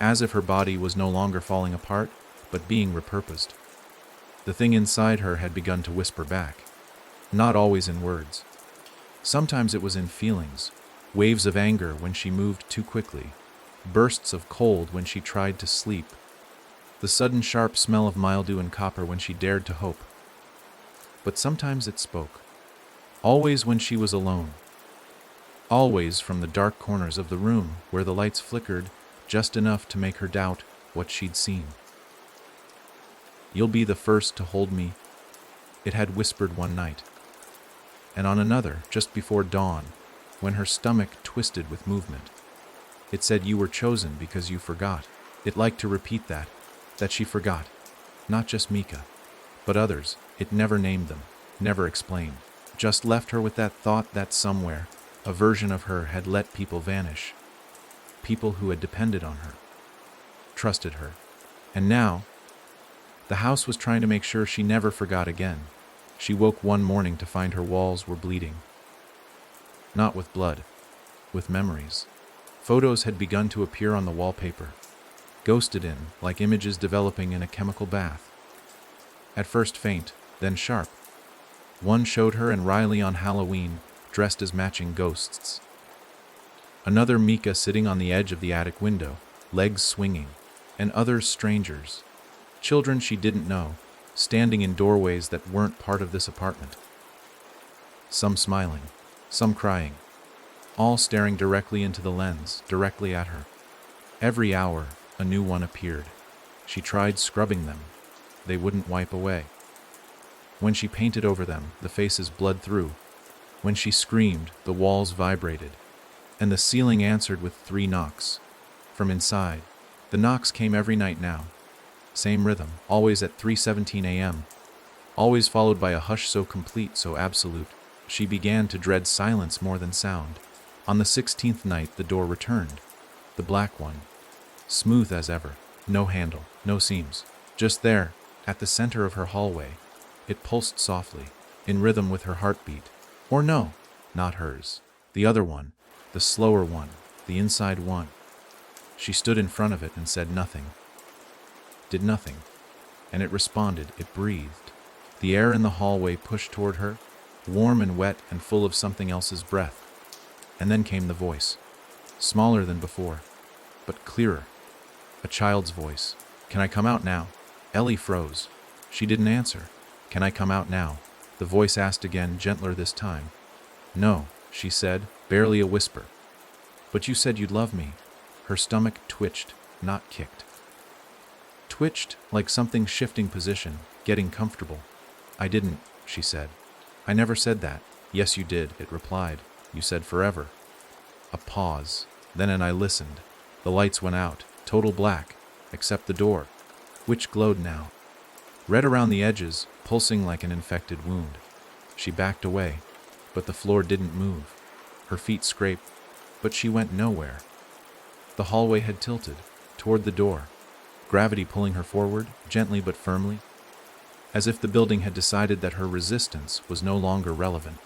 As if her body was no longer falling apart, but being repurposed. The thing inside her had begun to whisper back. Not always in words. Sometimes it was in feelings. Waves of anger when she moved too quickly. Bursts of cold when she tried to sleep. The the sudden sharp smell of mildew and copper when she dared to hope. But sometimes it spoke. Always when she was alone. Always from the dark corners of the room where the lights flickered just enough to make her doubt what she'd seen. "You'll be the first to hold me," it had whispered one night. And on another, just before dawn, when her stomach twisted with movement, it said you were chosen because you forgot. It liked to repeat that she forgot. Not just Mika, but others. It never named them, never explained. Just left her with that thought that somewhere, a version of her had let people vanish. People who had depended on her, trusted her. And now, the house was trying to make sure she never forgot again. She woke one morning to find her walls were bleeding. Not with blood, with memories. Photos had begun to appear on the wallpaper, ghosted in, like images developing in a chemical bath. At first faint, then sharp. One showed her and Riley on Halloween, dressed as matching ghosts. Another Mika sitting on the edge of the attic window, legs swinging, and others strangers. Children she didn't know, standing in doorways that weren't part of this apartment. Some smiling, some crying, all staring directly into the lens, directly at her. Every hour, a new one appeared. She tried scrubbing them. They wouldn't wipe away. When she painted over them, the faces bled through. When she screamed, the walls vibrated, and the ceiling answered with 3 knocks. From inside, the knocks came every night now. Same rhythm, always at 3:17 a.m., always followed by a hush so complete, so absolute, she began to dread silence more than sound. On the 16th night, the door returned, the black one, smooth as ever, no handle, no seams, just there, at the center of her hallway. It pulsed softly, in rhythm with her heartbeat. Or no, not hers. The other one, the slower one, the inside one. She stood in front of it and said nothing. Did nothing. And it responded, it breathed. The air in the hallway pushed toward her, warm and wet and full of something else's breath. And then came the voice, smaller than before, but clearer. A child's voice. "Can I come out now?" Ellie froze. She didn't answer. "Can I come out now?" The voice asked again, gentler this time. "No," she said, barely a whisper. "But you said you'd love me." Her stomach twitched, not kicked. Twitched like something shifting position, getting comfortable. "I didn't," she said. "I never said that." "Yes, you did," it replied. "You said forever." A pause. Then and I listened. The lights went out, total black, except the door, which glowed now. Red around the edges, pulsing like an infected wound. She backed away, but the floor didn't move. Her feet scraped, but she went nowhere. The hallway had tilted, toward the door, gravity pulling her forward, gently but firmly, as if the building had decided that her resistance was no longer relevant.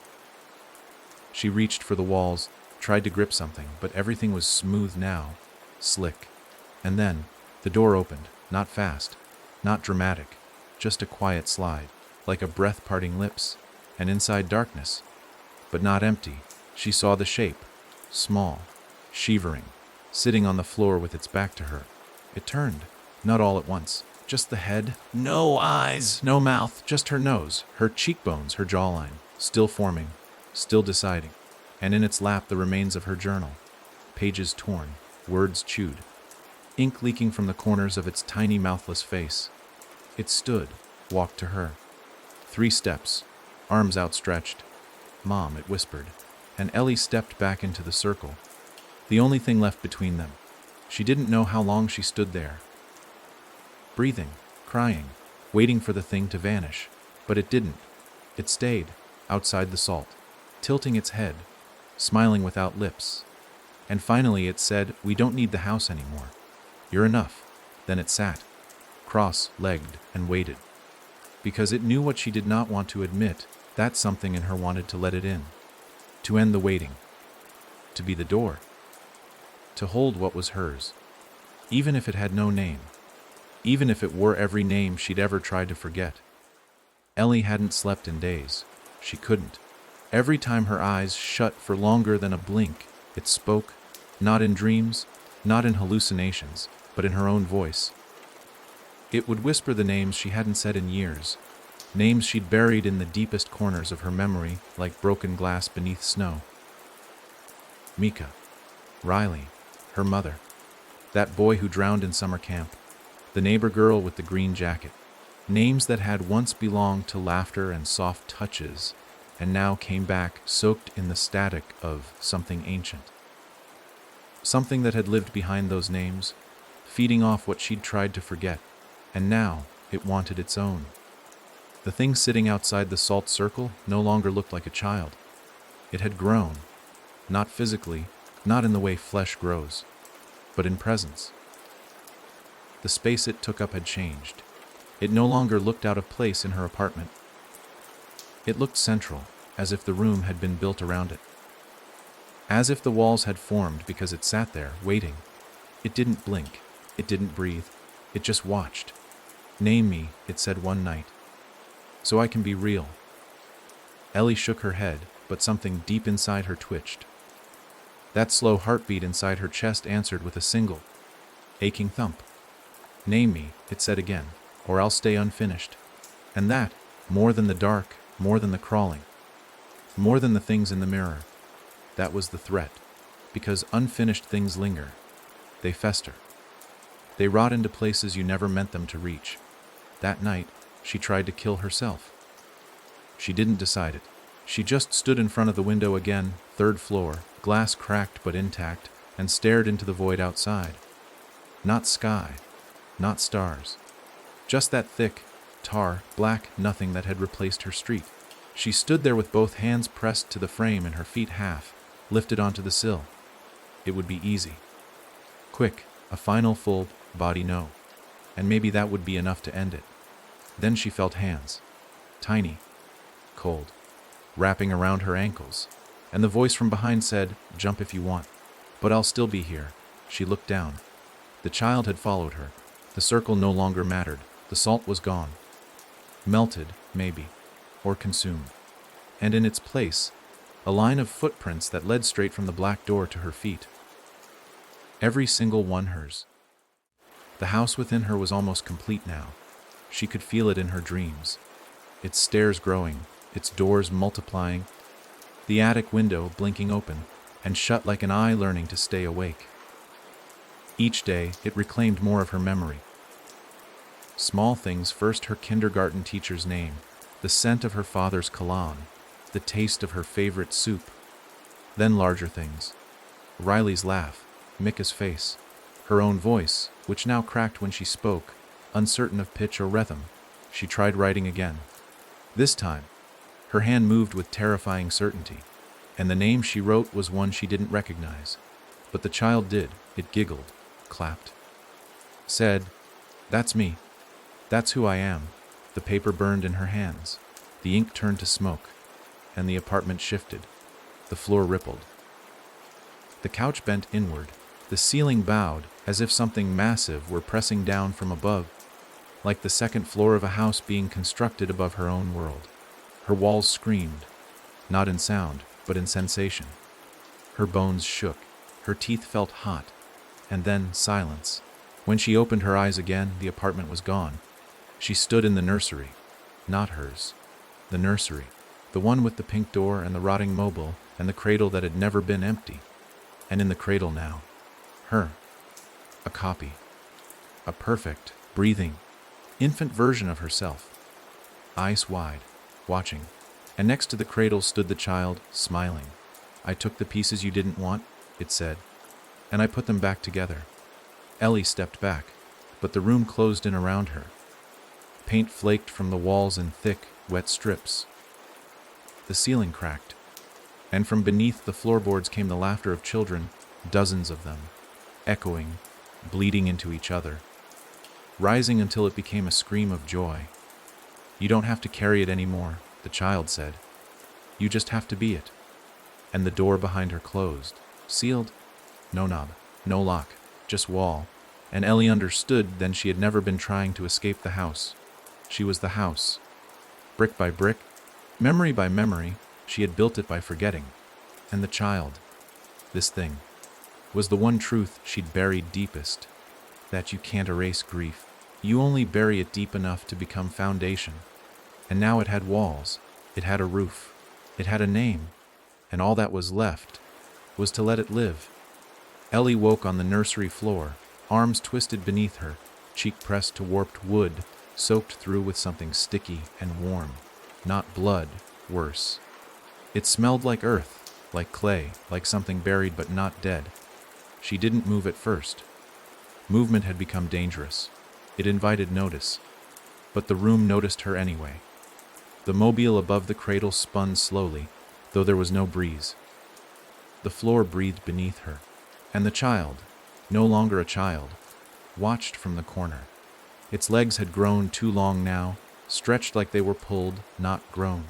She reached for the walls, tried to grip something, but everything was smooth now, slick. And then, the door opened, not fast, not dramatic, just a quiet slide, like a breath parting lips, and inside darkness, but not empty. She saw the shape, small, shivering, sitting on the floor with its back to her. It turned, not all at once, just the head, no eyes, no mouth, just her nose, her cheekbones, her jawline, still forming, still deciding, and in its lap the remains of her journal, pages torn, words chewed, ink leaking from the corners of its tiny mouthless face. It stood, walked to her. 3 steps, arms outstretched. "Mom," it whispered, and Ellie stepped back into the circle, the only thing left between them. She didn't know how long she stood there, breathing, crying, waiting for the thing to vanish, but it didn't. It stayed, outside the salt, tilting its head, smiling without lips. And finally it said, "We don't need the house anymore. You're enough." Then it sat, cross-legged, and waited. Because it knew what she did not want to admit, that something in her wanted to let it in. To end the waiting. To be the door. To hold what was hers. Even if it had no name. Even if it were every name she'd ever tried to forget. Ellie hadn't slept in days. She couldn't. Every time her eyes shut for longer than a blink, it spoke, not in dreams, not in hallucinations, but in her own voice. It would whisper the names she hadn't said in years, names she'd buried in the deepest corners of her memory like broken glass beneath snow. Mika, Riley, her mother, that boy who drowned in summer camp, the neighbor girl with the green jacket. Names that had once belonged to laughter and soft touches, and now came back soaked in the static of something ancient. Something that had lived behind those names, feeding off what she'd tried to forget, and now it wanted its own. The thing sitting outside the salt circle no longer looked like a child. It had grown, not physically, not in the way flesh grows, but in presence. The space it took up had changed. It no longer looked out of place in her apartment. It looked central, as if the room had been built around it. As if the walls had formed because it sat there, waiting. It didn't blink. It didn't breathe. It just watched. "Name me," it said one night, "so I can be real." Ellie shook her head, but something deep inside her twitched. That slow heartbeat inside her chest answered with a single, aching thump. "Name me," it said again, "or I'll stay unfinished." And that, more than the dark, more than the crawling, more than the things in the mirror, that was the threat. Because unfinished things linger. They fester. They rot into places you never meant them to reach. That night, she tried to kill herself. She didn't decide it. She just stood in front of the window again, third floor, glass cracked but intact, and stared into the void outside. Not sky, not stars. Just that thick, tar, black nothing that had replaced her street. She stood there with both hands pressed to the frame and her feet half, lifted onto the sill. It would be easy. Quick, a final full body no. And maybe that would be enough to end it. Then she felt hands. Tiny. Cold. Wrapping around her ankles. And the voice from behind said, "Jump if you want. But I'll still be here." She looked down. The child had followed her. The circle no longer mattered. The salt was gone. Melted, maybe. Or consumed. And in its place, a line of footprints that led straight from the black door to her feet. Every single one hers. The house within her was almost complete now. She could feel it in her dreams. Its stairs growing, its doors multiplying, the attic window blinking open and shut like an eye learning to stay awake. Each day, it reclaimed more of her memory. Small things, first her kindergarten teacher's name, the scent of her father's cologne, the taste of her favorite soup. Then larger things. Riley's laugh, Mika's face, her own voice, which now cracked when she spoke, uncertain of pitch or rhythm. She tried writing again. This time, her hand moved with terrifying certainty, and the name she wrote was one she didn't recognize. But the child did. It giggled, clapped, said, "That's me. That's who I am." The paper burned in her hands. The ink turned to smoke, and the apartment shifted. The floor rippled. The couch bent inward. The ceiling bowed, as if something massive were pressing down from above, like the second floor of a house being constructed above her own world. Her walls screamed, not in sound, but in sensation. Her bones shook. Her teeth felt hot. And then silence. When she opened her eyes again, the apartment was gone. She stood in the nursery. Not hers. The nursery. The one with the pink door and the rotting mobile and the cradle that had never been empty. And in the cradle now, her. A copy. A perfect, breathing, infant version of herself. Eyes wide, watching. And next to the cradle stood the child, smiling. "I took the pieces you didn't want," it said, "and I put them back together." Ellie stepped back, but the room closed in around her. Paint flaked from the walls in thick, wet strips. The ceiling cracked, and from beneath the floorboards came the laughter of children, dozens of them, echoing, bleeding into each other, rising until it became a scream of joy. "You don't have to carry it anymore," the child said. "You just have to be it." And the door behind her closed, sealed. No knob, no lock, just wall. And Ellie understood then she had never been trying to escape the house. She was the house. Brick by brick, memory by memory, she had built it by forgetting. And the child, this thing, was the one truth she'd buried deepest, that you can't erase grief. You only bury it deep enough to become foundation. And now it had walls, it had a roof, it had a name, and all that was left was to let it live. Ellie woke on the nursery floor, arms twisted beneath her, cheek pressed to warped wood, soaked through with something sticky and warm. Not blood, worse. It smelled like earth, like clay, like something buried but not dead. She didn't move at first. Movement had become dangerous. It invited notice. But the room noticed her anyway. The mobile above the cradle spun slowly, though there was no breeze. The floor breathed beneath her, and the child, no longer a child, watched from the corner. Its legs had grown too long now, stretched like they were pulled, not grown.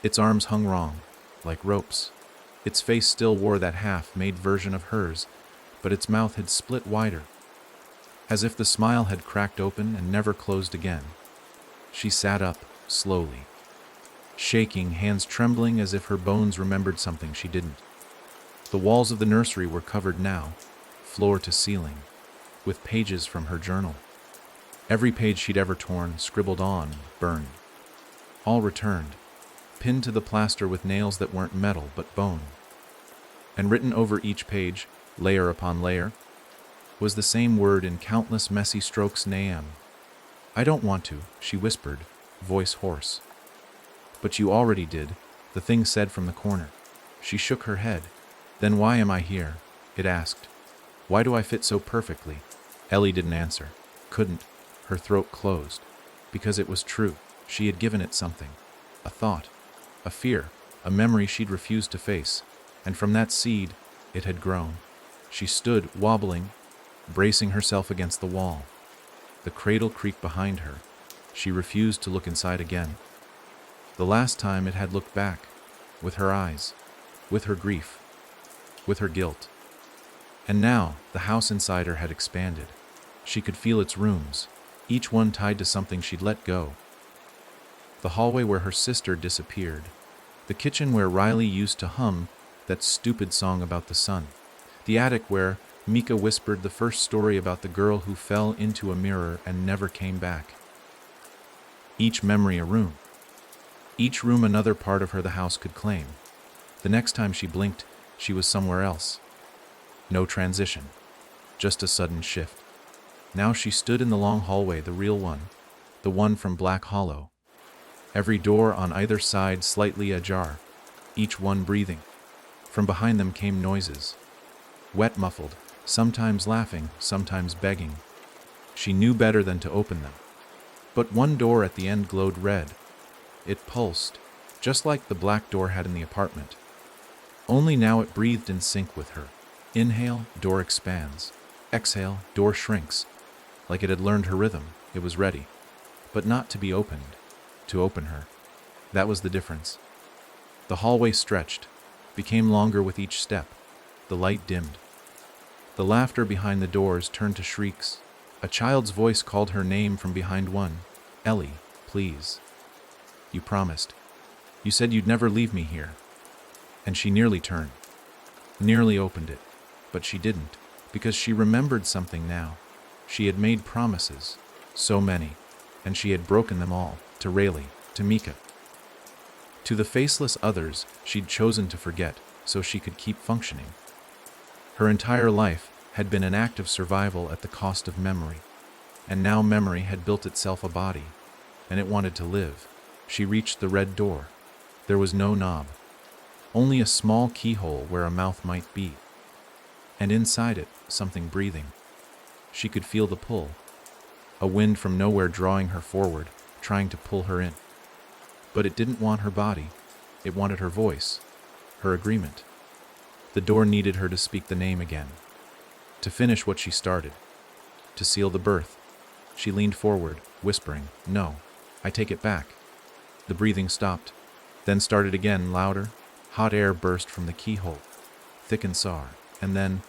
Its arms hung wrong, like ropes. Its face still wore that half-made version of hers, but its mouth had split wider, as if the smile had cracked open and never closed again. She sat up, slowly, shaking, hands trembling as if her bones remembered something she didn't. The walls of the nursery were covered now, floor to ceiling, with pages from her journal. Every page she'd ever torn, scribbled on, burned. All returned, pinned to the plaster with nails that weren't metal but bone. And written over each page, layer upon layer, was the same word in countless messy strokes: Naam. I don't want to, she whispered, voice hoarse. But you already did, the thing said from the corner. She shook her head. Then why am I here? It asked. Why do I fit so perfectly? Ellie didn't answer. Couldn't. Her throat closed. Because it was true. She had given it something. A thought. A fear. A memory she'd refused to face. And from that seed, it had grown. She stood, wobbling, bracing herself against the wall. The cradle creaked behind her. She refused to look inside again. The last time it had looked back, with her eyes, with her grief, with her guilt. And now, the house inside her had expanded. She could feel its rooms, each one tied to something she'd let go. The hallway where her sister disappeared. The kitchen where Riley used to hum that stupid song about the sun. The attic where Mika whispered the first story about the girl who fell into a mirror and never came back. Each memory a room. Each room another part of her the house could claim. The next time she blinked, she was somewhere else. No transition, just a sudden shift. Now she stood in the long hallway, the real one, the one from Black Hollow. Every door on either side slightly ajar, each one breathing. From behind them came noises, wet, muffled, sometimes laughing, sometimes begging. She knew better than to open them. But one door at the end glowed red. It pulsed, just like the black door had in the apartment. Only now it breathed in sync with her. Inhale, door expands. Exhale, door shrinks. Like it had learned her rhythm, it was ready. But not to be opened, to open her. That was the difference. The hallway stretched, became longer with each step. The light dimmed. The laughter behind the doors turned to shrieks. A child's voice called her name from behind one. Ellie, please. You promised. You said you'd never leave me here. And she nearly turned. Nearly opened it. But she didn't, because she remembered something now. She had made promises, so many, and she had broken them all, to Rayleigh, to Mika. To the faceless others she'd chosen to forget so she could keep functioning. Her entire life had been an act of survival at the cost of memory. And now memory had built itself a body, and it wanted to live. She reached the red door. There was no knob, only a small keyhole where a mouth might be. And inside it, something breathing. She could feel the pull, a wind from nowhere drawing her forward, trying to pull her in. But it didn't want her body. It wanted her voice, her agreement. The door needed her to speak the name again, to finish what she started, to seal the birth. She leaned forward, whispering, "No, I take it back." The breathing stopped, then started again, louder. Hot air burst from the keyhole, thick and sour. And then,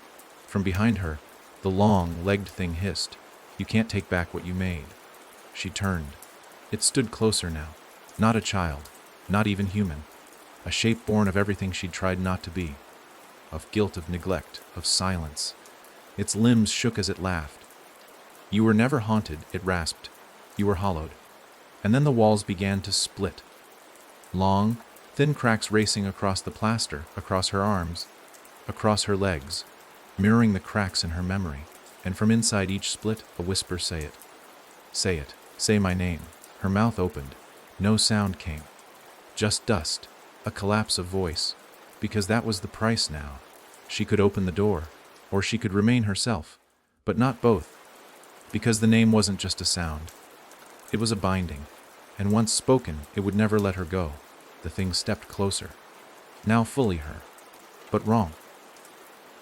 from behind her, the long-legged thing hissed, "You can't take back what you made." She turned. It stood closer now. Not a child, not even human. A shape born of everything she'd tried not to be. Of guilt, of neglect, of silence. Its limbs shook as it laughed. You were never haunted, it rasped. You were hollowed. And then the walls began to split. Long, thin cracks racing across the plaster, across her arms, across her legs, mirroring the cracks in her memory. And from inside each split, a whisper, say it. Say it. Say my name. Her mouth opened. No sound came. Just dust. A collapse of voice. Because that was the price now. She could open the door, or she could remain herself, but not both. Because the name wasn't just a sound. It was a binding, and once spoken, it would never let her go. The thing stepped closer. Now fully her. But wrong.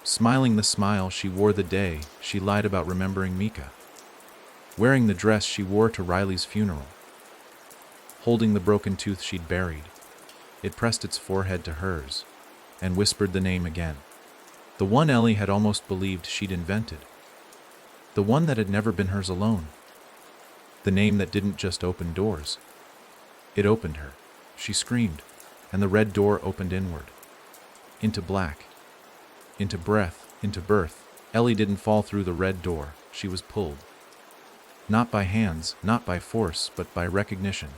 Smiling the smile she wore the day she lied about remembering Mika. Wearing the dress she wore to Riley's funeral. Holding the broken tooth she'd buried. It pressed its forehead to hers, and whispered the name again. The one Ellie had almost believed she'd invented. The one that had never been hers alone. The name that didn't just open doors. It opened her. She screamed, and the red door opened inward. Into black. Into breath, into birth. Ellie didn't fall through the red door. She was pulled. Not by hands, not by force, but by recognition.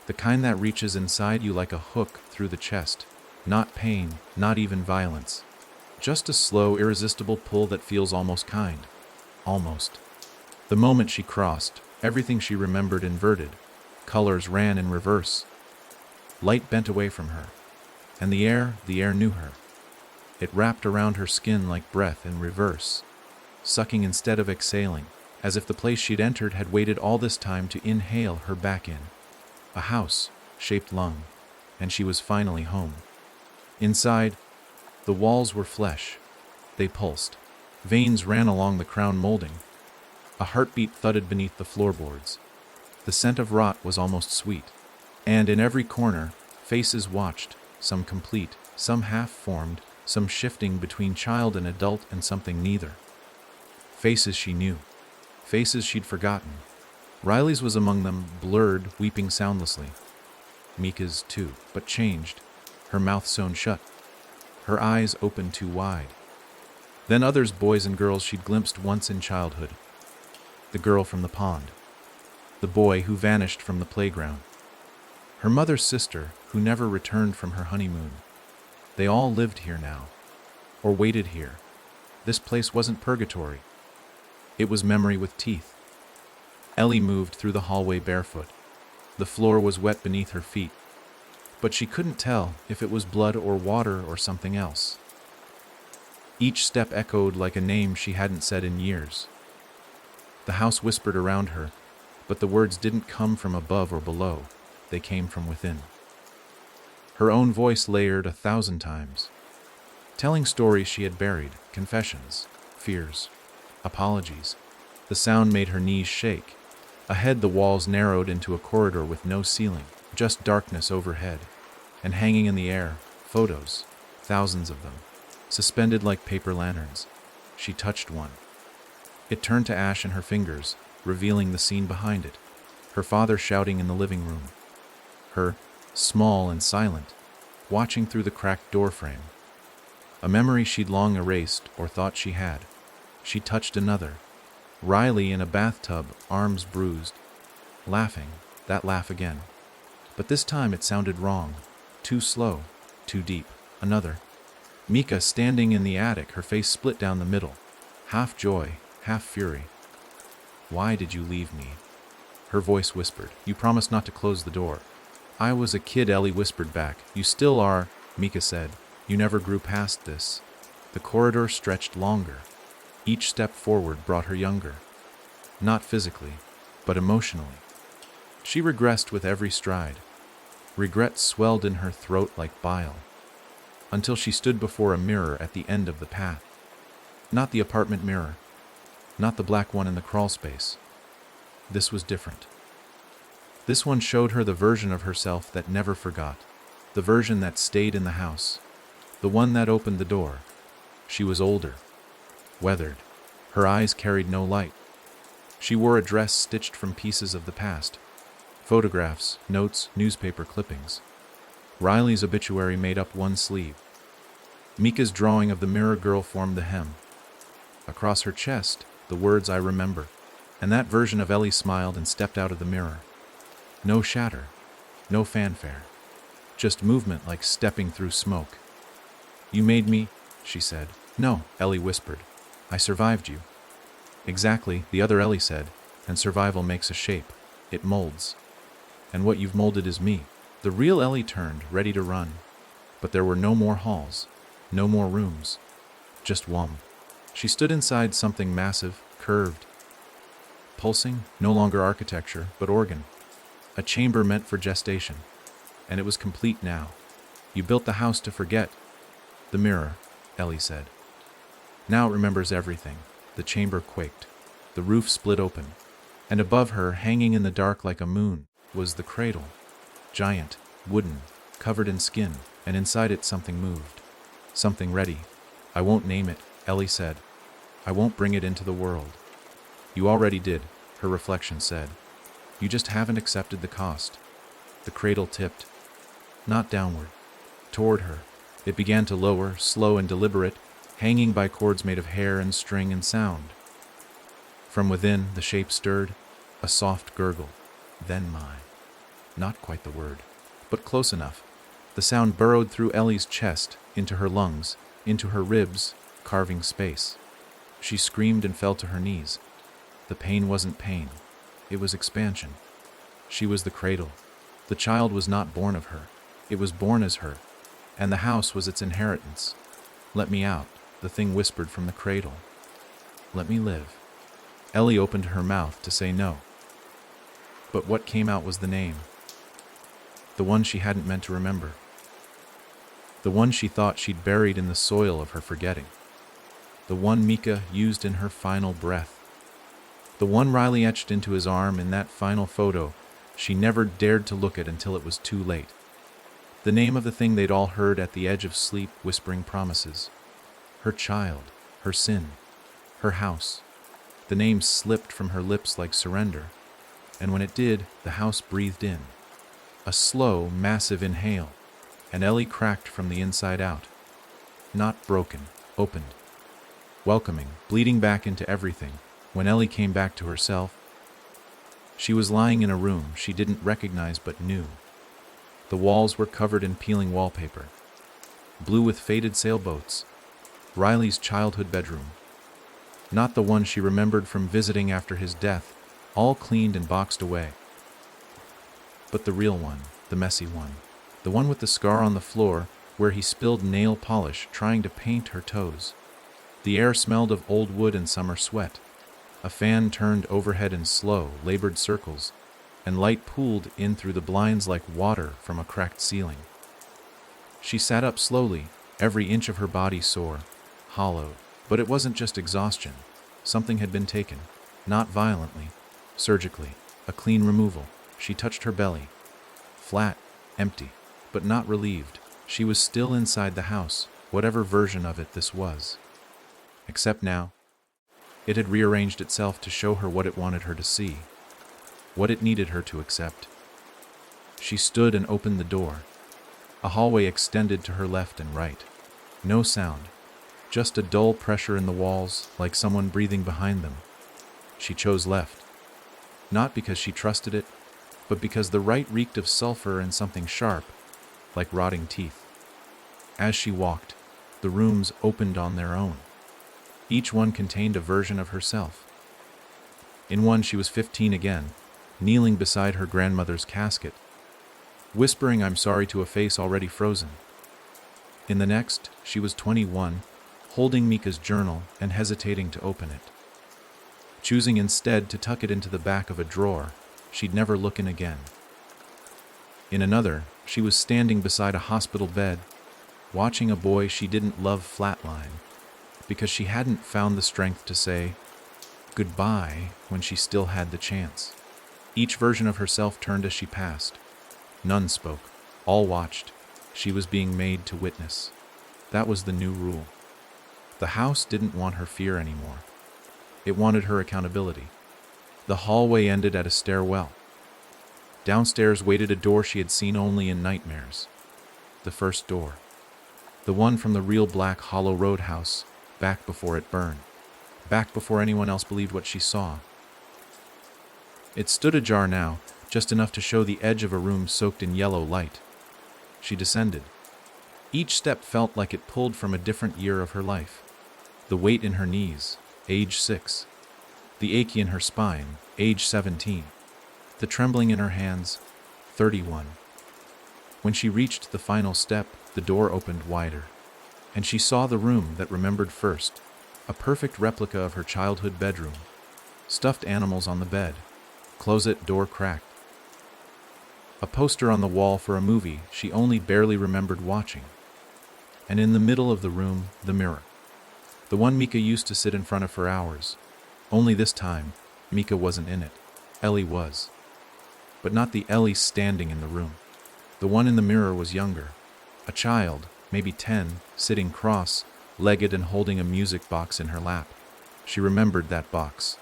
The kind that reaches inside you like a hook through the chest. Not pain, not even violence. Just a slow, irresistible pull that feels almost kind. Almost. The moment she crossed, everything she remembered inverted. Colors ran in reverse. Light bent away from her. And the air knew her. It wrapped around her skin like breath in reverse. Sucking instead of exhaling, as if the place she'd entered had waited all this time to inhale her back in. A house-shaped lung, and she was finally home. Inside, the walls were flesh. They pulsed. Veins ran along the crown molding. A heartbeat thudded beneath the floorboards. The scent of rot was almost sweet. And in every corner, faces watched, some complete, some half-formed, some shifting between child and adult and something neither. Faces she knew. Faces she'd forgotten. Riley's was among them, blurred, weeping soundlessly. Mika's too, but changed. Her mouth sewn shut. Her eyes opened too wide. Then others, boys and girls she'd glimpsed once in childhood. The girl from the pond. The boy who vanished from the playground. Her mother's sister, who never returned from her honeymoon. They all lived here now. Or waited here. This place wasn't purgatory. It was memory with teeth. Ellie moved through the hallway barefoot. The floor was wet beneath her feet. But she couldn't tell if it was blood or water or something else. Each step echoed like a name she hadn't said in years. The house whispered around her, but the words didn't come from above or below. They came from within. Her own voice layered 1,000 times, telling stories she had buried, confessions, fears, apologies. The sound made her knees shake. Ahead, the walls narrowed into a corridor with no ceiling, just darkness overhead. And hanging in the air, photos, thousands of them, suspended like paper lanterns. She touched one. It turned to ash in her fingers, revealing the scene behind it. Her father shouting in the living room. Her, small and silent, watching through the cracked doorframe. A memory she'd long erased or thought she had. She touched another. Riley in a bathtub, arms bruised. Laughing, that laugh again. But this time it sounded wrong. Too slow, too deep. Another. Mika standing in the attic, her face split down the middle. Half joy, half fury. Why did you leave me? Her voice whispered. You promised not to close the door. I was a kid, Ellie whispered back. You still are, Mika said. You never grew past this. The corridor stretched longer. Each step forward brought her younger. Not physically, but emotionally. She regressed with every stride. Regret swelled in her throat like bile. Until she stood before a mirror at the end of the path. Not the apartment mirror. Not the black one in the crawl space. This was different. This one showed her the version of herself that never forgot. The version that stayed in the house. The one that opened the door. She was older. Weathered. Her eyes carried no light. She wore a dress stitched from pieces of the past. Photographs, notes, newspaper clippings. Riley's obituary made up one sleeve. Mika's drawing of the mirror girl formed the hem. Across her chest, the words I remember. And that version of Ellie smiled and stepped out of the mirror. No shatter, no fanfare, just movement like stepping through smoke. "You made me," she said. "No," Ellie whispered. "I survived you." "Exactly," the other Ellie said, "and survival makes a shape. It molds. And what you've molded is me." The real Ellie turned, ready to run. But there were no more halls, no more rooms, just one. She stood inside something massive, curved, pulsing, no longer architecture, but organ. A chamber meant for gestation. And it was complete now. "You built the house to forget." "The mirror," Ellie said. "Now it remembers everything." The chamber quaked. The roof split open. And above her, hanging in the dark like a moon, was the cradle. Giant, wooden, covered in skin, and inside it something moved. Something ready. "I won't name it," Ellie said. "I won't bring it into the world." "You already did," her reflection said. "You just haven't accepted the cost." The cradle tipped. Not downward. Toward her. It began to lower, slow and deliberate, hanging by cords made of hair and string and sound. From within, the shape stirred, a soft gurgle. Then mine. Not quite the word, but close enough. The sound burrowed through Ellie's chest, into her lungs, into her ribs, carving space. She screamed and fell to her knees. The pain wasn't pain. It was expansion. She was the cradle. The child was not born of her. It was born as her. And the house was its inheritance. "Let me out," the thing whispered from the cradle. "Let me live." Ellie opened her mouth to say no. But what came out was the name. The one she hadn't meant to remember. The one she thought she'd buried in the soil of her forgetting. The one Mika used in her final breath. The one Riley etched into his arm in that final photo she never dared to look at until it was too late. The name of the thing they'd all heard at the edge of sleep whispering promises. Her child, her sin, her house. The name slipped from her lips like surrender, and when it did, the house breathed in. A slow, massive inhale, and Ellie cracked from the inside out. Not broken, opened. Welcoming, bleeding back into everything. When Ellie came back to herself, she was lying in a room she didn't recognize but knew. The walls were covered in peeling wallpaper, blue with faded sailboats. Riley's childhood bedroom. Not the one she remembered from visiting after his death, all cleaned and boxed away. But the real one, the messy one. The one with the scar on the floor where he spilled nail polish trying to paint her toes. The air smelled of old wood and summer sweat. A fan turned overhead in slow, labored circles, and light pooled in through the blinds like water from a cracked ceiling. She sat up slowly, every inch of her body sore, hollow. But it wasn't just exhaustion. Something had been taken, not violently, surgically, a clean removal. She touched her belly. Flat, empty, but not relieved. She was still inside the house, whatever version of it this was. Except now, it had rearranged itself to show her what it wanted her to see, what it needed her to accept. She stood and opened the door. A hallway extended to her left and right. No sound, just a dull pressure in the walls, like someone breathing behind them. She chose left, not because she trusted it, but because the right reeked of sulfur and something sharp, like rotting teeth. As she walked, the rooms opened on their own. Each one contained a version of herself. In one she was 15 again, kneeling beside her grandmother's casket, whispering "I'm sorry" to a face already frozen. In the next, she was 21, holding Mika's journal and hesitating to open it. Choosing instead to tuck it into the back of a drawer she'd never look in again. In another, she was standing beside a hospital bed, watching a boy she didn't love flatline, because she hadn't found the strength to say goodbye when she still had the chance. Each version of herself turned as she passed. None spoke. All watched. She was being made to witness. That was the new rule. The house didn't want her fear anymore. It wanted her accountability. The hallway ended at a stairwell. Downstairs waited a door she had seen only in nightmares. The first door. The one from the real Black Hollow Roadhouse, back before it burned. Back before anyone else believed what she saw. It stood ajar now, just enough to show the edge of a room soaked in yellow light. She descended. Each step felt like it pulled from a different year of her life. The weight in her knees, age 6. The ache in her spine, age 17. The trembling in her hands, 31. When she reached the final step, the door opened wider, and she saw the room that remembered first, a perfect replica of her childhood bedroom. Stuffed animals on the bed, closet door cracked. A poster on the wall for a movie she only barely remembered watching. And in the middle of the room, the mirror. The one Mika used to sit in front of for hours. Only this time, Mika wasn't in it. Ellie was. But not the Ellie standing in the room. The one in the mirror was younger. A child, maybe 10, sitting cross-legged and holding a music box in her lap. She remembered that box.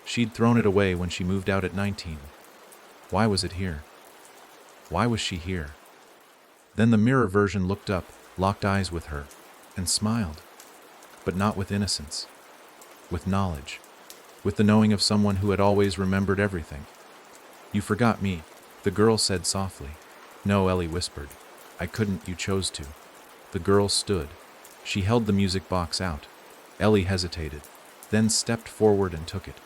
She'd thrown it away when she moved out at 19. Why was it here? Why was she here? Then the mirror version looked up, locked eyes with her, and smiled. But not with innocence. With knowledge. With the knowing of someone who had always remembered everything. "You forgot me," the girl said softly. "No," Ellie whispered. "I couldn't, you chose to." The girl stood. She held the music box out. Ellie hesitated, then stepped forward and took it.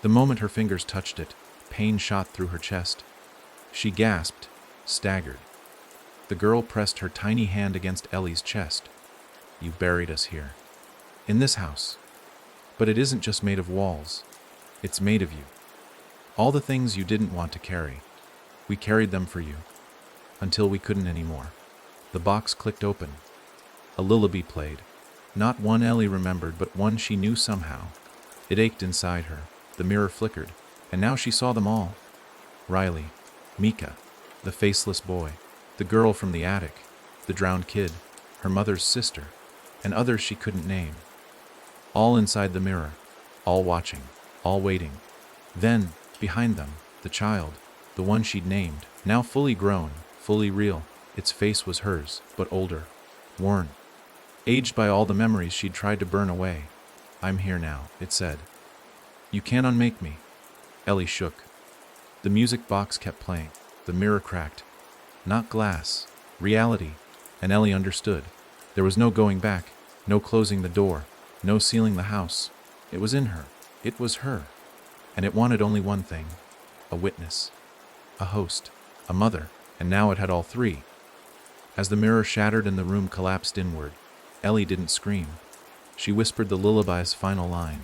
The moment her fingers touched it, pain shot through her chest. She gasped, staggered. The girl pressed her tiny hand against Ellie's chest. "You buried us here. In this house. But it isn't just made of walls. It's made of you. All the things you didn't want to carry. We carried them for you. Until we couldn't anymore." The box clicked open. A lullaby played. Not one Ellie remembered, but one she knew somehow. It ached inside her. The mirror flickered, and now she saw them all. Riley, Mika, the faceless boy, the girl from the attic, the drowned kid, her mother's sister, and others she couldn't name. All inside the mirror, all watching, all waiting. Then, behind them, the child, the one she'd named, now fully grown, fully real. Its face was hers, but older, worn, aged by all the memories she'd tried to burn away. "I'm here now," it said. "You can't unmake me." Ellie shook. The music box kept playing. The mirror cracked. Not glass, reality. And Ellie understood. There was no going back, no closing the door, no sealing the house. It was in her. It was her. And it wanted only one thing: a witness, a host, a mother, and now it had all three. As the mirror shattered and the room collapsed inward, Ellie didn't scream. She whispered the lullaby's final line.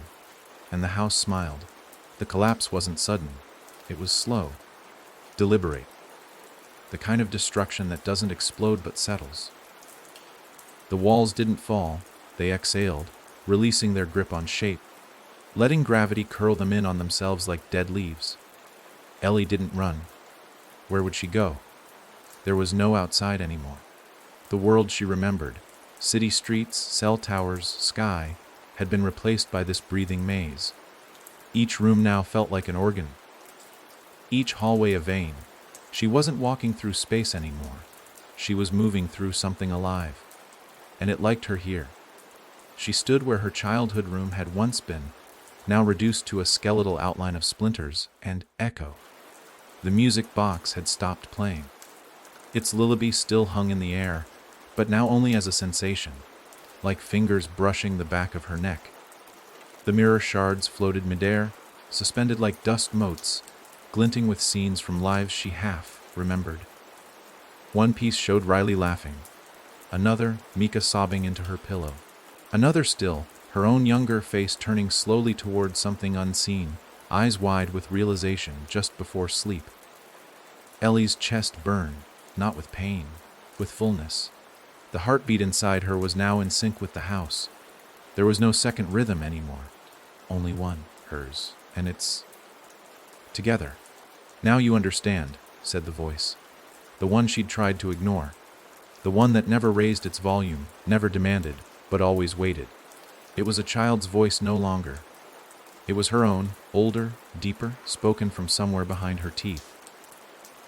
And the house smiled. The collapse wasn't sudden. It was slow, deliberate. The kind of destruction that doesn't explode but settles. The walls didn't fall, they exhaled, releasing their grip on shape, letting gravity curl them in on themselves like dead leaves. Ellie didn't run. Where would she go? There was no outside anymore. The world she remembered, city streets, cell towers, sky, had been replaced by this breathing maze. Each room now felt like an organ. Each hallway a vein. She wasn't walking through space anymore. She was moving through something alive. And it liked her here. She stood where her childhood room had once been, now reduced to a skeletal outline of splinters and echo. The music box had stopped playing. Its lullaby still hung in the air, but now only as a sensation, like fingers brushing the back of her neck. The mirror shards floated midair, suspended like dust motes, glinting with scenes from lives she half remembered. One piece showed Riley laughing. Another, Mika sobbing into her pillow. Another still, her own younger face turning slowly toward something unseen, eyes wide with realization just before sleep. Ellie's chest burned, not with pain, with fullness. The heartbeat inside her was now in sync with the house. There was no second rhythm anymore. Only one, hers, and it's together. "Now you understand," said the voice. The one she'd tried to ignore. The one that never raised its volume, never demanded, but always waited. It was a child's voice no longer. It was her own, older, deeper, spoken from somewhere behind her teeth.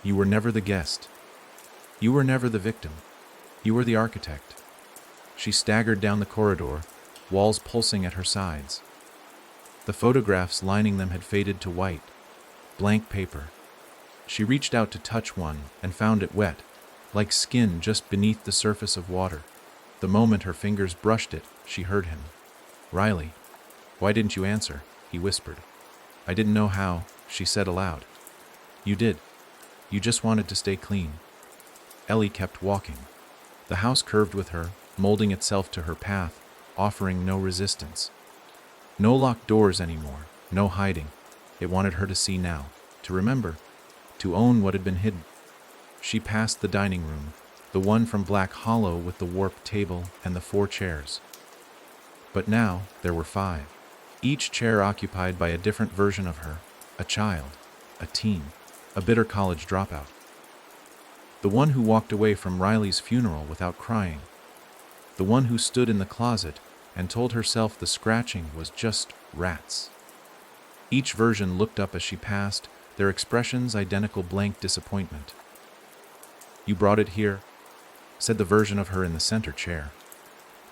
"You were never the guest. You were never the victim. You were the architect." She staggered down the corridor, walls pulsing at her sides. The photographs lining them had faded to white. blank paper. She reached out to touch one and found it wet, like skin just beneath the surface of water. The moment her fingers brushed it, she heard him. "Riley, why didn't you answer?" he whispered. "I didn't know how," she said aloud. "You did. You just wanted to stay clean." Ellie kept walking. The house curved with her, molding itself to her path, offering no resistance. No locked doors anymore, no hiding. It wanted her to see now, to remember, to own what had been hidden. She passed the dining room, the one from Black Hollow with the warped table and the 4 chairs. But now there were 5, each chair occupied by a different version of her, a child, a teen, a bitter college dropout. The one who walked away from Riley's funeral without crying. The one who stood in the closet and told herself the scratching was just rats. Each version looked up as she passed, their expressions identical blank disappointment. "You brought it here?" said the version of her in the center chair.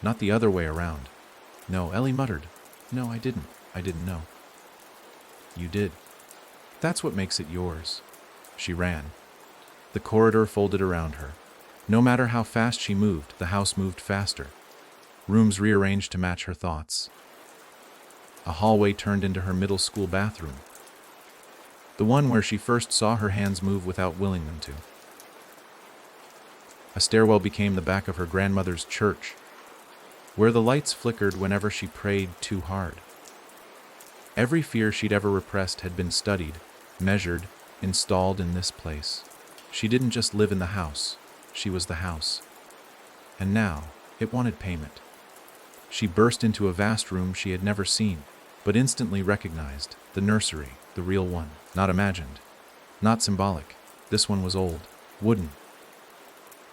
"Not the other way around." "No," Ellie muttered. "No, I didn't. I didn't know." "You did. That's what makes it yours." She ran. The corridor folded around her. No matter how fast she moved, the house moved faster. Rooms rearranged to match her thoughts. A hallway turned into her middle school bathroom. The one where she first saw her hands move without willing them to. A stairwell became the back of her grandmother's church, where the lights flickered whenever she prayed too hard. Every fear she'd ever repressed had been studied, measured, installed in this place. She didn't just live in the house, she was the house. And now, it wanted payment. She burst into a vast room she had never seen, but instantly recognized, the nursery, the real one, not imagined, not symbolic. This one was old, wooden,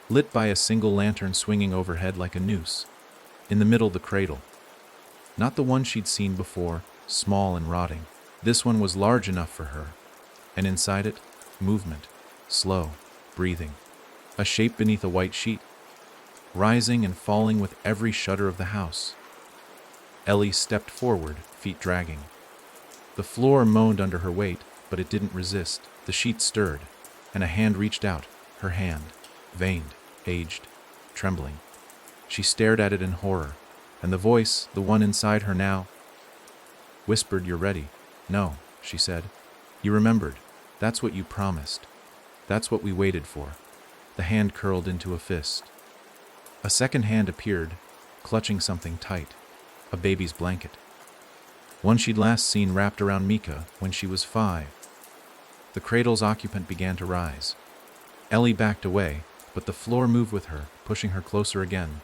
lit by a single lantern swinging overhead like a noose. In the middle, the cradle. Not the one she'd seen before, small and rotting. This one was large enough for her. And inside it, movement, slow, breathing. A shape beneath a white sheet, rising and falling with every shudder of the house. Ellie stepped forward, feet dragging. The floor moaned under her weight, but it didn't resist. The sheet stirred, and a hand reached out, her hand, veined, aged, trembling. She stared at it in horror, and the voice, the one inside her now, whispered, "You're ready." "No," she said. "You remembered. That's what you promised. That's what we waited for." The hand curled into a fist. A second hand appeared, clutching something tight, a baby's blanket. One she'd last seen wrapped around Mika when she was 5. The cradle's occupant began to rise. Ellie backed away, but the floor moved with her, pushing her closer again.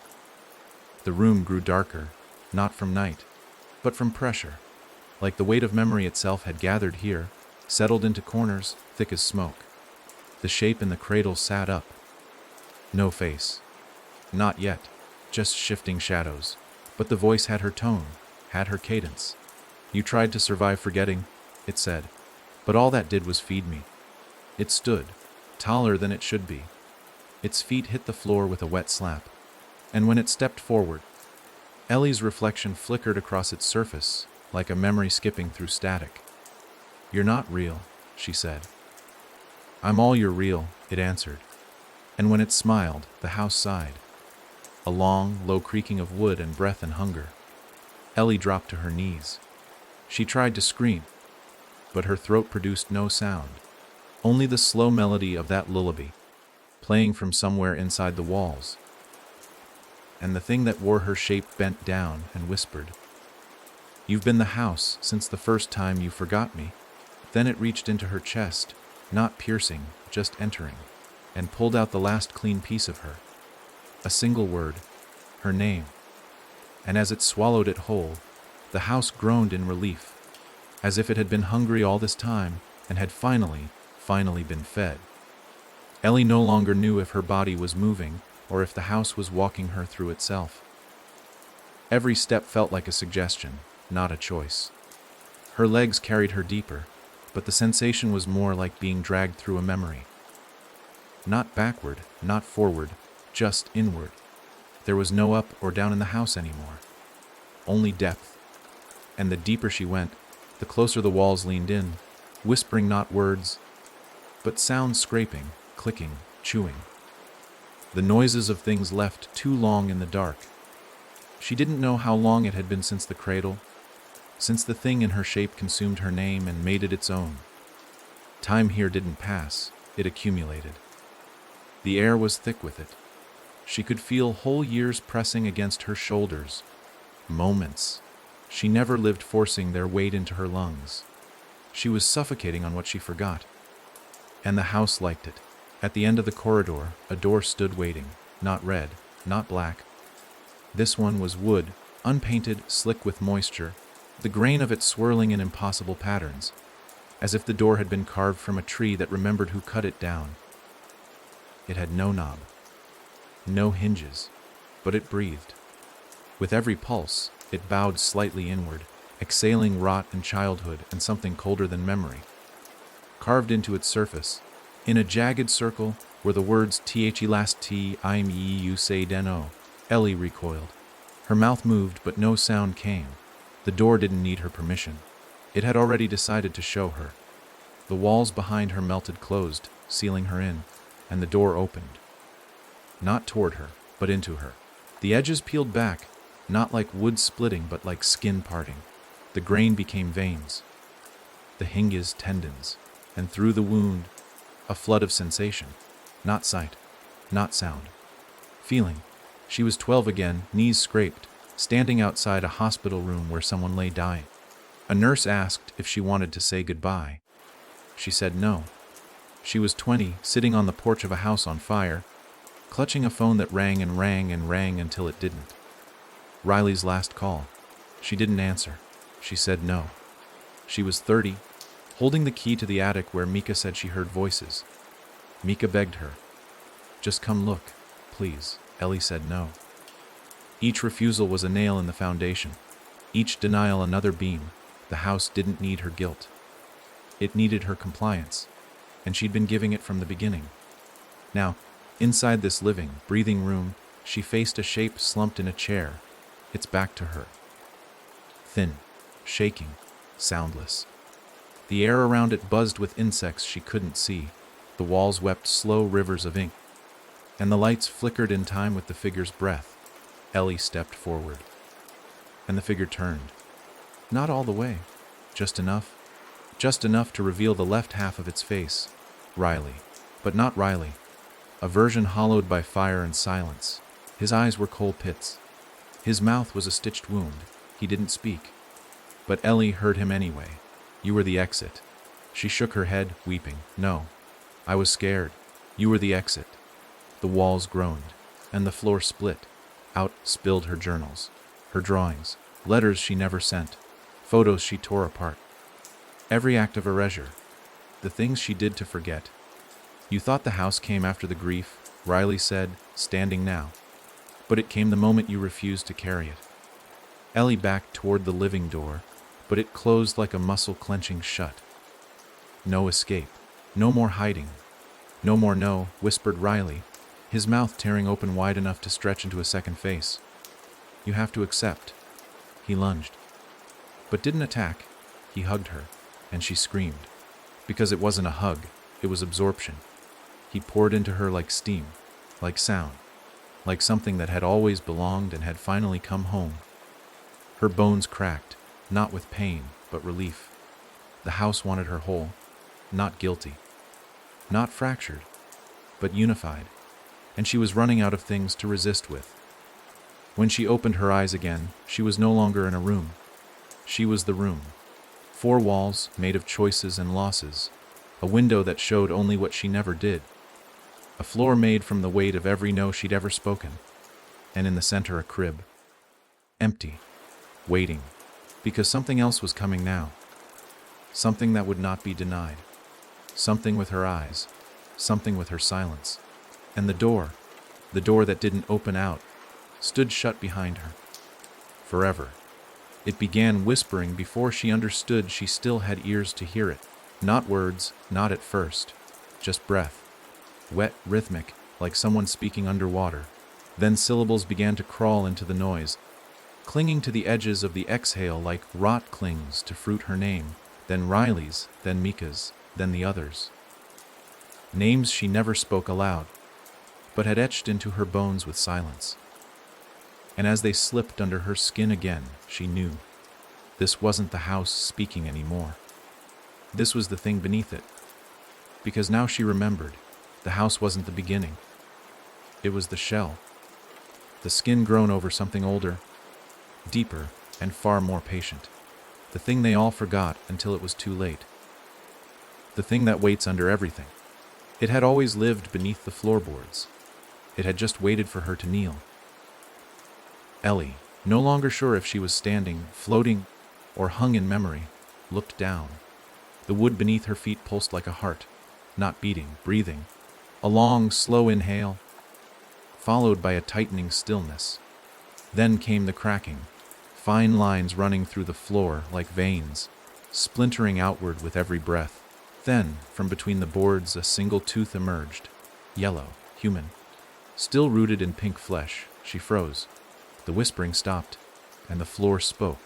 The room grew darker, not from night, but from pressure, like the weight of memory itself had gathered here, settled into corners, thick as smoke. The shape in the cradle sat up. No face. Not yet, just shifting shadows. But the voice had her tone, had her cadence. "You tried to survive forgetting," it said, "but all that did was feed me." It stood, taller than it should be. Its feet hit the floor with a wet slap. And when it stepped forward, Ellie's reflection flickered across its surface, like a memory skipping through static. "You're not real," she said. "I'm all you're real," it answered. And when it smiled, the house sighed. A long, low creaking of wood and breath and hunger. Ellie dropped to her knees. She tried to scream, but her throat produced no sound, only the slow melody of that lullaby, playing from somewhere inside the walls. And the thing that wore her shape bent down and whispered, "You've been the house since the first time you forgot me." Then it reached into her chest, not piercing, just entering, and pulled out the last clean piece of her. A single word, her name. And as it swallowed it whole, the house groaned in relief, as if it had been hungry all this time and had finally been fed. Ellie no longer knew if her body was moving or if the house was walking her through itself. Every step felt like a suggestion, not a choice. Her legs carried her deeper, but the sensation was more like being dragged through a memory. Not backward, not forward, just inward. There was no up or down in the house anymore. Only depth. And the deeper she went, the closer the walls leaned in, whispering not words, but sounds scraping, clicking, chewing. The noises of things left too long in the dark. She didn't know how long it had been since the cradle, since the thing in her shape consumed her name and made it its own. Time here didn't pass, it accumulated. The air was thick with it. She could feel whole years pressing against her shoulders. Moments. She never lived forcing their weight into her lungs. She was suffocating on what she forgot. And the house liked it. At the end of the corridor, a door stood waiting. Not red, not black. This one was wood, unpainted, slick with moisture, the grain of it swirling in impossible patterns, as if the door had been carved from a tree that remembered who cut it down. It had no knob, no hinges, but it breathed. With every pulse, it bowed slightly inward, exhaling rot and childhood and something colder than memory. Carved into its surface, in a jagged circle, were the words "The last T I'm ye you say den-o." Ellie recoiled. Her mouth moved, but no sound came. The door didn't need her permission. It had already decided to show her. The walls behind her melted closed, sealing her in, and the door opened. Not toward her, but into her. The edges peeled back, not like wood splitting, but like skin parting. The grain became veins, the hinges tendons, and through the wound, a flood of sensation. Not sight, not sound. Feeling. She was 12 again, knees scraped, standing outside a hospital room where someone lay dying. A nurse asked if she wanted to say goodbye. She said no. She was 20, sitting on the porch of a house on fire, clutching a phone that rang and rang and rang until it didn't. Riley's last call. She didn't answer. She said no. She was 30, holding the key to the attic where Mika said she heard voices. Mika begged her. Just come look, please. Ellie said no. Each refusal was a nail in the foundation. Each denial another beam. The house didn't need her guilt. It needed her compliance, and she'd been giving it from the beginning. Now, inside this living, breathing room, she faced a shape slumped in a chair, its back to her. Thin, shaking, soundless. The air around it buzzed with insects she couldn't see. The walls wept slow rivers of ink, and the lights flickered in time with the figure's breath. Ellie stepped forward, and the figure turned. Not all the way, just enough to reveal the left half of its face. Riley, but not Riley. A version hollowed by fire and silence. His eyes were coal pits. His mouth was a stitched wound. He didn't speak. But Ellie heard him anyway. You were the exit. She shook her head, weeping. No, I was scared. You were the exit. The walls groaned, and the floor split. Out spilled her journals, her drawings, letters she never sent, photos she tore apart. Every act of erasure, the things she did to forget. You thought the house came after the grief, Riley said, standing now. But it came the moment you refused to carry it. Ellie backed toward the living door, but it closed like a muscle clenching shut. No escape, no more hiding. No more no, whispered Riley, his mouth tearing open wide enough to stretch into a second face. You have to accept. He lunged, but didn't attack. He hugged her, and she screamed. Because it wasn't a hug, it was absorption. He poured into her like steam, like sound, like something that had always belonged and had finally come home. Her bones cracked, not with pain, but relief. The house wanted her whole, not guilty, not fractured, but unified, and she was running out of things to resist with. When she opened her eyes again, she was no longer in a room. She was the room. 4 walls made of choices and losses, a window that showed only what she never did, a floor made from the weight of every no she'd ever spoken, and in the center a crib. Empty, waiting, because something else was coming now. Something that would not be denied. Something with her eyes, something with her silence. And the door that didn't open out, stood shut behind her. Forever. It began whispering before she understood she still had ears to hear it. Not words, not at first. Just breath. Wet, rhythmic, like someone speaking underwater. Then syllables began to crawl into the noise, clinging to the edges of the exhale like rot clings to fruit her name. then Riley's, then Mika's, then the others. Names she never spoke aloud, but had etched into her bones with silence. And as they slipped under her skin again, she knew this wasn't the house speaking anymore. This was the thing beneath it. Because now she remembered, the house wasn't the beginning. It was the shell. The skin grown over something older, deeper, and far more patient. The thing they all forgot until it was too late. The thing that waits under everything. It had always lived beneath the floorboards. It had just waited for her to kneel. Ellie, no longer sure if she was standing, floating, or hung in memory, looked down. The wood beneath her feet pulsed like a heart, not beating, breathing. A long, slow inhale, followed by a tightening stillness. Then came the cracking, fine lines running through the floor like veins, splintering outward with every breath. Then, from between the boards, a single tooth emerged, yellow, human. Still rooted in pink flesh, she froze. The whispering stopped, and the floor spoke.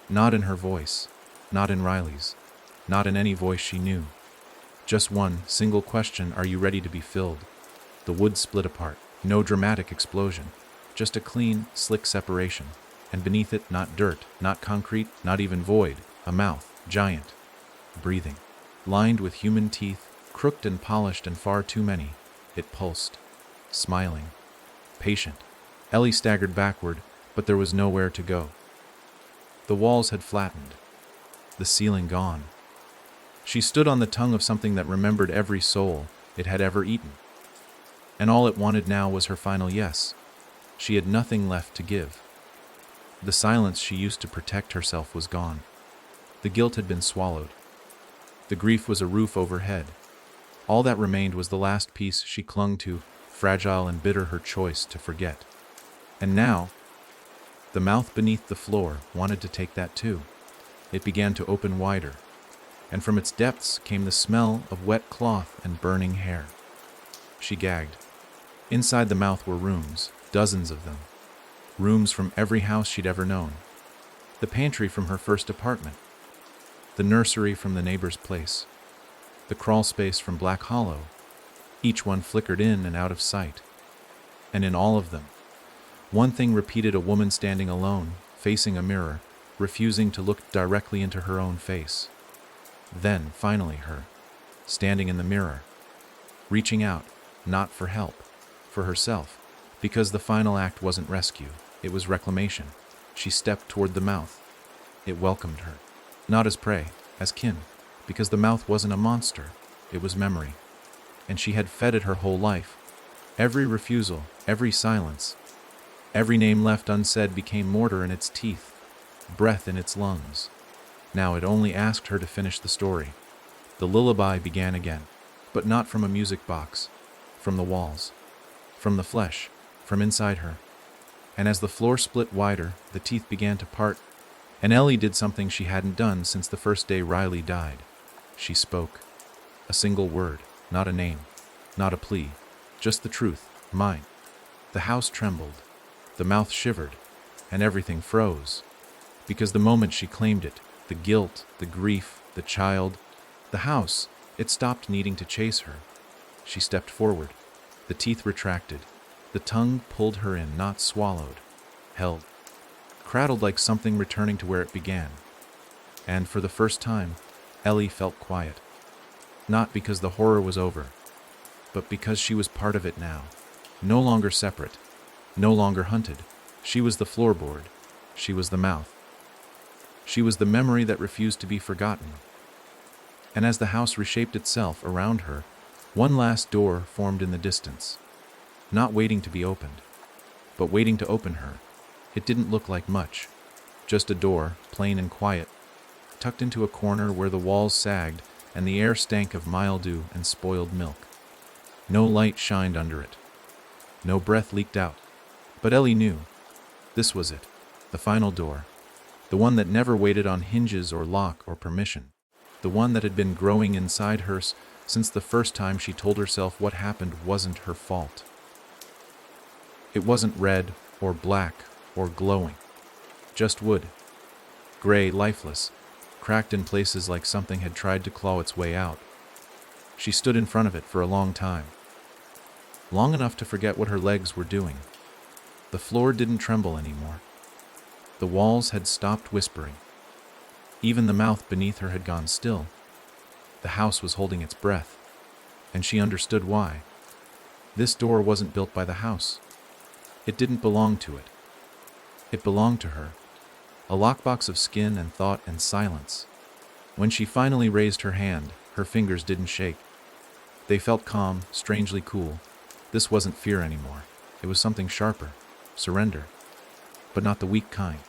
Not in her voice, not in Riley's, not in any voice she knew. Just one single question: are you ready to be filled? The wood split apart, no dramatic explosion, just a clean, slick separation. And beneath it, not dirt, not concrete, not even void, a mouth, giant, breathing, lined with human teeth, crooked and polished and far too many. It pulsed, smiling, patient. Ellie staggered backward, but there was nowhere to go. The walls had flattened, the ceiling gone. She stood on the tongue of something that remembered every soul it had ever eaten. And all it wanted now was her final yes. She had nothing left to give. The silence she used to protect herself was gone. The guilt had been swallowed. The grief was a roof overhead. All that remained was the last piece she clung to, fragile and bitter her choice to forget. And now, the mouth beneath the floor wanted to take that too. It began to open wider, and from its depths came the smell of wet cloth and burning hair. She gagged. Inside the mouth were rooms, dozens of them. Rooms from every house she'd ever known. The pantry from her first apartment. The nursery from the neighbor's place. The crawl space from Black Hollow. Each one flickered in and out of sight. And in all of them, one thing repeated: a woman standing alone, facing a mirror, refusing to look directly into her own face. Then, finally, her, standing in the mirror, reaching out, not for help, for herself, because the final act wasn't rescue, it was reclamation. She stepped toward the mouth. It welcomed her, not as prey, as kin, because the mouth wasn't a monster, it was memory. And she had fed it her whole life. Every refusal, every silence, every name left unsaid became mortar in its teeth, breath in its lungs. Now it only asked her to finish the story. The lullaby began again, but not from a music box, from the walls, from the flesh, from inside her. And as the floor split wider, the teeth began to part, and Ellie did something she hadn't done since the first day Riley died. She spoke. A single word, not a name, not a plea, just the truth, mine. The house trembled, the mouth shivered, and everything froze. Because the moment she claimed it, the guilt, the grief, the child, the house, it stopped needing to chase her. She stepped forward. The teeth retracted. The tongue pulled her in, not swallowed, held, cradled like something returning to where it began. And for the first time, Ellie felt quiet. Not because the horror was over, but because she was part of it now. No longer separate, no longer hunted. She was the floorboard. She was the mouth. She was the memory that refused to be forgotten. And as the house reshaped itself around her, one last door formed in the distance. Not waiting to be opened, but waiting to open her. It didn't look like much. Just a door, plain and quiet, tucked into a corner where the walls sagged and the air stank of mildew and spoiled milk. No light shined under it. No breath leaked out. But Ellie knew. This was it, the final door. The one that never waited on hinges or lock or permission. The one that had been growing inside her since the first time she told herself what happened wasn't her fault. It wasn't red or black or glowing. Just wood. Gray, lifeless, cracked in places like something had tried to claw its way out. She stood in front of it for a long time. Long enough to forget what her legs were doing. The floor didn't tremble anymore. The walls had stopped whispering. Even the mouth beneath her had gone still. The house was holding its breath, and she understood why. This door wasn't built by the house. It didn't belong to it. It belonged to her. A lockbox of skin and thought and silence. When she finally raised her hand, her fingers didn't shake. They felt calm, strangely cool. This wasn't fear anymore. It was something sharper. Surrender. But not the weak kind.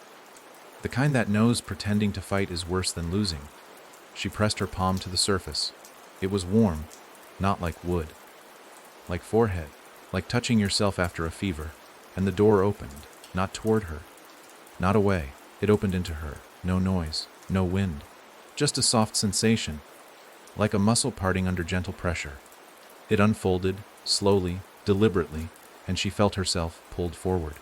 The kind that knows pretending to fight is worse than losing. She pressed her palm to the surface. It was warm, not like wood. Like forehead, like touching yourself after a fever. And the door opened, not toward her, not away. It opened into her. No noise, no wind. Just a soft sensation, like a muscle parting under gentle pressure. It unfolded, slowly, deliberately, and she felt herself pulled forward.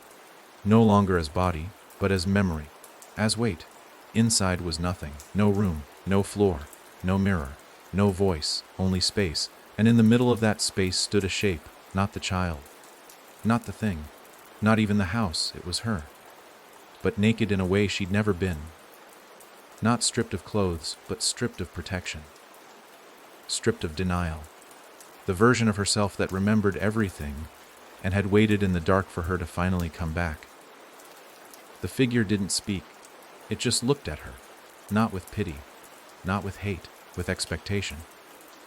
No longer as body, but as memory, as weight. Inside was nothing, no room, no floor, no mirror, no voice, only space, and in the middle of that space stood a shape, not the child, not the thing, not even the house. It was her. But naked in a way she'd never been. Not stripped of clothes, but stripped of protection. Stripped of denial. The version of herself that remembered everything and had waited in the dark for her to finally come back. The figure didn't speak. It just looked at her, not with pity, not with hate, with expectation.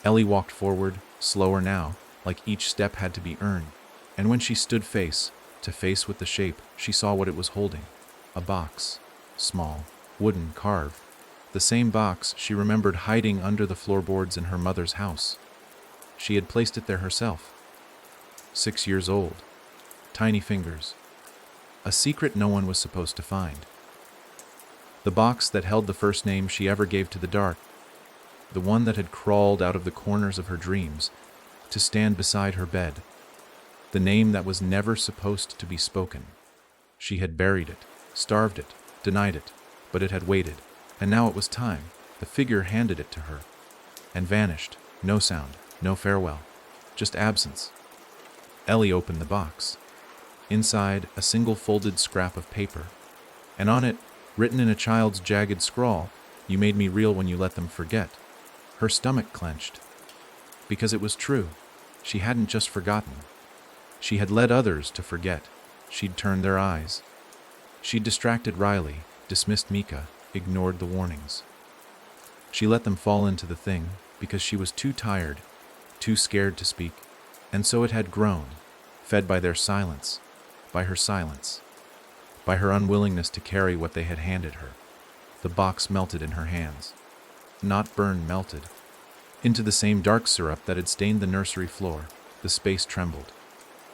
Ellie walked forward, slower now, like each step had to be earned, and when she stood face to face with the shape, she saw what it was holding. A box, small, wooden, carved. The same box she remembered hiding under the floorboards in her mother's house. She had placed it there herself. 6 years old. Tiny fingers. A secret no one was supposed to find. The box that held the first name she ever gave to the dark. The one that had crawled out of the corners of her dreams to stand beside her bed. The name that was never supposed to be spoken. She had buried it, starved it, denied it, but it had waited, and now it was time. The figure handed it to her, and vanished. No sound, no farewell, just absence. Ellie opened the box. Inside, a single folded scrap of paper, and on it, written in a child's jagged scrawl, "You made me real when you let them forget." Her stomach clenched, because it was true. She hadn't just forgotten. She had led others to forget. She'd turned their eyes. She'd distracted Riley, dismissed Mika, ignored the warnings. She let them fall into the thing because she was too tired, too scared to speak. And so it had grown, fed by their silence, by her silence, by her unwillingness to carry what they had handed her. The box melted in her hands. Not burned, melted. Into the same dark syrup that had stained the nursery floor. The space trembled.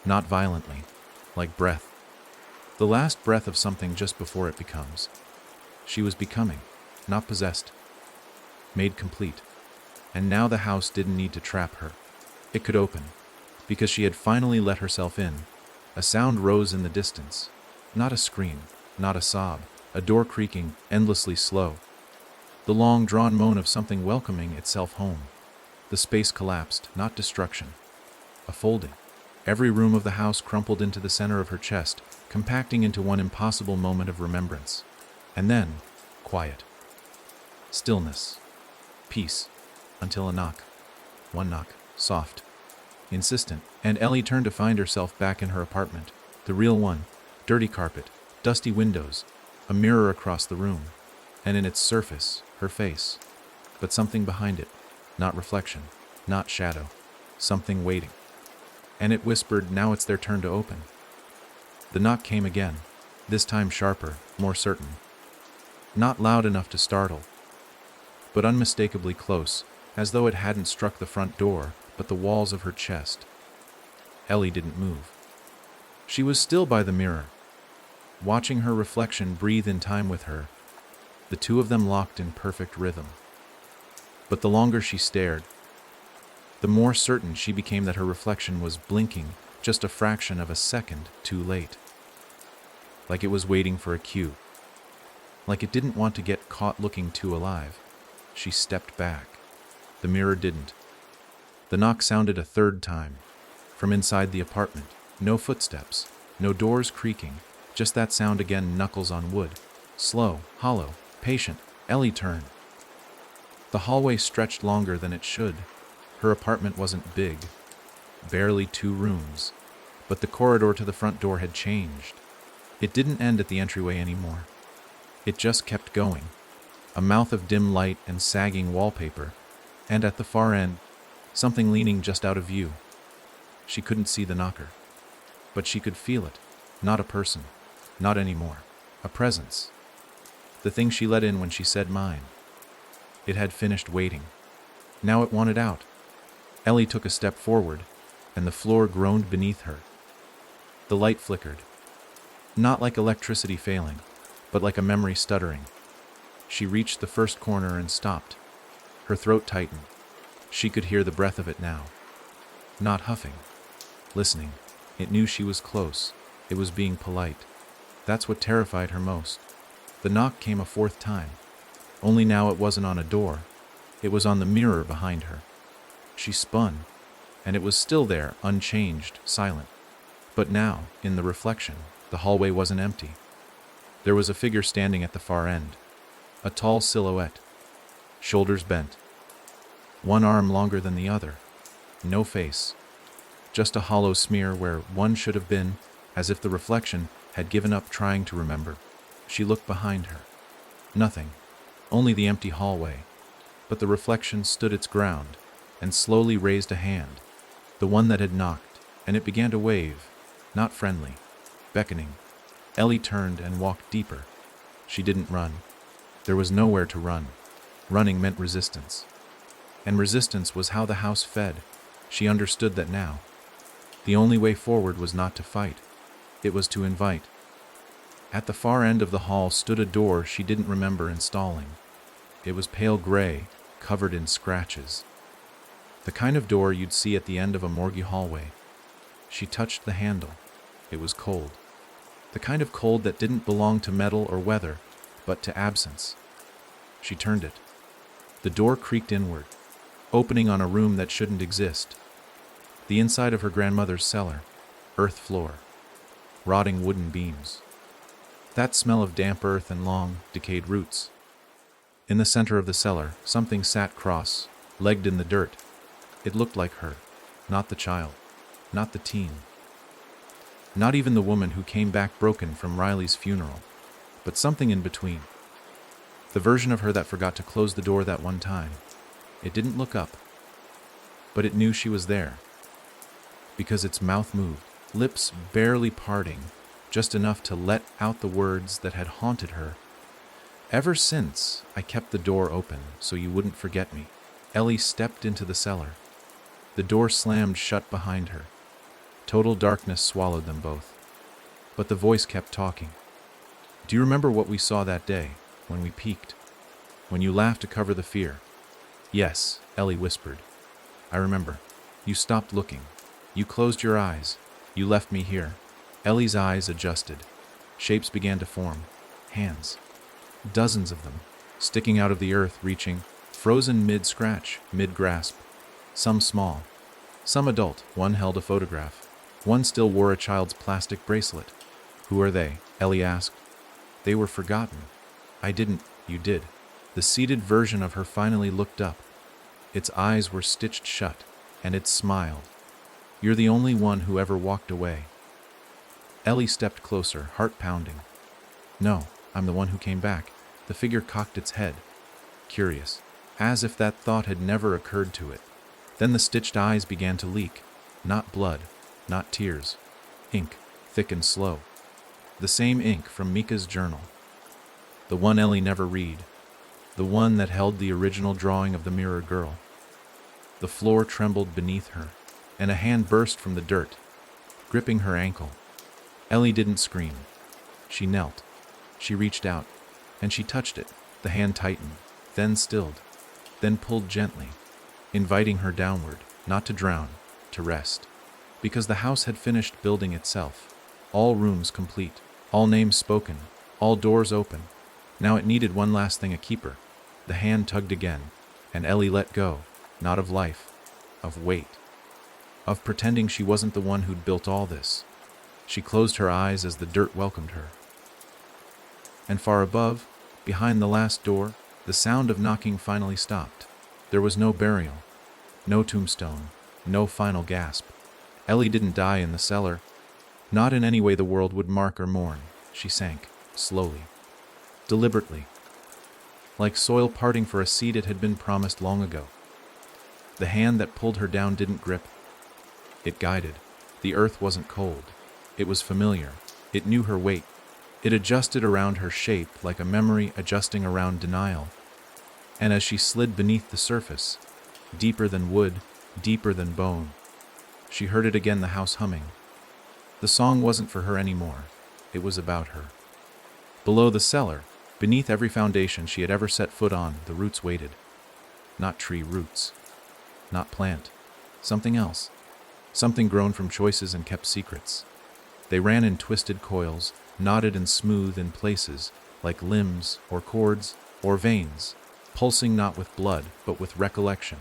Not violently, like breath. The last breath of something just before it becomes. She was becoming, not possessed. Made complete. And now the house didn't need to trap her. It could open, because she had finally let herself in. A sound rose in the distance. Not a scream, not a sob, a door creaking, endlessly slow. The long-drawn moan of something welcoming itself home. The space collapsed, not destruction. A folding. Every room of the house crumpled into the center of her chest, compacting into one impossible moment of remembrance. And then, quiet. Stillness. Peace. Until a knock. One knock. Soft. Insistent. And Ellie turned to find herself back in her apartment. The real one. Dirty carpet. Dusty windows. A mirror across the room. And in its surface, her face. But something behind it. Not reflection. Not shadow. Something waiting. And it whispered, "Now it's their turn to open." The knock came again. This time sharper, more certain. Not loud enough to startle, but unmistakably close, as though it hadn't struck the front door, but the walls of her chest. Ellie didn't move. She was still by the mirror, watching her reflection breathe in time with her, the two of them locked in perfect rhythm. But the longer she stared, the more certain she became that her reflection was blinking just a fraction of a second too late. Like it was waiting for a cue. Like it didn't want to get caught looking too alive. She stepped back. The mirror didn't. The knock sounded a third time, from inside the apartment. No footsteps, no doors creaking, just that sound again, knuckles on wood. Slow, hollow, patient. Ellie turned. The hallway stretched longer than it should. Her apartment wasn't big, barely 2 rooms, but the corridor to the front door had changed. It didn't end at the entryway anymore. It just kept going. A mouth of dim light and sagging wallpaper, and at the far end, something leaning just out of view. She couldn't see the knocker, but she could feel it. Not a person, not anymore. A presence. The thing she let in when she said mine. It had finished waiting. Now it wanted out. Ellie took a step forward, and the floor groaned beneath her. The light flickered. Not like electricity failing, but like a memory stuttering. She reached the first corner and stopped. Her throat tightened. She could hear the breath of it now. Not huffing. Listening. It knew she was close. It was being polite. That's what terrified her most. The knock came a 4th time. Only now it wasn't on a door. It was on the mirror behind her. She spun, and it was still there, unchanged, silent. But now, in the reflection, the hallway wasn't empty. There was a figure standing at the far end. A tall silhouette. Shoulders bent. One arm longer than the other. No face. Just a hollow smear where one should have been, as if the reflection had given up trying to remember. She looked behind her. Nothing. Only the empty hallway. But the reflection stood its ground and slowly raised a hand. The one that had knocked, and it began to wave. Not friendly. Beckoning. Ellie turned and walked deeper. She didn't run. There was nowhere to run. Running meant resistance. And resistance was how the house fed. She understood that now. The only way forward was not to fight. It was to invite. At the far end of the hall stood a door she didn't remember installing. It was pale gray, covered in scratches. The kind of door you'd see at the end of a morgue hallway. She touched the handle. It was cold. The kind of cold that didn't belong to metal or weather, but to absence. She turned it. The door creaked inward, opening on a room that shouldn't exist. The inside of her grandmother's cellar. Earth floor. Rotting wooden beams. That smell of damp earth and long, decayed roots. In the center of the cellar, something sat cross, legged in the dirt. It looked like her. Not the child. Not the teen. Not even the woman who came back broken from Riley's funeral. But something in between. The version of her that forgot to close the door that one time. It didn't look up. But it knew she was there. Because its mouth moved, lips barely parting, just enough to let out the words that had haunted her. Ever since, I kept the door open so you wouldn't forget me. Ellie stepped into the cellar. The door slammed shut behind her. Total darkness swallowed them both. But the voice kept talking. Do you remember what we saw that day, when we peeked? When you laughed to cover the fear? Yes, Ellie whispered. I remember. You stopped looking. You closed your eyes. You left me here. Ellie's eyes adjusted. Shapes began to form. Hands. Dozens of them, sticking out of the earth, reaching, frozen mid-scratch, mid-grasp. Some small. Some adult. One held a photograph. One still wore a child's plastic bracelet. Who are they? Ellie asked. They were forgotten. I didn't. You did. The seated version of her finally looked up. Its eyes were stitched shut, and it smiled. You're the only one who ever walked away. Ellie stepped closer, heart pounding. No, I'm the one who came back. The figure cocked its head, curious, as if that thought had never occurred to it. Then the stitched eyes began to leak. Not blood, not tears. Ink, thick and slow. The same ink from Mika's journal. The one Ellie never read. The one that held the original drawing of the mirror girl. The floor trembled beneath her, and a hand burst from the dirt, gripping her ankle. Ellie didn't scream. She knelt. She reached out, and she touched it. The hand tightened, then stilled, then pulled gently, inviting her downward, not to drown, to rest. Because the house had finished building itself, all rooms complete, all names spoken, all doors open. Now it needed one last thing, a keeper. The hand tugged again, and Ellie let go, not of life, of weight, of pretending she wasn't the one who'd built all this. She closed her eyes as the dirt welcomed her. And far above, behind the last door, the sound of knocking finally stopped. There was no burial, no tombstone, no final gasp. Ellie didn't die in the cellar, not in any way the world would mark or mourn. She sank, slowly, deliberately, like soil parting for a seed it had been promised long ago. The hand that pulled her down didn't grip. It guided. The earth wasn't cold. It was familiar. It knew her weight. It adjusted around her shape like a memory adjusting around denial. And as she slid beneath the surface, deeper than wood, deeper than bone, she heard it again, the house humming. The song wasn't for her anymore. It was about her. Below the cellar, beneath every foundation she had ever set foot on, the roots waited. Not tree roots. Not plant. Something else. Something grown from choices and kept secrets. They ran in twisted coils, knotted and smooth in places, like limbs or cords or veins, pulsing not with blood but with recollection.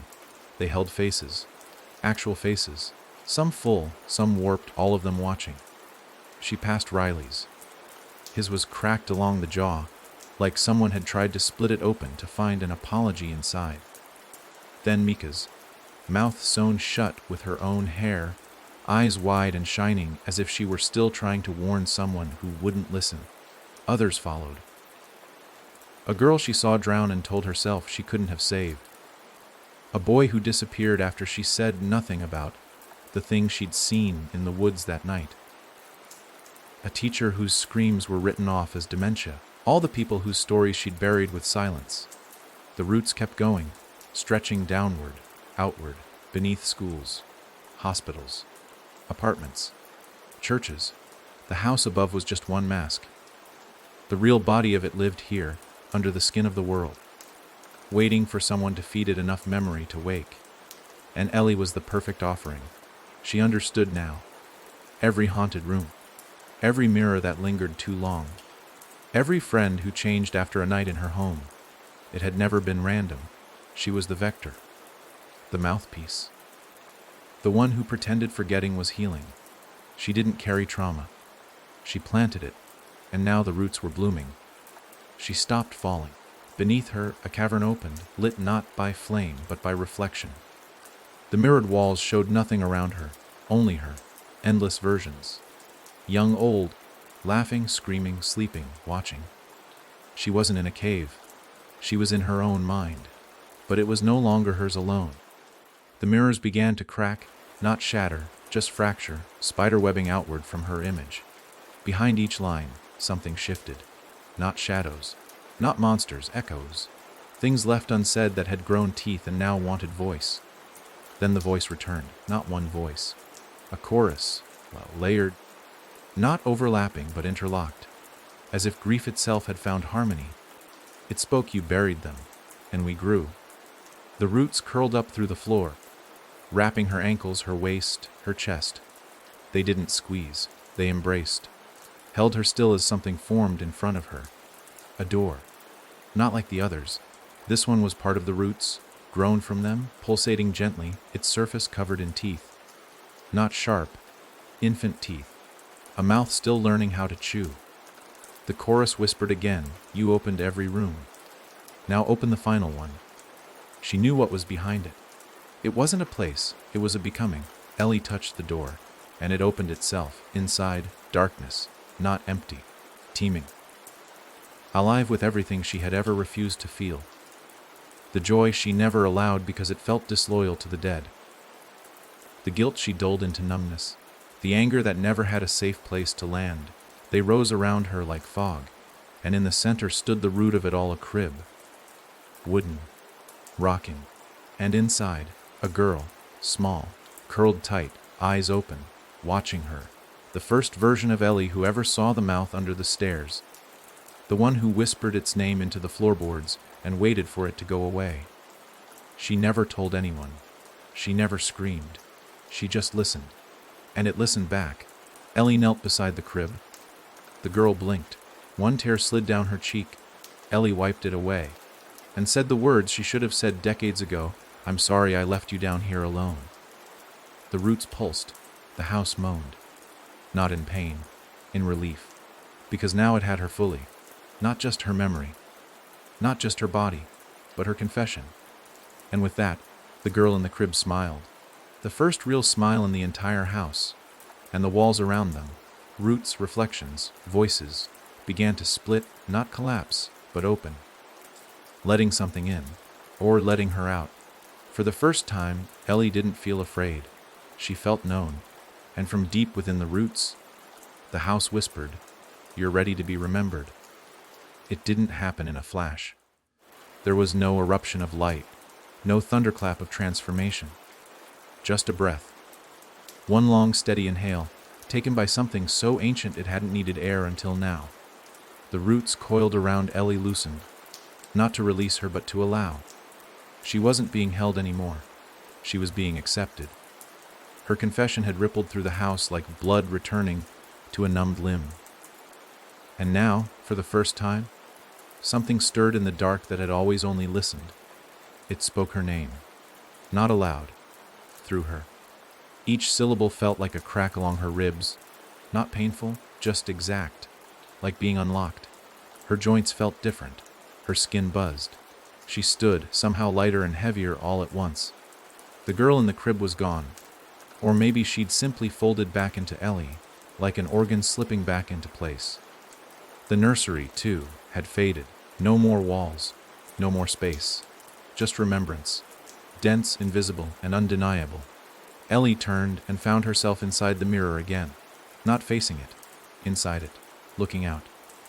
They held faces. Actual faces. Some full, some warped, all of them watching. She passed Riley's. His was cracked along the jaw, like someone had tried to split it open to find an apology inside. Then Mika's, mouth sewn shut with her own hair, eyes wide and shining as if she were still trying to warn someone who wouldn't listen. Others followed. A girl she saw drown and told herself she couldn't have saved. A boy who disappeared after she said nothing about the thing she'd seen in the woods that night. A teacher whose screams were written off as dementia. All the people whose stories she'd buried with silence. The roots kept going, stretching downward, outward, beneath schools, hospitals, apartments, churches. The house above was just one mask. The real body of it lived here, under the skin of the world, waiting for someone to feed it enough memory to wake. And Ellie was the perfect offering. She understood now. Every haunted room, every mirror that lingered too long, every friend who changed after a night in her home. It had never been random. She was the vector, the mouthpiece, the one who pretended forgetting was healing. She didn't carry trauma. She planted it, and now the roots were blooming. She stopped falling. Beneath her, a cavern opened, lit not by flame but by reflection. The mirrored walls showed nothing around her, only her, endless versions. Young, old, laughing, screaming, sleeping, watching. She wasn't in a cave. She was in her own mind. But it was no longer hers alone. The mirrors began to crack, not shatter, just fracture, spiderwebbing outward from her image. Behind each line, something shifted. Not shadows, not monsters, echoes. Things left unsaid that had grown teeth and now wanted voice. Then the voice returned, not one voice. A chorus, layered, not overlapping but interlocked, as if grief itself had found harmony. It spoke, "You buried them, and we grew." The roots curled up through the floor, wrapping her ankles, her waist, her chest. They didn't squeeze, they embraced, held her still as something formed in front of her. A door. Not like the others. This one was part of the roots, grown from them, pulsating gently, its surface covered in teeth. Not sharp, infant teeth. A mouth still learning how to chew. The chorus whispered again, "You opened every room. Now open the final one." She knew what was behind it. It wasn't a place, it was a becoming. Ellie touched the door, and it opened itself. Inside, darkness, not empty, teeming. Alive with everything she had ever refused to feel. The joy she never allowed because it felt disloyal to the dead. The guilt she dulled into numbness. The anger that never had a safe place to land. They rose around her like fog, and in the center stood the root of it all, a crib. Wooden, rocking, and inside, a girl, small, curled tight, eyes open, watching her. The first version of Ellie who ever saw the mouth under the stairs. The one who whispered its name into the floorboards and waited for it to go away. She never told anyone. She never screamed. She just listened. And it listened back. Ellie knelt beside the crib. The girl blinked. One tear slid down her cheek. Ellie wiped it away. and said the words she should have said decades ago, "I'm sorry I left you down here alone." The roots pulsed, the house moaned. Not in pain, in relief. Because now it had her fully. Not just her memory. Not just her body, but her confession. And with that, the girl in the crib smiled. The first real smile in the entire house. And the walls around them, roots, reflections, voices, began to split, not collapse, but open. Letting something in, or letting her out. For the first time, Ellie didn't feel afraid. She felt known. And from deep within the roots, the house whispered, "You're ready to be remembered." It didn't happen in a flash. There was no eruption of light, no thunderclap of transformation. Just a breath. One long, steady inhale, taken by something so ancient it hadn't needed air until now. The roots coiled around Ellie loosened, not to release her but to allow. She wasn't being held anymore. She was being accepted. Her confession had rippled through the house like blood returning to a numbed limb. And now, for the first time, something stirred in the dark that had always only listened. It spoke her name, not aloud, through her. Each syllable felt like a crack along her ribs, not painful, just exact, like being unlocked. Her joints felt different, her skin buzzed. She stood, somehow lighter and heavier all at once. The girl in the crib was gone, or maybe she'd simply folded back into Ellie, like an organ slipping back into place. The nursery, too, had faded. No more walls, no more space. Just remembrance, dense, invisible, and undeniable. Ellie turned and found herself inside the mirror again, not facing it, inside it, looking out,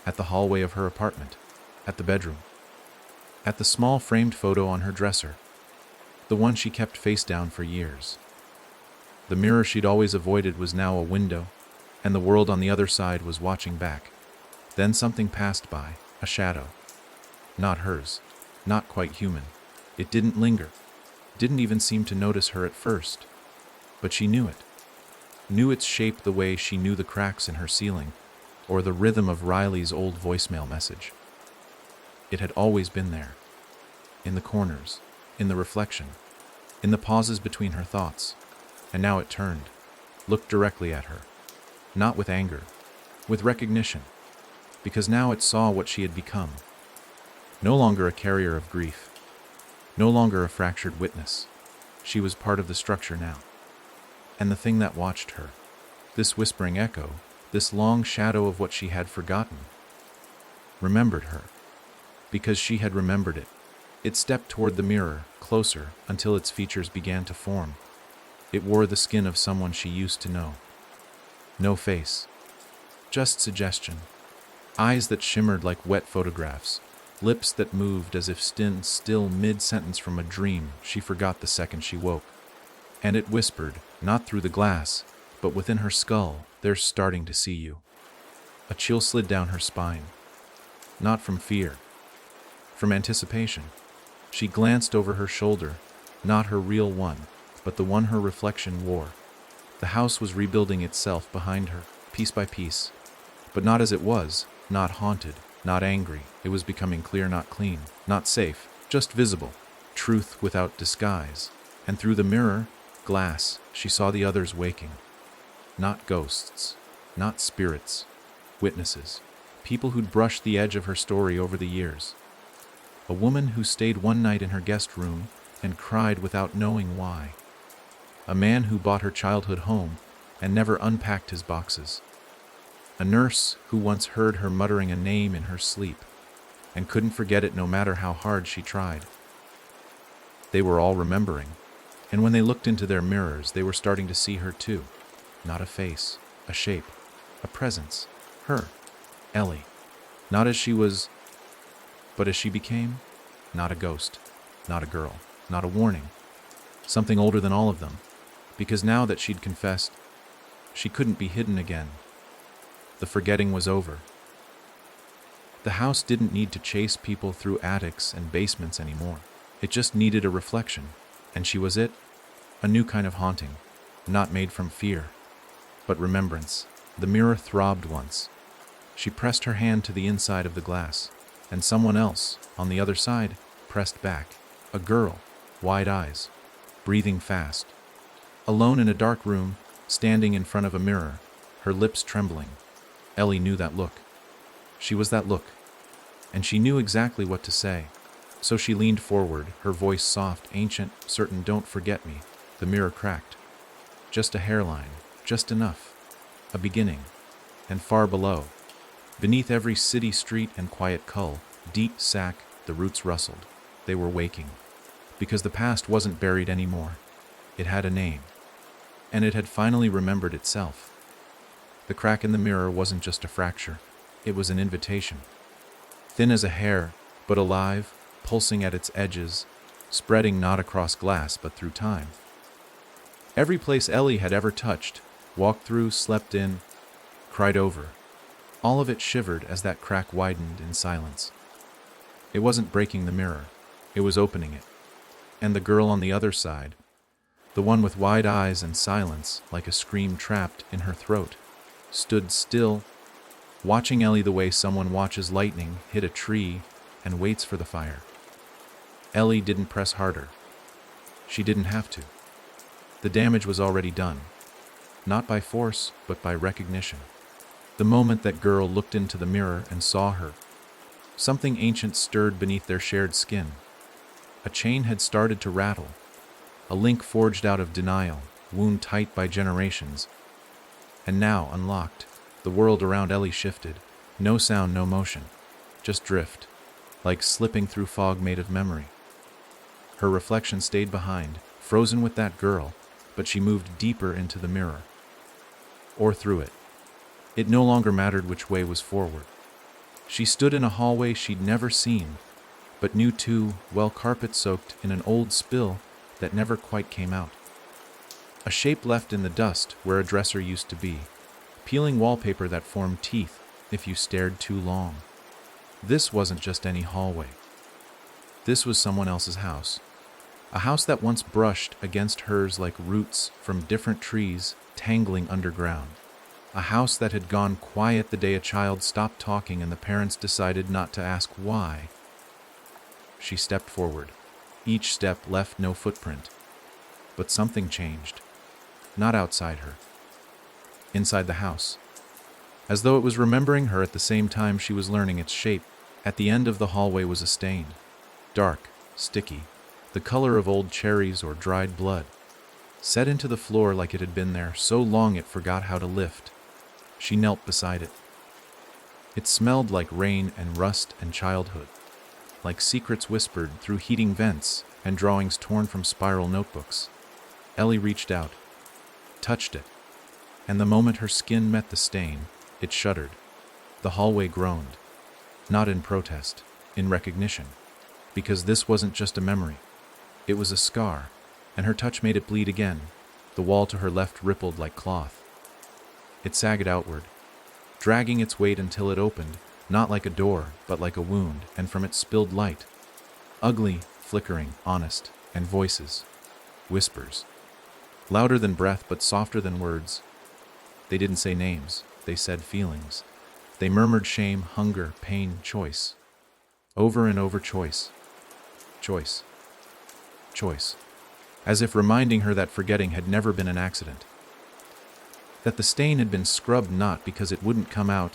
at the hallway of her apartment, at the bedroom, at the small framed photo on her dresser, the one she kept face down for years. The mirror she'd always avoided was now a window, and the world on the other side was watching back. Then something passed by, a shadow. Not hers, not quite human. It didn't linger, didn't even seem to notice her at first. But she knew it. Knew its shape the way she knew the cracks in her ceiling, or the rhythm of Riley's old voicemail message. It had always been there. In the corners, in the reflection, in the pauses between her thoughts. And now it turned, looked directly at her. Not with anger, with recognition. Because now it saw what she had become. No longer a carrier of grief. No longer a fractured witness. She was part of the structure now. And the thing that watched her, this whispering echo, this long shadow of what she had forgotten, remembered her. Because she had remembered it. It stepped toward the mirror, closer, until its features began to form. It wore the skin of someone she used to know. No face. Just suggestion. Eyes that shimmered like wet photographs. Lips that moved as if still mid-sentence from a dream she forgot the second she woke. And it whispered, not through the glass, but within her skull, "They're starting to see you." A chill slid down her spine. Not from fear. From anticipation. She glanced over her shoulder, not her real one, but the one her reflection wore. The house was rebuilding itself behind her, piece by piece. But not as it was, not haunted, not angry. It was becoming clear, not clean, not safe, just visible. Truth without disguise. And through the mirror, glass, she saw the others waking. Not ghosts, not spirits, witnesses. People who'd brushed the edge of her story over the years. A woman who stayed one night in her guest room and cried without knowing why. A man who bought her childhood home and never unpacked his boxes. A nurse who once heard her muttering a name in her sleep and couldn't forget it no matter how hard she tried. They were all remembering, and when they looked into their mirrors, they were starting to see her too. Not a face, a shape, a presence. Her, Ellie. Not as she was, but as she became. Not a ghost, not a girl, not a warning. Something older than all of them. Because now that she'd confessed, she couldn't be hidden again. The forgetting was over. The house didn't need to chase people through attics and basements anymore. It just needed a reflection, and she was it. A new kind of haunting, not made from fear, but remembrance. The mirror throbbed once. She pressed her hand to the inside of the glass, and someone else, on the other side, pressed back. A girl, wide eyes, breathing fast. Alone in a dark room, standing in front of a mirror, her lips trembling. Ellie knew that look. She was that look. And she knew exactly what to say. So she leaned forward, her voice soft, ancient, certain. "Don't forget me." The mirror cracked. Just a hairline, just enough. A beginning. And far below, beneath every city street and quiet cull, deep sack, the roots rustled. They were waking. Because the past wasn't buried anymore. It had a name. And it had finally remembered itself. The crack in the mirror wasn't just a fracture. It was an invitation. Thin as a hair, but alive, pulsing at its edges, spreading not across glass but through time. Every place Ellie had ever touched, walked through, slept in, cried over. All of it shivered as that crack widened in silence. It wasn't breaking the mirror. It was opening it. And the girl on the other side, the one with wide eyes and silence like a scream trapped in her throat, stood still, watching Ellie the way someone watches lightning hit a tree and waits for the fire. Ellie didn't press harder. She didn't have to. The damage was already done. Not by force, but by recognition. The moment that girl looked into the mirror and saw her, something ancient stirred beneath their shared skin. A chain had started to rattle, a link forged out of denial, wound tight by generations. And now, unlocked, the world around Ellie shifted. No sound, no motion, just drift, like slipping through fog made of memory. Her reflection stayed behind, frozen with that girl, but she moved deeper into the mirror. Or through it. It no longer mattered which way was forward. She stood in a hallway she'd never seen, but knew too well, carpet soaked in an old spill that never quite came out. A shape left in the dust where a dresser used to be, peeling wallpaper that formed teeth if you stared too long. This wasn't just any hallway. This was someone else's house. A house that once brushed against hers like roots from different trees tangling underground. A house that had gone quiet the day a child stopped talking and the parents decided not to ask why. She stepped forward. Each step left no footprint. But something changed. Not outside her. Inside the house. As though it was remembering her at the same time she was learning its shape. At the end of the hallway was a stain. Dark, sticky, the color of old cherries or dried blood. Set into the floor like it had been there so long it forgot how to lift. She knelt beside it. It smelled like rain and rust and childhood. Like secrets whispered through heating vents and drawings torn from spiral notebooks. Ellie reached out, touched it, and the moment her skin met the stain, it shuddered. The hallway groaned, not in protest, in recognition, because this wasn't just a memory. It was a scar, and her touch made it bleed again. The wall to her left rippled like cloth. It sagged outward, dragging its weight until it opened, not like a door, but like a wound, and from it spilled light. Ugly, flickering, honest, and voices. Whispers. Louder than breath, but softer than words. They didn't say names, they said feelings. They murmured shame, hunger, pain, choice. Over and over, choice. Choice. Choice. As if reminding her that forgetting had never been an accident. That the stain had been scrubbed not because it wouldn't come out,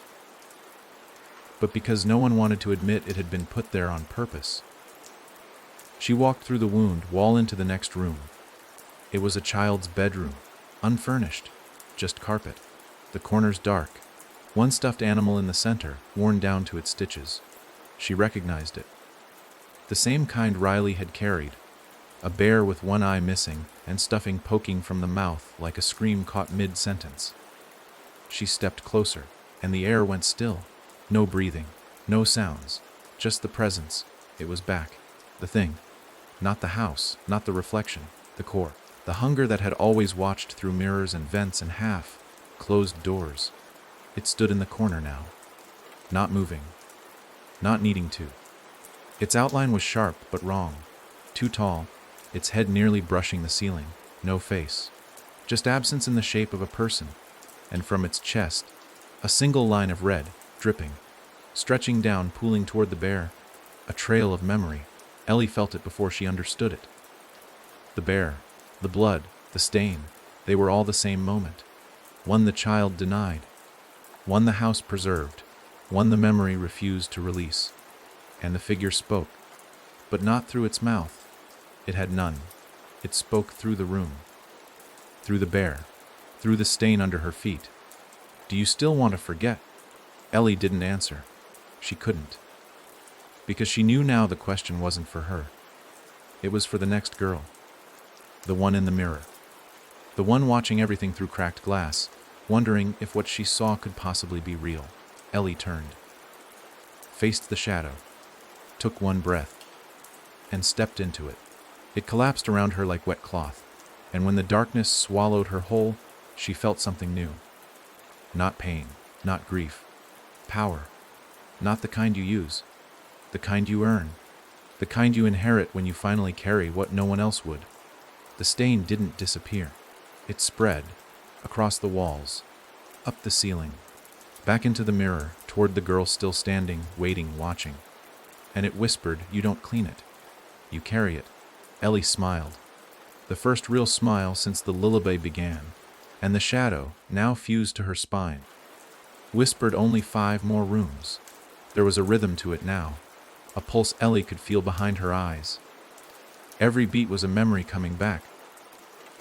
but because no one wanted to admit it had been put there on purpose. She walked through the wound wall into the next room. It was a child's bedroom, unfurnished, just carpet. The corners dark. One stuffed animal in the center, worn down to its stitches. She recognized it. The same kind Riley had carried. A bear with one eye missing and stuffing poking from the mouth like a scream caught mid-sentence. She stepped closer, and the air went still. No breathing, no sounds, just the presence. It was back. The thing. Not the house, not the reflection, the core. The hunger that had always watched through mirrors and vents and half-closed doors. It stood in the corner now. Not moving. Not needing to. Its outline was sharp but wrong. Too tall, its head nearly brushing the ceiling. No face. Just absence in the shape of a person. And from its chest, a single line of red, dripping, stretching down, pooling toward the bear. A trail of memory. Ellie felt it before she understood it. The bear, the blood, the stain, they were all the same moment. One the child denied, one the house preserved, one the memory refused to release. And the figure spoke, but not through its mouth. It had none. It spoke through the room, through the bear, through the stain under her feet. Do you still want to forget? Ellie didn't answer. She couldn't. Because she knew now the question wasn't for her. It was for the next girl. The one in the mirror. The one watching everything through cracked glass, wondering if what she saw could possibly be real. Ellie turned, faced the shadow, took one breath, and stepped into it. It collapsed around her like wet cloth, and when the darkness swallowed her whole, she felt something new. Not pain, not grief. Power. Not the kind you use. The kind you earn. The kind you inherit when you finally carry what no one else would. The stain didn't disappear. It spread, across the walls, up the ceiling, back into the mirror, toward the girl still standing, waiting, watching. And it whispered, "You don't clean it. You carry it." Ellie smiled. The first real smile since the lullaby began, and the shadow, now fused to her spine, whispered only 5 more rooms. There was a rhythm to it now, a pulse Ellie could feel behind her eyes. Every beat was a memory coming back,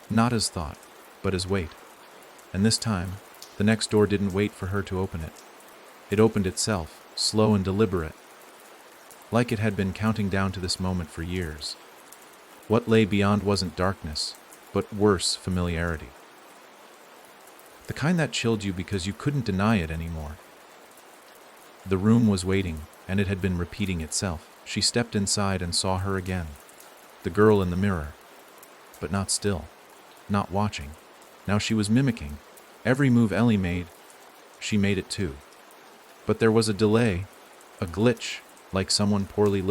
not as thought, but as weight. And this time, the next door didn't wait for her to open it. It opened itself, slow and deliberate, like it had been counting down to this moment for years. What lay beyond wasn't darkness, but worse, familiarity. The kind that chilled you because you couldn't deny it anymore. The room was waiting, and it had been repeating itself. She stepped inside and saw her again. The girl in the mirror. But not still. Not watching. Now she was mimicking. Every move Ellie made, she made it too. But there was a delay, a glitch, like someone poorly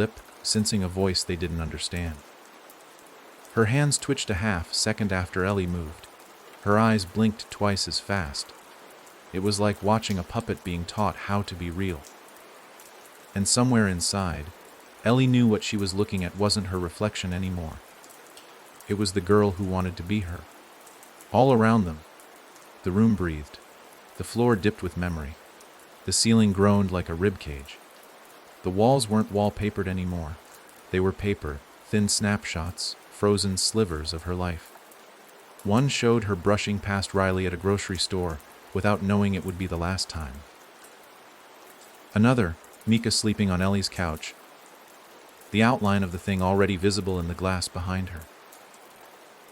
sensing a voice they didn't understand. Her hands twitched a half-second after Ellie moved. Her eyes blinked twice as fast. It was like watching a puppet being taught how to be real. And somewhere inside, Ellie knew what she was looking at wasn't her reflection anymore. It was the girl who wanted to be her. All around them, the room breathed. The floor dipped with memory. The ceiling groaned like a ribcage. The walls weren't wallpapered anymore. They were paper, thin snapshots, frozen slivers of her life. One showed her brushing past Riley at a grocery store without knowing it would be the last time. Another, Mika sleeping on Ellie's couch, the outline of the thing already visible in the glass behind her.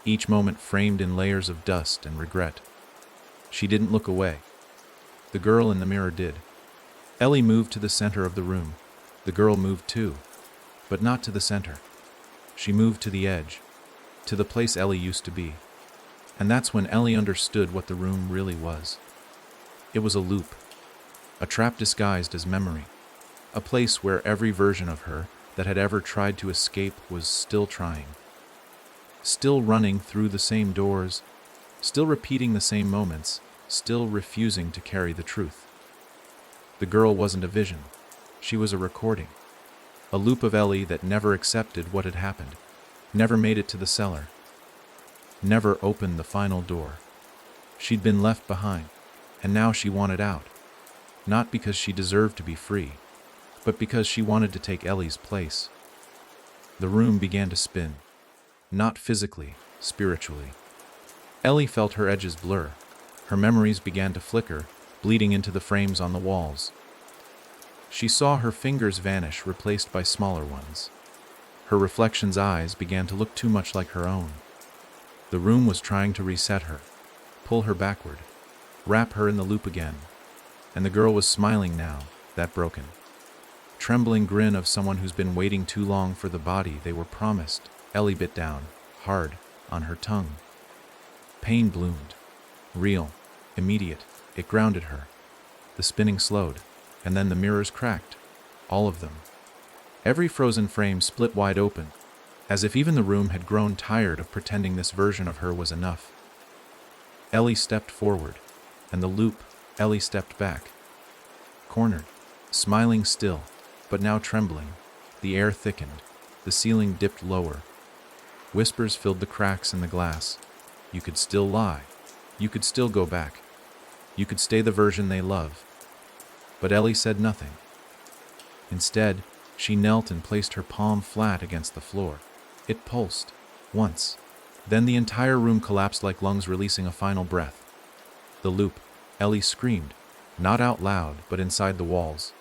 Each moment framed in layers of dust and regret. She didn't look away. The girl in the mirror did. Ellie moved to the center of the room. The girl moved too, but not to the center. She moved to the edge, to the place Ellie used to be. And that's when Ellie understood what the room really was. It was a loop, a trap disguised as memory, a place where every version of her that had ever tried to escape was still trying, still running through the same doors, still repeating the same moments, still refusing to carry the truth. The girl wasn't a vision. She was a recording. A loop of Ellie that never accepted what had happened, never made it to the cellar, never opened the final door. She'd been left behind, and now she wanted out. Not because she deserved to be free, but because she wanted to take Ellie's place. The room began to spin. Not physically, spiritually. Ellie felt her edges blur. Her memories began to flicker, bleeding into the frames on the walls. She saw her fingers vanish, replaced by smaller ones. Her reflection's eyes began to look too much like her own. The room was trying to reset her, pull her backward, wrap her in the loop again. And the girl was smiling now, that broken, trembling grin of someone who's been waiting too long for the body they were promised. Ellie bit down, hard, on her tongue. Pain bloomed. Real, immediate. It grounded her. The spinning slowed, and then the mirrors cracked. All of them. Every frozen frame split wide open, as if even the room had grown tired of pretending this version of her was enough. Ellie stepped forward, and the loop, Ellie stepped back. Cornered, smiling still, but now trembling. The air thickened. The ceiling dipped lower. Whispers filled the cracks in the glass. You could still lie. You could still go back. You could stay the version they love. But Ellie said nothing. Instead, she knelt and placed her palm flat against the floor. It pulsed. Once. Then the entire room collapsed like lungs releasing a final breath. The loop. Ellie screamed. Not out loud, but inside the walls.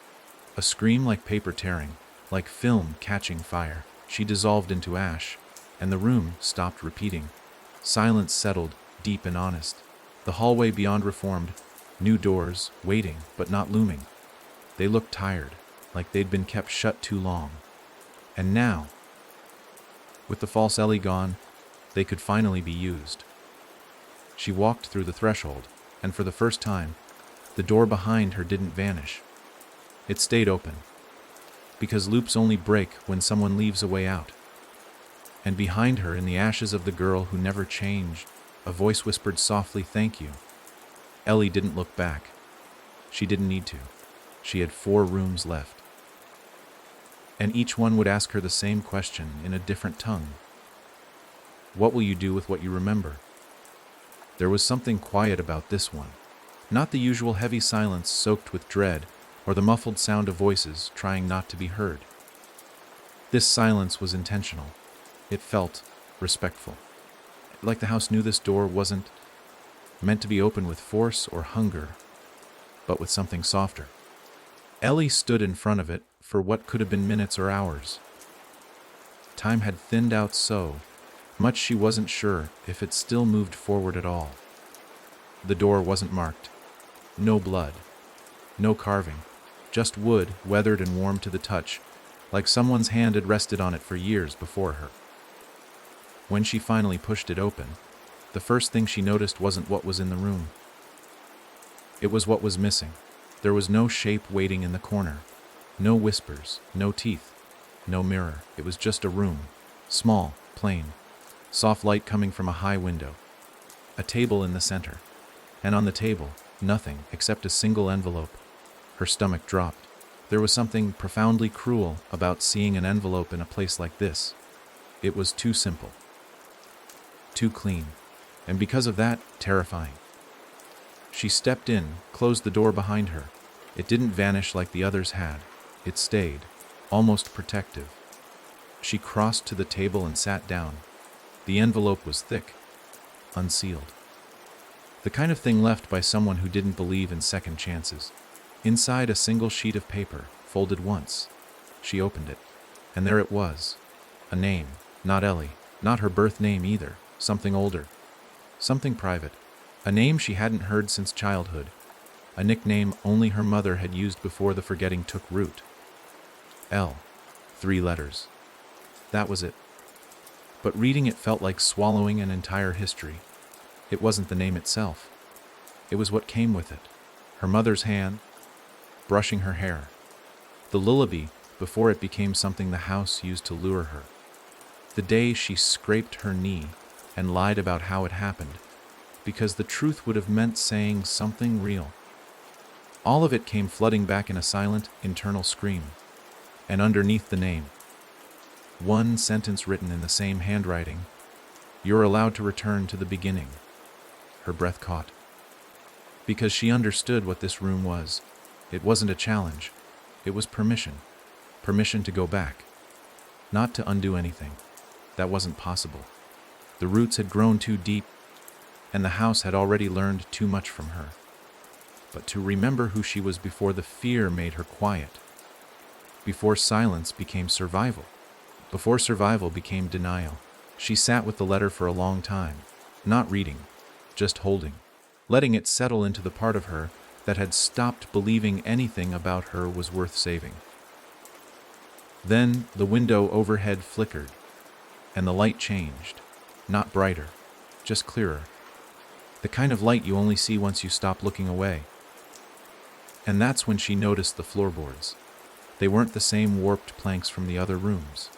A scream like paper tearing, like film catching fire. She dissolved into ash, and the room stopped repeating. Silence settled, deep and honest. The hallway beyond reformed. New doors, waiting, but not looming. They looked tired, like they'd been kept shut too long. And now, with the false Ellie gone, they could finally be used. She walked through the threshold, and for the first time, the door behind her didn't vanish. It stayed open, because loops only break when someone leaves a way out. And behind her, in the ashes of the girl who never changed, a voice whispered softly, "Thank you." Ellie didn't look back. She didn't need to. She had 4 rooms left. And each one would ask her the same question in a different tongue. What will you do with what you remember? There was something quiet about this one. Not the usual heavy silence soaked with dread, or the muffled sound of voices trying not to be heard. This silence was intentional. It felt respectful. Like the house knew this door wasn't meant to be open with force or hunger, but with something softer. Ellie stood in front of it for what could have been minutes or hours. Time had thinned out so much she wasn't sure if it still moved forward at all. The door wasn't marked. No blood. No carving. Just wood, weathered and warm to the touch, like someone's hand had rested on it for years before her. When she finally pushed it open, the first thing she noticed wasn't what was in the room. It was what was missing. There was no shape waiting in the corner. No whispers, no teeth, no mirror. It was just a room. Small, plain. Soft light coming from a high window. A table in the center. And on the table, nothing except a single envelope. Her stomach dropped. There was something profoundly cruel about seeing an envelope in a place like this. It was too simple. Too clean. And because of that, terrifying. She stepped in, closed the door behind her. It didn't vanish like the others had. It stayed, almost protective. She crossed to the table and sat down. The envelope was thick, unsealed. The kind of thing left by someone who didn't believe in second chances. Inside a single sheet of paper, folded once. She opened it, and there it was. A name, not Ellie, not her birth name either, something older. Something private. A name she hadn't heard since childhood. A nickname only her mother had used before the forgetting took root. L. 3 letters. That was it. But reading it felt like swallowing an entire history. It wasn't the name itself. It was what came with it. Her mother's hand, brushing her hair. The lullaby before it became something the house used to lure her. The day she scraped her knee and lied about how it happened, because the truth would have meant saying something real. All of it came flooding back in a silent, internal scream. And underneath the name, one sentence written in the same handwriting: "You're allowed to return to the beginning." Her breath caught. Because she understood what this room was. It wasn't a challenge. It was permission. Permission to go back. Not to undo anything. That wasn't possible. The roots had grown too deep, and the house had already learned too much from her. But to remember who she was before the fear made her quiet. Before silence became survival. Before survival became denial. She sat with the letter for a long time, not reading, just holding, letting it settle into the part of her that had stopped believing anything about her was worth saving. Then the window overhead flickered, and the light changed. Not brighter, just clearer. The kind of light you only see once you stop looking away. And that's when she noticed the floorboards. They weren't the same warped planks from the other rooms.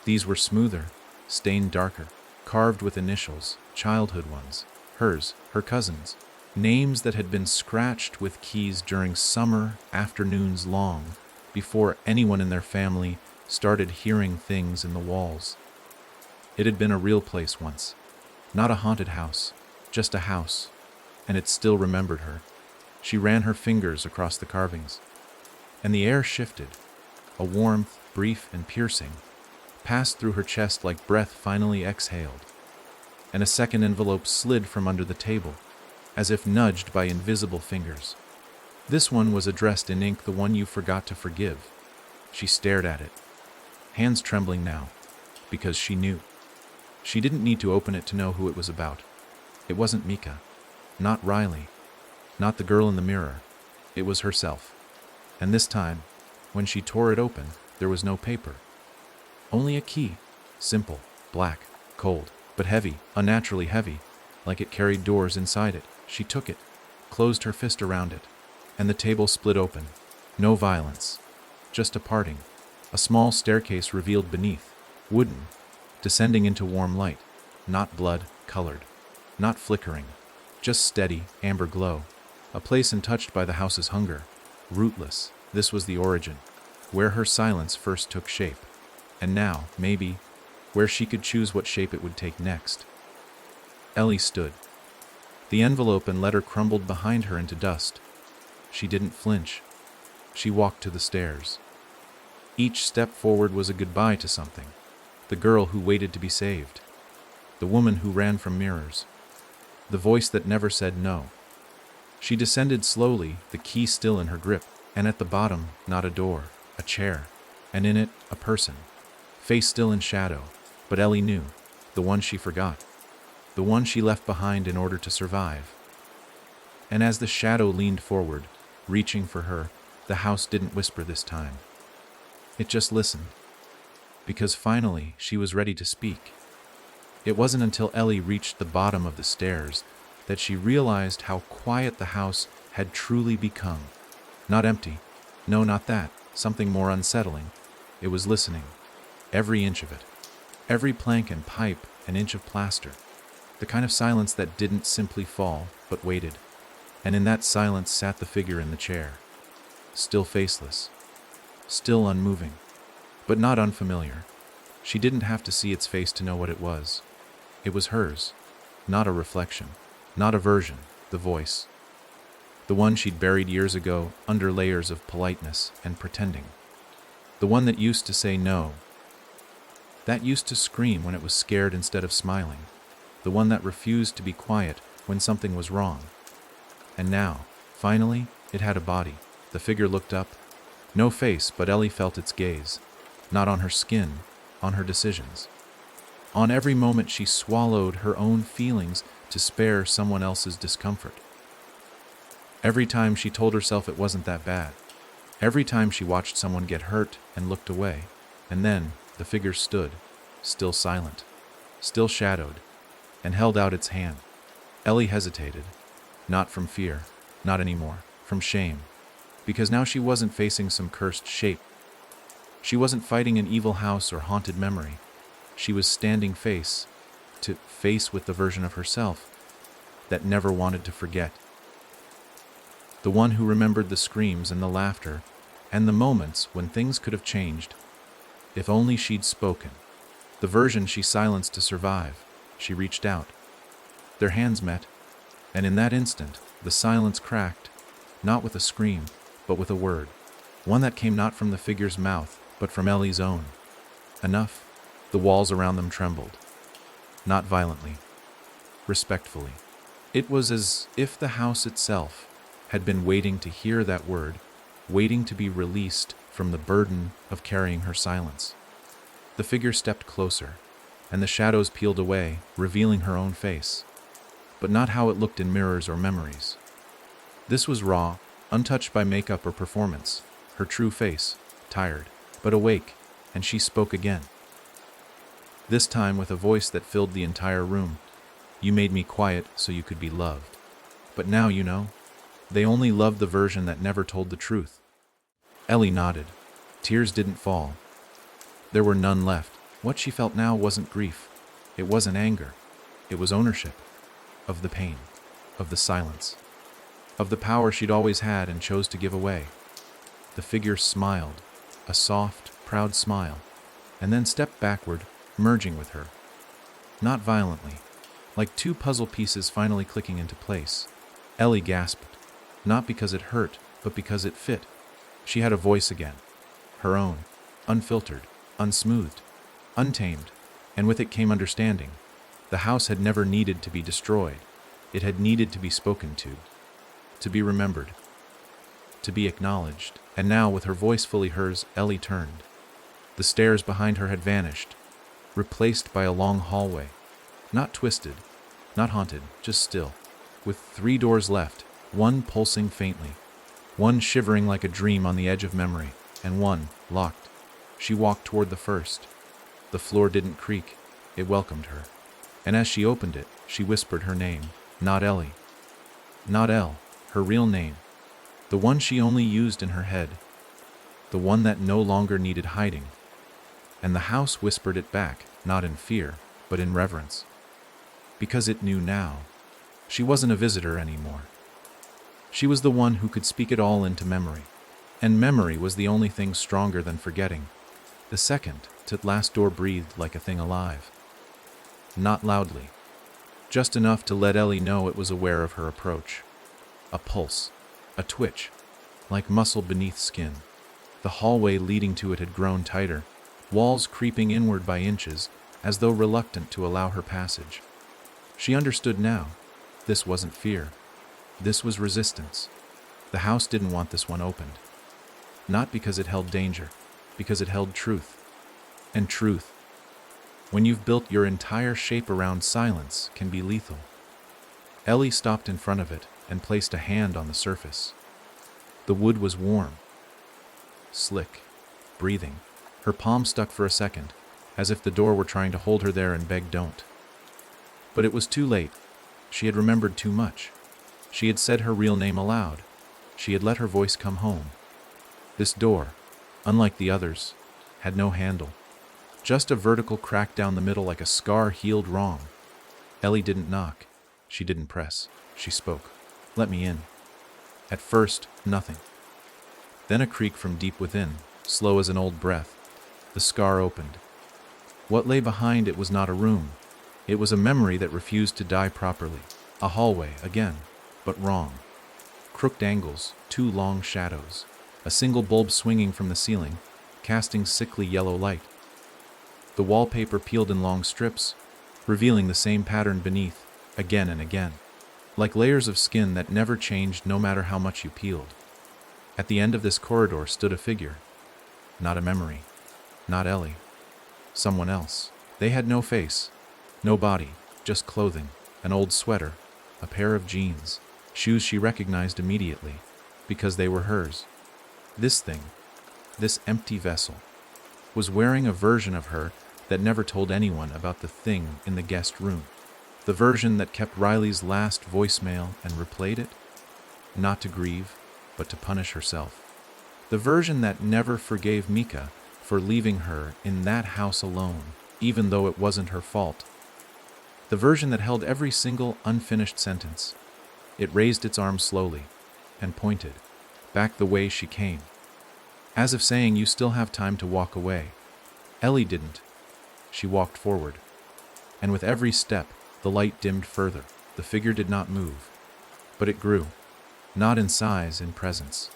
These were smoother, stained darker, carved with initials, childhood ones, hers, her cousin's, names that had been scratched with keys during summer afternoons long, before anyone in their family started hearing things in the walls. It had been a real place once, not a haunted house, just a house, and it still remembered her. She ran her fingers across the carvings, and the air shifted. A warmth, brief and piercing, passed through her chest like breath finally exhaled, and a second envelope slid from under the table, as if nudged by invisible fingers. This one was addressed in ink, the one you forgot to forgive. She stared at it, hands trembling now, because she knew. She didn't need to open it to know who it was about. It wasn't Mika, not Riley, not the girl in the mirror. It was herself. And this time, when she tore it open, there was no paper. Only a key, simple, black, cold, but heavy, unnaturally heavy, like it carried doors inside it. She took it, closed her fist around it, and the table split open. No violence, just a parting. A small staircase revealed beneath, wooden, descending into warm light, not blood-colored, not flickering, just steady, amber glow. A place untouched by the house's hunger, rootless. This was the origin, where her silence first took shape, and now, maybe, where she could choose what shape it would take next. Ellie stood. The envelope and letter crumbled behind her into dust. She didn't flinch. She walked to the stairs. Each step forward was a goodbye to something. The girl who waited to be saved. The woman who ran from mirrors. The voice that never said no. She descended slowly, the key still in her grip, and at the bottom, not a door, a chair, and in it, a person, face still in shadow. But Ellie knew, the one she forgot, the one she left behind in order to survive. And as the shadow leaned forward, reaching for her, the house didn't whisper this time. It just listened, because finally she was ready to speak. It wasn't until Ellie reached the bottom of the stairs that she realized how quiet the house had truly become. Not empty. No, not that. Something more unsettling. It was listening. Every inch of it. Every plank and pipe, an inch of plaster. The kind of silence that didn't simply fall, but waited. And in that silence sat the figure in the chair. Still faceless. Still unmoving. But not unfamiliar. She didn't have to see its face to know what it was. It was hers. Not a reflection. Not a version. The voice. The one she'd buried years ago under layers of politeness and pretending. The one that used to say no. That used to scream when it was scared instead of smiling. The one that refused to be quiet when something was wrong. And now, finally, it had a body. The figure looked up. No face, but Ellie felt its gaze. Not on her skin, on her decisions. On every moment she swallowed her own feelings to spare someone else's discomfort. Every time she told herself it wasn't that bad. Every time she watched someone get hurt and looked away. And then the figure stood, still silent, still shadowed, and held out its hand. Ellie hesitated. Not from fear, not anymore, from shame. Because now she wasn't facing some cursed shape. She wasn't fighting an evil house or haunted memory. She was standing face to face with the version of herself that never wanted to forget. The one who remembered the screams and the laughter and the moments when things could have changed. If only she'd spoken. The version she silenced to survive. She reached out. Their hands met, and in that instant, the silence cracked, not with a scream, but with a word. One that came not from the figure's mouth, but from Ellie's own. Enough. The walls around them trembled. Not violently. Respectfully. It was as if the house itself had been waiting to hear that word, waiting to be released from the burden of carrying her silence. The figure stepped closer, and the shadows peeled away, revealing her own face. But not how it looked in mirrors or memories. This was raw, untouched by makeup or performance. Her true face, tired, but awake, and she spoke again. This time with a voice that filled the entire room. You made me quiet so you could be loved. But now you know, they only loved the version that never told the truth. Ellie nodded. Tears didn't fall. There were none left. What she felt now wasn't grief. It wasn't anger. It was ownership. Of the pain. Of the silence. Of the power she'd always had and chose to give away. The figure smiled. A soft, proud smile, and then stepped backward, merging with her. Not violently, like two puzzle pieces finally clicking into place. Ellie gasped, not because it hurt, but because it fit. She had a voice again, her own, unfiltered, unsmoothed, untamed, and with it came understanding. The house had never needed to be destroyed. It had needed to be spoken to be remembered, to be acknowledged. And now, with her voice fully hers, Ellie turned. The stairs behind her had vanished, replaced by a long hallway. Not twisted, not haunted, just still, with 3 doors left, one pulsing faintly, one shivering like a dream on the edge of memory, and one locked. She walked toward the first. The floor didn't creak, it welcomed her. And as she opened it, she whispered her name, not Ellie. Not Elle, her real name. The one she only used in her head. The one that no longer needed hiding. And the house whispered it back, not in fear, but in reverence. Because it knew now. She wasn't a visitor anymore. She was the one who could speak it all into memory. And memory was the only thing stronger than forgetting. The second to last door breathed like a thing alive. Not loudly. Just enough to let Ellie know it was aware of her approach. A pulse. A twitch. Like muscle beneath skin. The hallway leading to it had grown tighter, walls creeping inward by inches, as though reluctant to allow her passage. She understood now. This wasn't fear. This was resistance. The house didn't want this one opened. Not because it held danger, because it held truth. And truth, when you've built your entire shape around silence, can be lethal. Ellie stopped in front of it and placed a hand on the surface. The wood was warm, slick, breathing. Her palm stuck for a second, as if the door were trying to hold her there and beg don't. But it was too late. She had remembered too much. She had said her real name aloud. She had let her voice come home. This door, unlike the others, had no handle. Just a vertical crack down the middle like a scar healed wrong. Ellie didn't knock. She didn't press. She spoke. Let me in. At first, nothing. Then a creak from deep within, slow as an old breath. The scar opened. What lay behind it was not a room. It was a memory that refused to die properly. A hallway, again, but wrong. Crooked angles, 2 long shadows. A single bulb swinging from the ceiling, casting sickly yellow light. The wallpaper peeled in long strips, revealing the same pattern beneath, again and again. Like layers of skin that never changed no matter how much you peeled. At the end of this corridor stood a figure. Not a memory. Not Ellie. Someone else. They had no face, no body, just clothing, an old sweater, a pair of jeans, shoes she recognized immediately, because they were hers. This thing, this empty vessel, was wearing a version of her that never told anyone about the thing in the guest room. The version that kept Riley's last voicemail and replayed it, not to grieve, but to punish herself. The version that never forgave Mika for leaving her in that house alone, even though it wasn't her fault. The version that held every single unfinished sentence. It raised its arm slowly and pointed, back the way she came. As if saying, you still have time to walk away. Ellie didn't. She walked forward. And with every step, the light dimmed further. The figure did not move. But it grew. Not in size, in presence.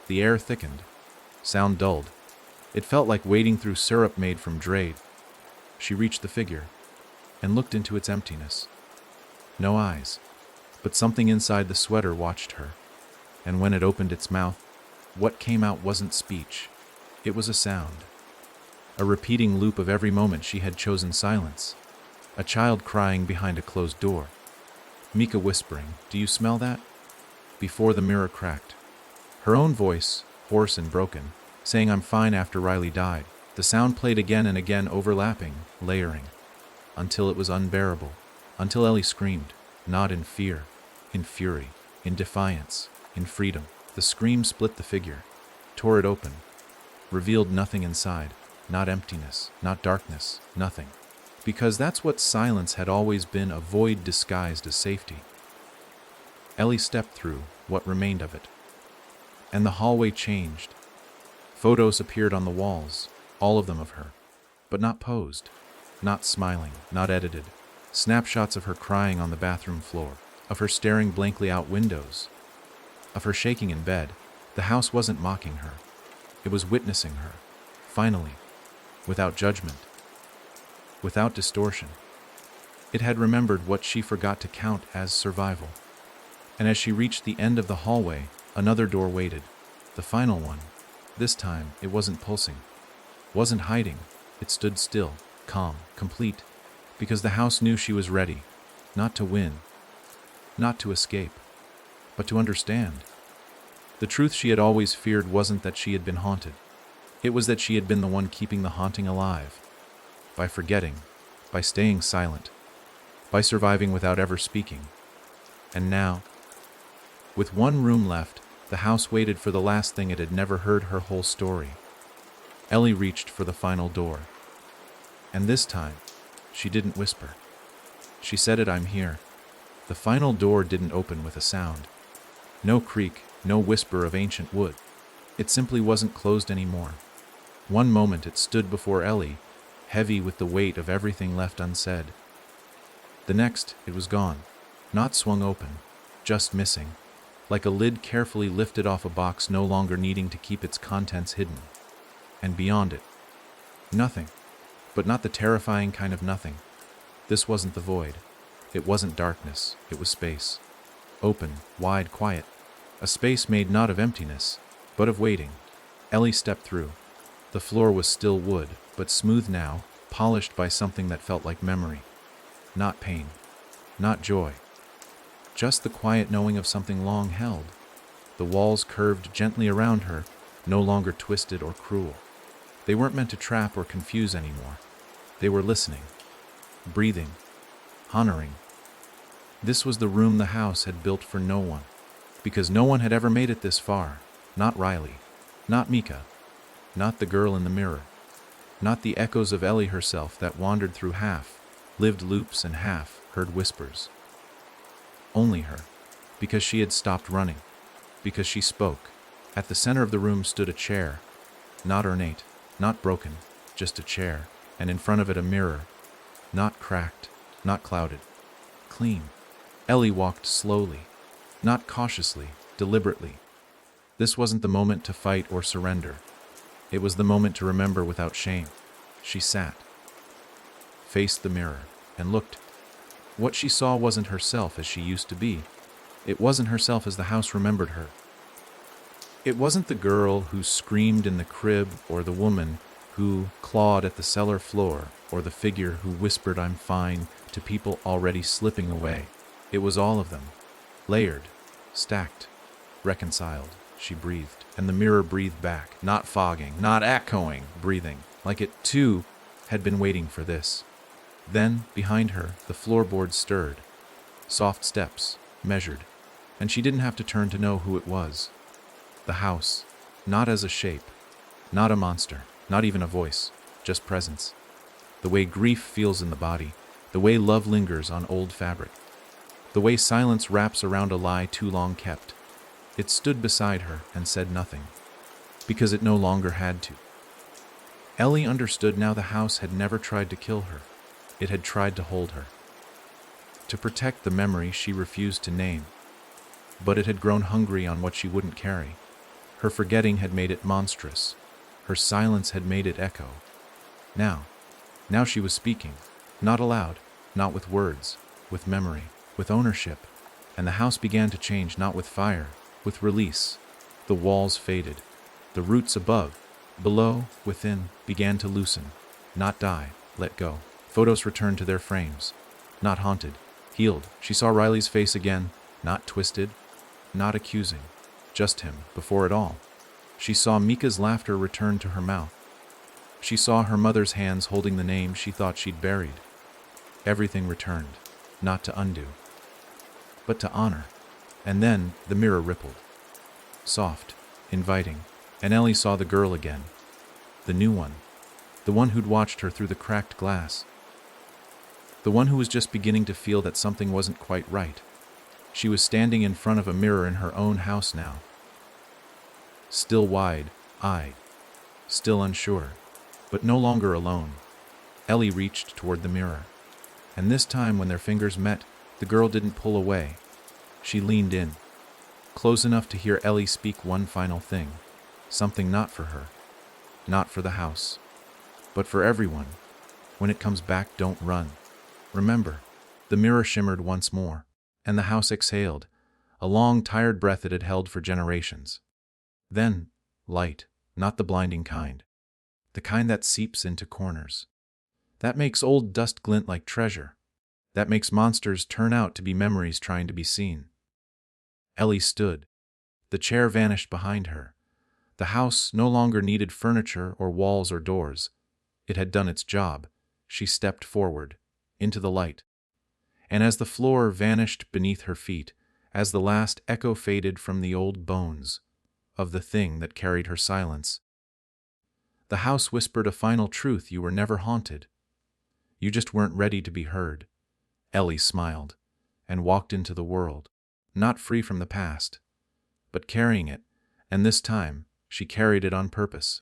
The air thickened. Sound dulled. It felt like wading through syrup made from Drade. She reached the figure and looked into its emptiness. No eyes. But something inside the sweater watched her. And when it opened its mouth, what came out wasn't speech. It was a sound. A repeating loop of every moment she had chosen silence. A child crying behind a closed door. Mika whispering, "Do you smell that?" Before the mirror cracked. Her own voice, hoarse and broken, saying I'm fine after Riley died. The sound played again and again, overlapping, layering, until it was unbearable. Until Ellie screamed, not in fear, in fury, in defiance, in freedom. The scream split the figure, tore it open, revealed nothing inside, not emptiness, not darkness, nothing. Because that's what silence had always been, a void disguised as safety. Ellie stepped through what remained of it. And the hallway changed. Photos appeared on the walls, all of them of her, but not posed, not smiling, not edited. Snapshots of her crying on the bathroom floor, of her staring blankly out windows, of her shaking in bed. The house wasn't mocking her. It was witnessing her, finally, without judgment, without distortion. It had remembered what she forgot to count as survival. And as she reached the end of the hallway, another door waited, the final one. This time, it wasn't pulsing, wasn't hiding. It stood still, calm, complete, because the house knew she was ready, not to win, not to escape, but to understand. The truth she had always feared wasn't that she had been haunted. It was that she had been the one keeping the haunting alive, by forgetting, by staying silent, by surviving without ever speaking. And now, with one room left, the house waited for the last thing it had never heard her whole story. Ellie reached for the final door. And this time, she didn't whisper. She said it, "I'm here." The final door didn't open with a sound. No creak, no whisper of ancient wood. It simply wasn't closed anymore. One moment it stood before Ellie, heavy with the weight of everything left unsaid. The next, it was gone. Not swung open, just missing, like a lid carefully lifted off a box no longer needing to keep its contents hidden. And beyond it, nothing. But not the terrifying kind of nothing. This wasn't the void. It wasn't darkness. It was space. Open, wide, quiet. A space made not of emptiness, but of waiting. Ellie stepped through. The floor was still wood, but smooth now, polished by something that felt like memory. Not pain. Not joy. Just the quiet knowing of something long held. The walls curved gently around her, no longer twisted or cruel. They weren't meant to trap or confuse anymore. They were listening, breathing, honoring. This was the room the house had built for no one, because no one had ever made it this far. Not Riley, not Mika, not the girl in the mirror, not the echoes of Ellie herself that wandered through half, lived loops and half, heard whispers. Only her, because she had stopped running, because she spoke. At the center of the room stood a chair, not ornate, not broken, just a chair, and in front of it a mirror, not cracked, not clouded, clean. Ellie walked slowly, not cautiously, deliberately. This wasn't the moment to fight or surrender. It was the moment to remember without shame. She sat, faced the mirror, and looked. What she saw wasn't herself as she used to be. It wasn't herself as the house remembered her. It wasn't the girl who screamed in the crib, or the woman who clawed at the cellar floor, or the figure who whispered "I'm fine" to people already slipping away. It was all of them, layered, stacked, reconciled. She breathed, and the mirror breathed back, not fogging, not echoing, breathing, like it too had been waiting for this. Then, behind her, the floorboards stirred. Soft steps, measured, and she didn't have to turn to know who it was. The house, not as a shape, not a monster, not even a voice, just presence. The way grief feels in the body, the way love lingers on old fabric, the way silence wraps around a lie too long kept. It stood beside her and said nothing, because it no longer had to. Ellie understood now the house had never tried to kill her. It had tried to hold her, to protect the memory she refused to name. But it had grown hungry on what she wouldn't carry. Her forgetting had made it monstrous. Her silence had made it echo. Now she was speaking, not aloud, not with words, with memory, with ownership. And the house began to change, not with fire, with release. The walls faded. The roots above, below, within, began to loosen, not die, let go. Photos returned to their frames, not haunted, healed. She saw Riley's face again, not twisted, not accusing, just him, before it all. She saw Mika's laughter return to her mouth. She saw her mother's hands holding the name she thought she'd buried. Everything returned, not to undo, but to honor. And then the mirror rippled. Soft, inviting, and Ellie saw the girl again. The new one. The one who'd watched her through the cracked glass. The one who was just beginning to feel that something wasn't quite right. She was standing in front of a mirror in her own house now. Still wide-eyed. Still unsure. But no longer alone, Ellie reached toward the mirror. And this time, when their fingers met, the girl didn't pull away. She leaned in, close enough to hear Ellie speak one final thing. Something not for her, not for the house, but for everyone. When it comes back, don't run. Remember. The mirror shimmered once more, and the house exhaled, a long, tired breath it had held for generations. Then, light, not the blinding kind. The kind that seeps into corners. That makes old dust glint like treasure. That makes monsters turn out to be memories trying to be seen. Ellie stood. The chair vanished behind her. The house no longer needed furniture or walls or doors. It had done its job. She stepped forward, into the light. And as the floor vanished beneath her feet, as the last echo faded from the old bones of the thing that carried her silence, the house whispered a final truth: you were never haunted. You just weren't ready to be heard. Ellie smiled and walked into the world, not free from the past, but carrying it, and this time she carried it on purpose.